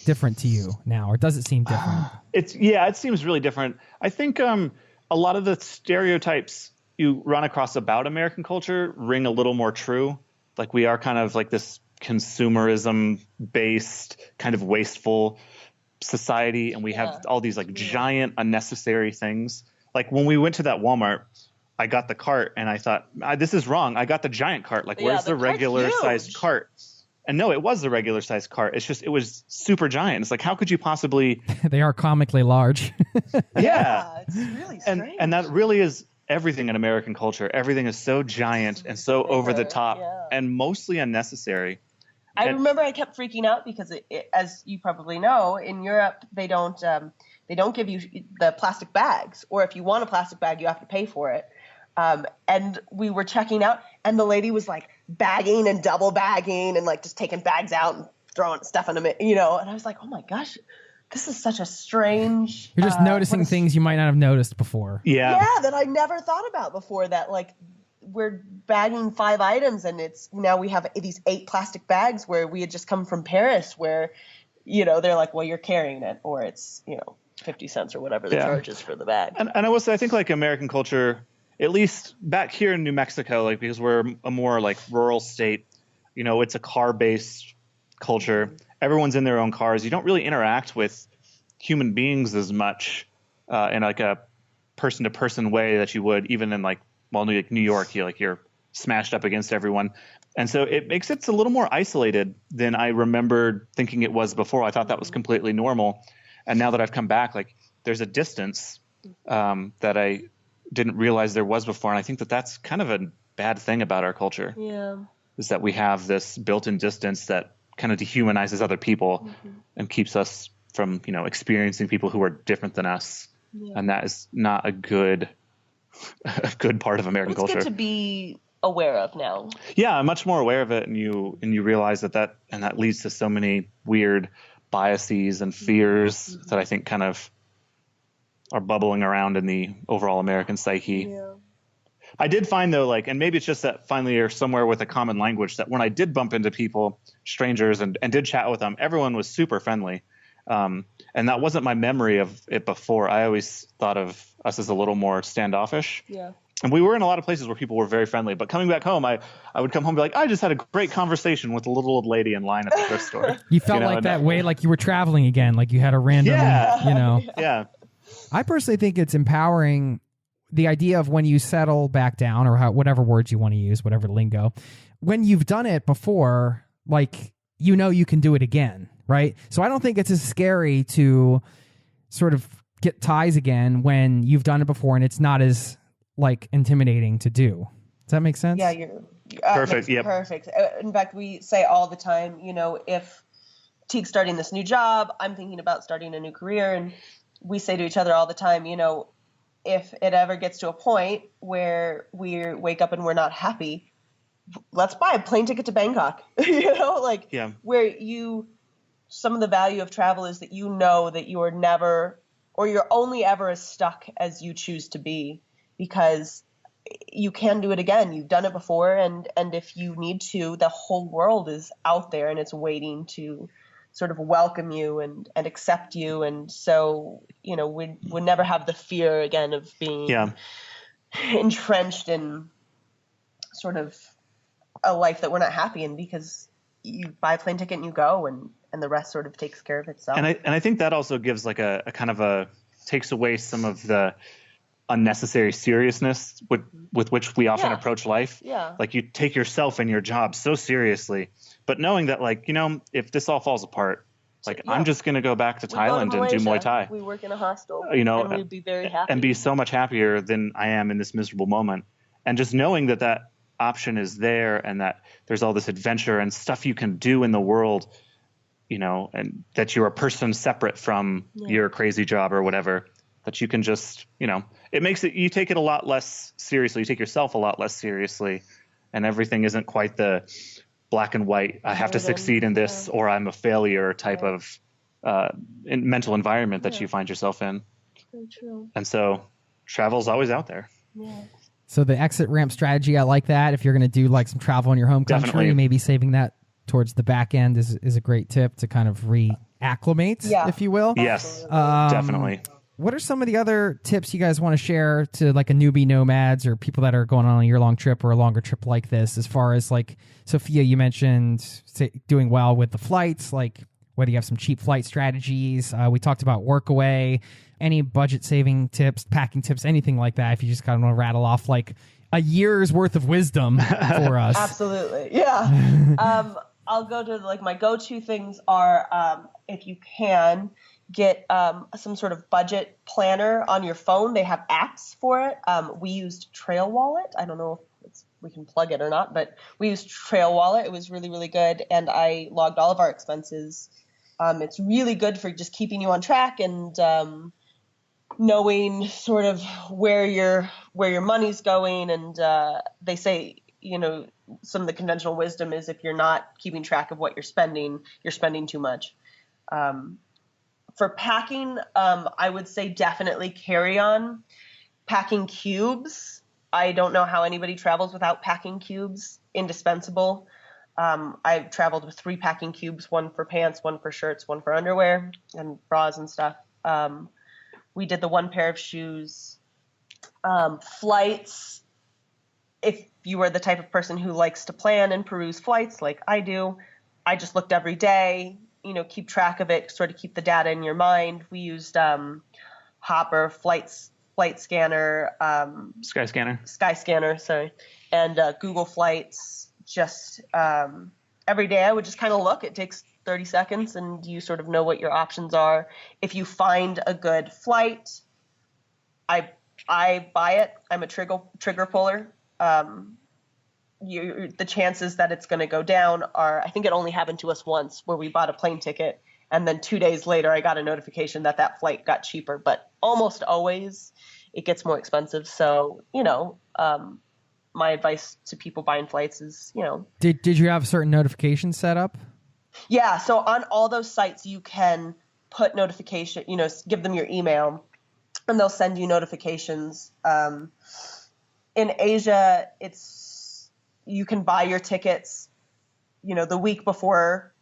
Speaker 1: different to you now, or does it seem different?
Speaker 11: It seems really different. I think a lot of the stereotypes you run across about American culture ring a little more true. Like, we are kind of like this consumerism based kind of wasteful society, and we have all these like giant unnecessary things. Like when we went to that Walmart, I got the cart and I thought, this is wrong. I got the giant cart. Like, where's the regular sized cart? And no, it was the regular sized cart. It's just, it was super giant. It's like, how could you possibly?
Speaker 1: They are comically large.
Speaker 12: Yeah, it's really strange.
Speaker 11: And that really is everything in American culture. Everything is so giant and so over the top and mostly unnecessary.
Speaker 12: I remember I kept freaking out because as you probably know, in Europe, they don't give you the plastic bags, or if you want a plastic bag, you have to pay for it. And we were checking out, and the lady was like bagging and double bagging and like just taking bags out and throwing stuff in them, And I was like, oh my gosh, this is such a strange.
Speaker 1: You're just noticing things you might not have noticed before.
Speaker 12: Yeah, that I never thought about before. That like we're bagging 5 items, and now we have these 8 plastic bags where we had just come from Paris, where they're like, well, you're carrying it, or it's 50 cents or whatever the charge is for the bag.
Speaker 11: And I will say, I think like American culture, at least back here in New Mexico, like because we're a more like rural state, it's a car-based culture. Everyone's in their own cars. You don't really interact with human beings as much in like a person-to-person way that you would even in like New York. You're smashed up against everyone. And so it makes it a little more isolated than I remembered thinking it was before. I thought that was completely normal. And now that I've come back, like there's a distance that I didn't realize there was before. And I think that that's kind of a bad thing about our culture.
Speaker 12: Yeah.
Speaker 11: Is that we have this built-in distance that kind of dehumanizes other people and keeps us from, experiencing people who are different than us. Yeah. And that is not a good part of American culture.
Speaker 12: It's good to be aware of now.
Speaker 11: Yeah, I'm much more aware of it, and you realize that leads to so many weird biases and fears that I think kind of are bubbling around in the overall American psyche.
Speaker 12: Yeah.
Speaker 11: I did find though, and maybe it's just that finally you're somewhere with a common language, that when I did bump into people, strangers, and did chat with them, everyone was super friendly. And that wasn't my memory of it before. I always thought of us as a little more standoffish.
Speaker 12: Yeah.
Speaker 11: And we were in a lot of places where people were very friendly. But coming back home, I would come home and be like, I just had a great conversation with a little old lady in line at the thrift store.
Speaker 1: You felt like that way, like you were traveling again, like you had a random,
Speaker 11: Yeah.
Speaker 1: I personally think it's empowering, the idea of when you settle back down, or whatever words you want to use, whatever lingo, when you've done it before, like, you can do it again, right? So I don't think it's as scary to sort of get ties again when you've done it before and it's not as like intimidating to do. Does that make sense?
Speaker 12: Yeah, you're
Speaker 11: perfect. Yep.
Speaker 12: Perfect. In fact, we say all the time, if Teague's starting this new job, I'm thinking about starting a new career, and we say to each other all the time, if it ever gets to a point where we wake up and we're not happy, let's buy a plane ticket to Bangkok. You know, like
Speaker 11: Yeah.
Speaker 12: where some of the value of travel is that you know that you are never, or you're only ever as stuck as you choose to be, because you can do it again. You've done it before. And if you need to, the whole world is out there and it's waiting to sort of welcome you and accept you. And so, you know, we would never have the fear again of being entrenched in sort of a life that we're not happy in, because you buy a plane ticket and you go, and the rest sort of takes care of itself.
Speaker 11: And I think that also gives like a kind of a takes away some of the unnecessary seriousness with which we often approach life.
Speaker 12: Yeah.
Speaker 11: Like you take yourself and your job so seriously, but knowing that, like, you know, if this all falls apart, like I'm just going to go back to Thailand and do Muay Thai.
Speaker 12: We work in a hostel,
Speaker 11: you know,
Speaker 12: and we'd be very happy
Speaker 11: and be so much happier than I am in this miserable moment. And just knowing that that option is there, and that there's all this adventure and stuff you can do in the world, you know, and that you're a person separate from your crazy job or whatever, that you can just, you know, it makes it, you take it a lot less seriously. You take yourself a lot less seriously, and everything isn't quite the black and white, I have to succeed in this or I'm a failure type of mental environment that you find yourself in.
Speaker 12: Very true.
Speaker 11: And so travel's always out there.
Speaker 12: Yeah.
Speaker 1: So the exit ramp strategy, I like that. If you're going to do like some travel in your home country,
Speaker 11: Definitely.
Speaker 1: maybe saving that towards the back end is a great tip to kind of reacclimate, if you will.
Speaker 11: Yes, definitely.
Speaker 1: What are some of the other tips you guys want to share to like a newbie nomads or people that are going on a year-long trip or a longer trip like this, as far as like, Sophia, you mentioned doing well with the flights, like whether you have some cheap flight strategies. We talked about workaway, any budget saving tips, packing tips, anything like that. If you just kind of want to rattle off like a year's worth of wisdom for us.
Speaker 12: Absolutely. Yeah. I'll go to like my go-to things are, if you can, get some sort of budget planner on your phone. They have apps for it. We used Trail Wallet. I don't know if we can plug it or not, but we used Trail Wallet. It was really, really good. And I logged all of our expenses. It's really good for just keeping you on track and knowing sort of where your money's going. And they say, you know, some of the conventional wisdom is if you're not keeping track of what you're spending too much. For packing, I would say definitely carry on. Packing cubes. I don't know how anybody travels without packing cubes. Indispensable. I've traveled with 3 packing cubes, one for pants, one for shirts, one for underwear and bras and stuff. We did the 1 pair of shoes. Flights. If you are the type of person who likes to plan and peruse flights like I do, I just looked every day. You know, keep track of it, sort of keep the data in your mind. We used Hopper, Flight Scanner, Skyscanner, sorry, and Google Flights. Just every day I would just kind of look. It takes 30 seconds and you sort of know what your options are. If you find a good flight, I buy it. I'm a trigger puller. The chances that it's going to go down are, I think it only happened to us once where we bought a plane ticket and then 2 days later I got a notification that flight got cheaper, but almost always it gets more expensive. So, you know, my advice to people buying flights is, you know.
Speaker 1: Did you have certain notifications set up?
Speaker 12: Yeah. So on all those sites you can put notification, you know, give them your email and they'll send you notifications. In Asia, you can buy your tickets, you know, the week before,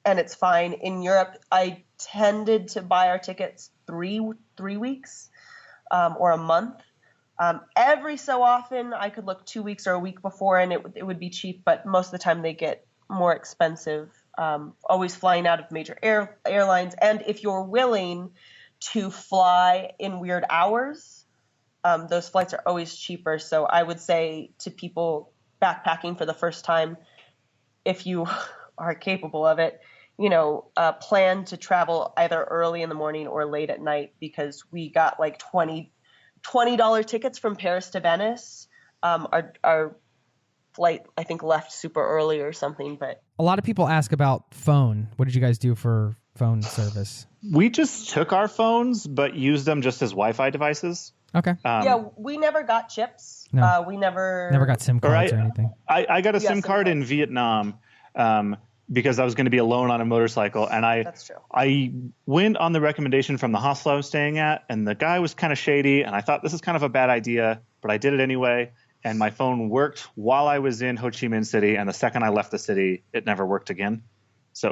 Speaker 12: and it's fine. In Europe, I tended to buy our tickets 3 weeks or a month. Every so often, I could look 2 weeks or a week before, and it would be cheap. But most of the time, they get more expensive. Always flying out of major airlines, and if you're willing to fly in weird hours, those flights are always cheaper. So I would say to people backpacking for the first time, if you are capable of it, you know, plan to travel either early in the morning or late at night, because we got like $20 tickets from Paris to Venice. Our flight, I think, left super early or something. But
Speaker 1: a lot of people ask about phone. What did you guys do for phone service?
Speaker 11: We just took our phones, but used them just as Wi-Fi devices.
Speaker 1: Okay.
Speaker 12: Yeah, we never got chips.
Speaker 1: No.
Speaker 12: We never
Speaker 1: got SIM cards or anything.
Speaker 11: I got a SIM card in Vietnam because I was going to be alone on a motorcycle. And
Speaker 12: That's true.
Speaker 11: I went on the recommendation from the hostel I was staying at, and the guy was kind of shady. And I thought, this is kind of a bad idea, but I did it anyway. And my phone worked while I was in Ho Chi Minh City. And the second I left the city, it never worked again. So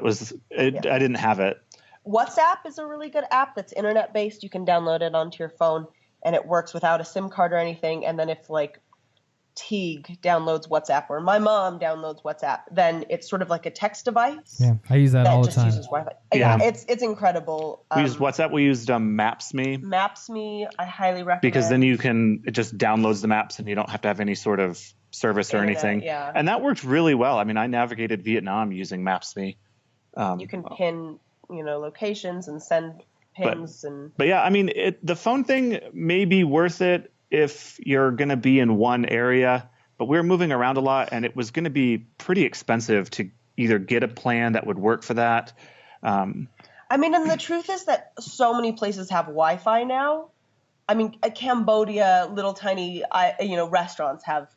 Speaker 11: I didn't have it.
Speaker 12: WhatsApp is a really good app that's internet-based. You can download it onto your phone, and it works without a SIM card or anything. And then if, like, Teague downloads WhatsApp or my mom downloads WhatsApp, then it's sort of like a text device.
Speaker 1: Yeah, I use that all the time.
Speaker 12: Uses Wi-Fi. Yeah, it's incredible.
Speaker 11: We used WhatsApp. We used Maps.me.
Speaker 12: Maps.me, I highly recommend.
Speaker 11: Because then it just downloads the maps and you don't have to have any sort of service or anything.
Speaker 12: Yeah.
Speaker 11: And that worked really well. I mean, I navigated Vietnam using Maps.me.
Speaker 12: You can pin, locations and send pins.
Speaker 11: But yeah, I mean, the phone thing may be worth it if you're going to be in one area, but we're moving around a lot and it was going to be pretty expensive to either get a plan that would work for that.
Speaker 12: And the truth is that so many places have Wi-Fi now. I mean, Cambodia, little tiny, restaurants have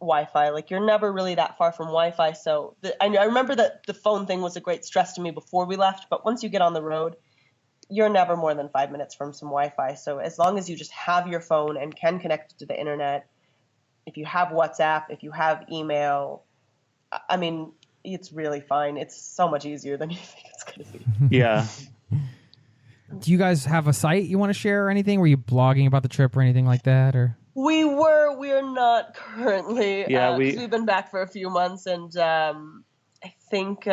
Speaker 12: Wi-Fi. Like, you're never really that far from Wi-Fi. So I remember that the phone thing was a great stress to me before we left, but once you get on the road, you're never more than 5 minutes from some Wi-Fi. So as long as you just have your phone and can connect it to the internet, if you have WhatsApp, if you have email, I mean, it's really fine. It's so much easier than you think it's going to be.
Speaker 11: Yeah.
Speaker 1: Do you guys have a site you want to share or anything? Were you blogging about the trip or anything like that? Or
Speaker 12: we're not currently.
Speaker 11: Yeah,
Speaker 12: we've been back for a few months, and I think.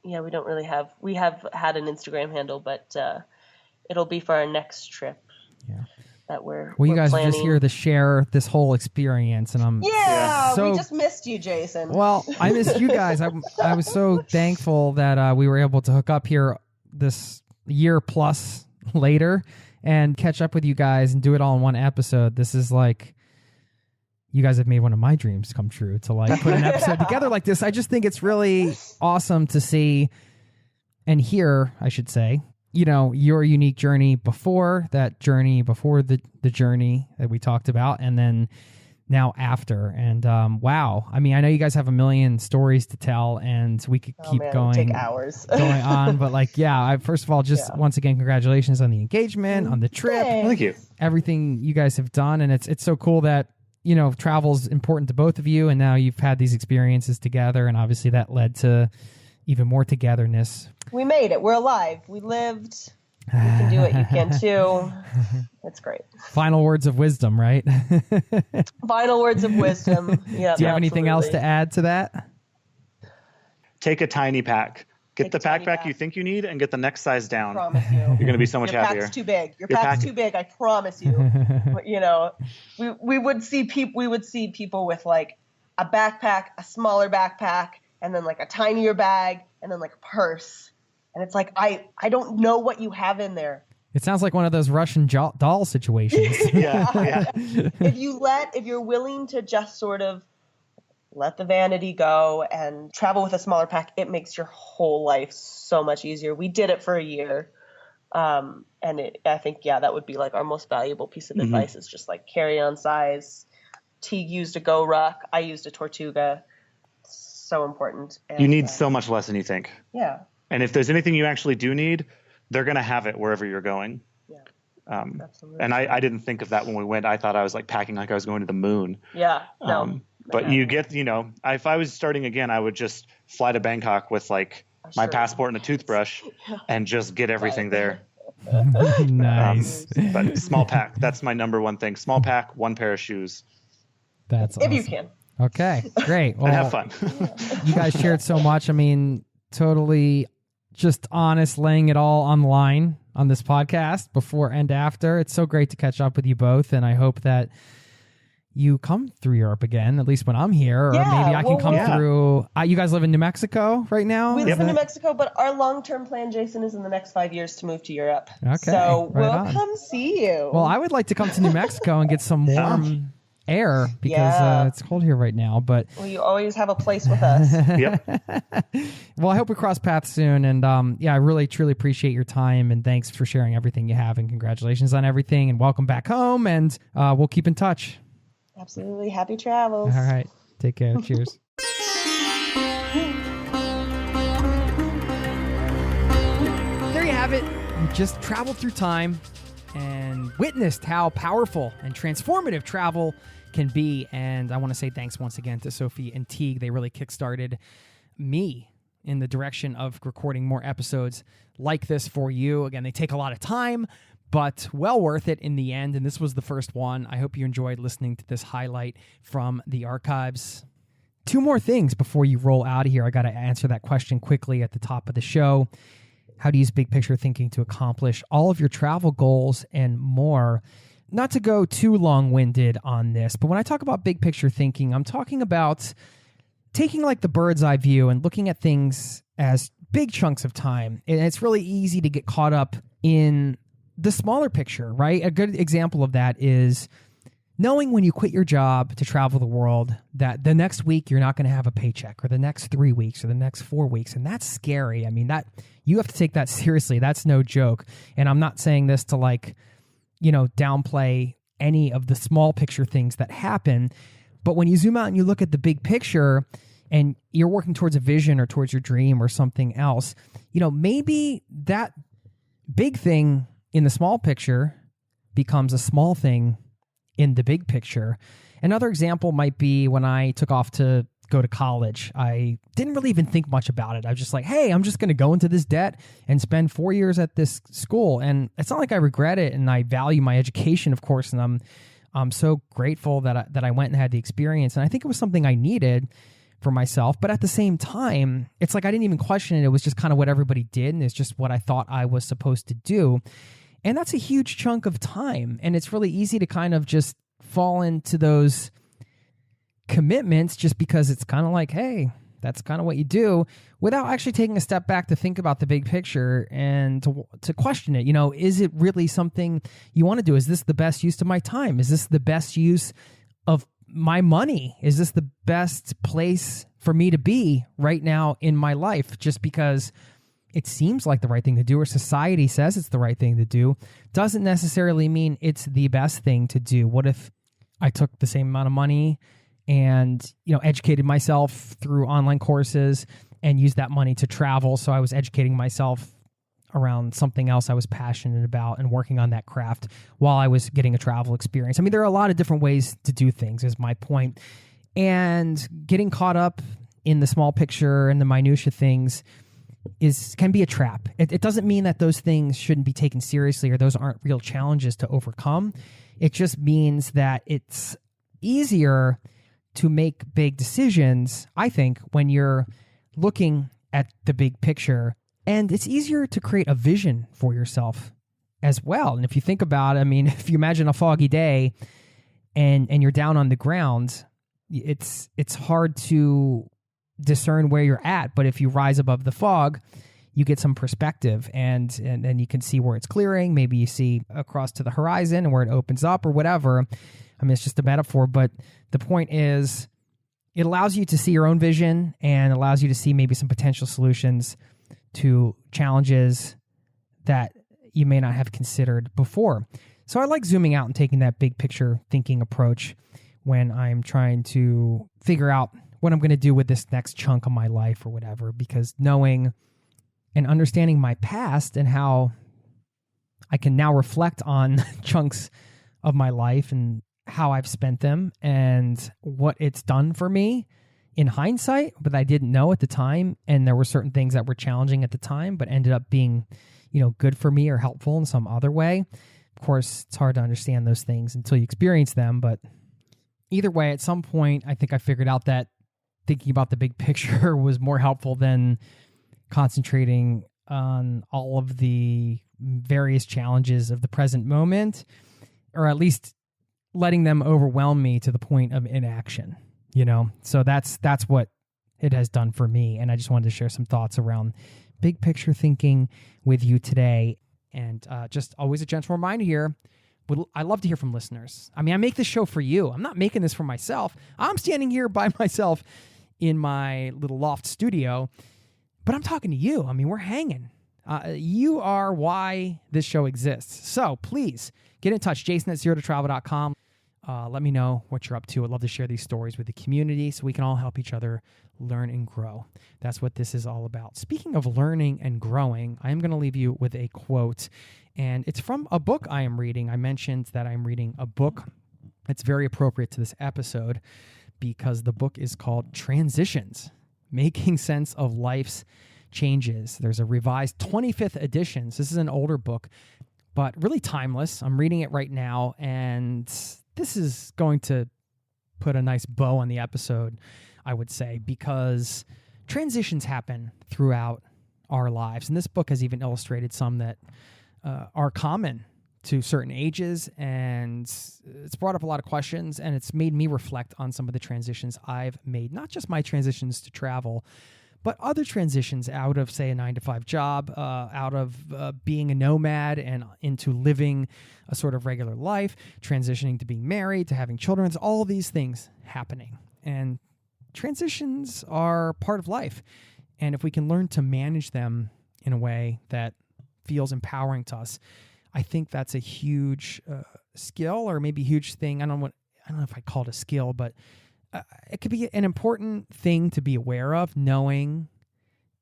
Speaker 12: We don't really have. We have had an Instagram handle, but it'll be for our next trip.
Speaker 1: Yeah.
Speaker 12: That we're.
Speaker 1: Well, you guys
Speaker 12: planning.
Speaker 1: are just here to share this whole experience, and I'm.
Speaker 12: Yeah, we just missed you, Jason.
Speaker 1: Well, I missed you guys. I was so thankful that we were able to hook up here this year plus later and catch up with you guys and do it all in one episode. This is like. You guys have made one of my dreams come true to like put an episode together like this. I just think it's really awesome to see and hear, I should say, your unique journey before the journey that we talked about, and then now after. And wow, I mean, I know you guys have a million stories to tell, and we could keep going,
Speaker 12: take hours
Speaker 1: going on. But like, first of all, once again, congratulations on the engagement, on the trip.
Speaker 11: Thank you.
Speaker 1: Everything you guys have done, and it's so cool that. Travel's important to both of you, and now you've had these experiences together, and obviously that led to even more togetherness.
Speaker 12: We made it. We're alive. We lived. We can do it. You can too. It's great.
Speaker 1: Final words of wisdom, right?
Speaker 12: Final words of wisdom. Yeah.
Speaker 1: Do you have anything else to add to that?
Speaker 11: Take a tiny pack. Get the backpack you think you need and get the next size down.
Speaker 12: I promise you.
Speaker 11: You're going to be so much happier.
Speaker 12: Your pack's too big. Your pack's too big. I promise you. We would see people with like a backpack, a smaller backpack, and then like a tinier bag, and then like a purse. And it's like, I don't know what you have in there.
Speaker 1: It sounds like one of those Russian doll situations.
Speaker 11: Yeah.
Speaker 12: If you're willing to just sort of let the vanity go and travel with a smaller pack, it makes your whole life so much easier. We did it for a year. I think, that would be like our most valuable piece of advice is just like carry on size. Teague used a Go Ruck. I used a Tortuga. So important. And,
Speaker 11: you need so much less than you think.
Speaker 12: Yeah.
Speaker 11: And if there's anything you actually do need, they're going to have it wherever you're going.
Speaker 12: Yeah.
Speaker 11: Absolutely. And I didn't think of that when we went. I thought I was like packing like I was going to the moon.
Speaker 12: Yeah. No.
Speaker 11: But you get, if I was starting again, I would just fly to Bangkok with like my passport and a toothbrush and just get everything there.
Speaker 1: Nice.
Speaker 11: But small pack. That's my number one thing. Small pack, one pair of shoes.
Speaker 1: That's awesome.
Speaker 12: If you can.
Speaker 1: Okay, great. Well,
Speaker 11: and have fun.
Speaker 1: You guys shared so much. I mean, totally just honest, laying it all on the line on this podcast before and after. It's so great to catch up with you both, and I hope that you come through Europe again, at least when I'm here, or maybe I can come through. You guys live in New Mexico right now?
Speaker 12: We live in New Mexico, but our long-term plan, Jason, is in the next 5 years to move to Europe.
Speaker 1: Okay.
Speaker 12: So
Speaker 1: right
Speaker 12: we'll
Speaker 1: on.
Speaker 12: come see you.
Speaker 1: Well, I would like to come to New Mexico and get some warm air because it's cold here right now. But
Speaker 12: well, you always have a place with us.
Speaker 6: Yep.
Speaker 1: Well, I hope we cross paths soon. And I really, truly appreciate your time. And thanks for sharing everything you have. And congratulations on everything. And welcome back home. And we'll keep in touch.
Speaker 12: Absolutely. Happy travels.
Speaker 1: All right. Take care. Cheers. There you have it. You just traveled through time and witnessed how powerful and transformative travel can be. And I want to say thanks once again to Sofia and Teague. They really kickstarted me in the direction of recording more episodes like this for you. Again, they take a lot of time, but well worth it in the end. And this was the first one. I hope you enjoyed listening to this highlight from the archives. 2 more things before you roll out of here. I got to answer that question quickly at the top of the show. How to use big picture thinking to accomplish all of your travel goals and more. Not to go too long-winded on this, but when I talk about big picture thinking, I'm talking about taking like the bird's eye view and looking at things as big chunks of time. And it's really easy to get caught up in the smaller picture, right? A good example of that is knowing when you quit your job to travel the world that the next week you're not going to have a paycheck, or the next 3 weeks, or the next 4 weeks. And that's scary. I mean, that you have to take that seriously. That's no joke. And I'm not saying this to downplay any of the small picture things that happen. But when you zoom out and you look at the big picture and you're working towards a vision or towards your dream or something else, maybe that big thing in the small picture becomes a small thing in the big picture. Another example might be when I took off to go to college. I didn't really even think much about it. I was just like, hey, I'm just going to go into this debt and spend 4 years at this school. And it's not like I regret it, and I value my education, of course, and I'm so grateful that I went and had the experience. And I think it was something I needed for myself. But at the same time, it's like I didn't even question it. It was just kind of what everybody did, and it's just what I thought I was supposed to do. And that's a huge chunk of time. And it's really easy to kind of just fall into those commitments just because it's kind of like, hey, that's kind of what you do, without actually taking a step back to think about the big picture and to question it. Is it really something you want to do? Is this the best use of my time? Is this the best use of my money? Is this the best place for me to be right now in my life? Just because it seems like the right thing to do, or society says it's the right thing to do, doesn't necessarily mean it's the best thing to do. What if I took the same amount of money and, educated myself through online courses and used that money to travel? So I was educating myself around something else I was passionate about and working on that craft while I was getting a travel experience. I mean, there are a lot of different ways to do things, is my point. And getting caught up in the small picture and the minutia things can be a trap. It doesn't mean that those things shouldn't be taken seriously or those aren't real challenges to overcome. It just means that it's easier to make big decisions, I think, when you're looking at the big picture, and it's easier to create a vision for yourself as well. And if you think about it, I mean, if you imagine a foggy day and you're down on the ground, it's hard to discern where you're at. But if you rise above the fog, you get some perspective, and then you can see where it's clearing. Maybe you see across to the horizon and where it opens up or whatever. I mean, it's just a metaphor, but the point is it allows you to see your own vision and allows you to see maybe some potential solutions to challenges that you may not have considered before. So I like zooming out and taking that big picture thinking approach when I'm trying to figure out what I'm going to do with this next chunk of my life or whatever, because knowing and understanding my past and how I can now reflect on chunks of my life and how I've spent them and what it's done for me in hindsight, but I didn't know at the time. And there were certain things that were challenging at the time, but ended up being, good for me or helpful in some other way. Of course, it's hard to understand those things until you experience them. But either way, at some point, I think I figured out that thinking about the big picture was more helpful than concentrating on all of the various challenges of the present moment, or at least letting them overwhelm me to the point of inaction, So that's what it has done for me. And I just wanted to share some thoughts around big picture thinking with you today. And just always a gentle reminder here, I love to hear from listeners. I mean, I make this show for you. I'm not making this for myself. I'm standing here by myself in my little loft studio, but I'm talking to you. I mean, we're hanging. You are why this show exists. So please get in touch. Jason@zerototravel.com. Let me know what you're up to. I'd love to share these stories with the community so we can all help each other learn and grow. That's what this is all about. Speaking of learning and growing, I am going to leave you with a quote, and it's from a book I am reading. I mentioned that I'm reading a book that's very appropriate to this episode because the book is called Transitions, Making Sense of Life's Changes. There's a revised 25th edition. So this is an older book, but really timeless. I'm reading it right now, and this is going to put a nice bow on the episode, I would say, because transitions happen throughout our lives. And this book has even illustrated some that are common to certain ages, and it's brought up a lot of questions, and it's made me reflect on some of the transitions I've made, not just my transitions to travel, but other transitions out of, say, a 9-to-5 job, out of being a nomad and into living a sort of regular life, transitioning to being married, to having children. It's all of these things happening. And transitions are part of life. And if we can learn to manage them in a way that feels empowering to us, I think that's a huge skill, or maybe huge thing. I don't know if I call it a skill, but it could be an important thing to be aware of, knowing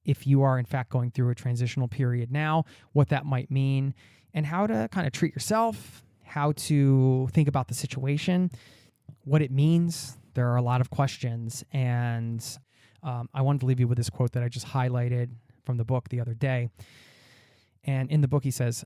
Speaker 1: if you are in fact going through a transitional period now, what that might mean, and how to kind of treat yourself, how to think about the situation, what it means. There are a lot of questions, and I wanted to leave you with this quote that I just highlighted from the book the other day. And in the book, he says,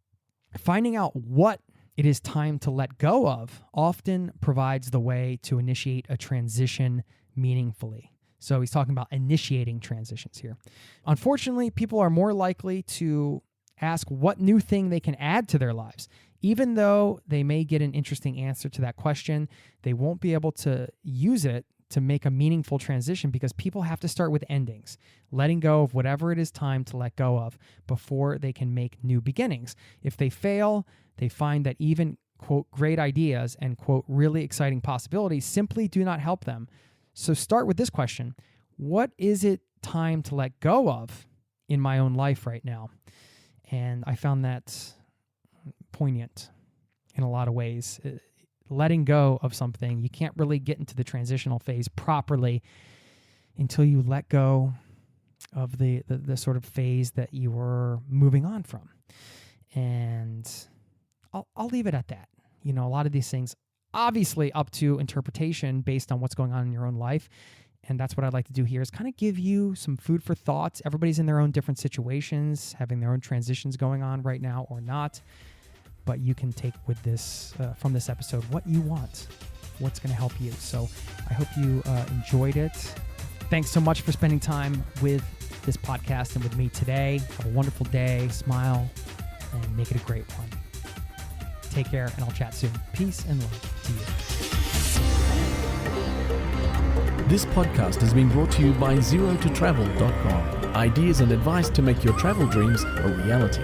Speaker 1: "Finding out what it is time to let go of often provides the way to initiate a transition meaningfully." So he's talking about initiating transitions here. Unfortunately, people are more likely to ask what new thing they can add to their lives. Even though they may get an interesting answer to that question, they won't be able to use it to make a meaningful transition, because people have to start with endings, letting go of whatever it is time to let go of before they can make new beginnings. If they fail, they find that even, quote, great ideas and, quote, really exciting possibilities simply do not help them. So start with this question: what is it time to let go of in my own life right now? And I found that poignant in a lot of ways. Letting go of something, you can't really get into the transitional phase properly until you let go of the sort of phase that you were moving on from. And I'll leave it at that. You know, a lot of these things, obviously up to interpretation based on what's going on in your own life. And that's what I'd like to do here, is kind of give you some food for thought. Everybody's in their own different situations, having their own transitions going on right now or not. But you can take with this from this episode what you want, what's going to help you. So I hope you enjoyed it. Thanks so much for spending time with this podcast and with me today. Have a wonderful day, smile, and make it a great one. Take care, and I'll chat soon. Peace and love to you.
Speaker 3: This podcast has been brought to you by zerototravel.com. Ideas and advice to make your travel dreams a reality.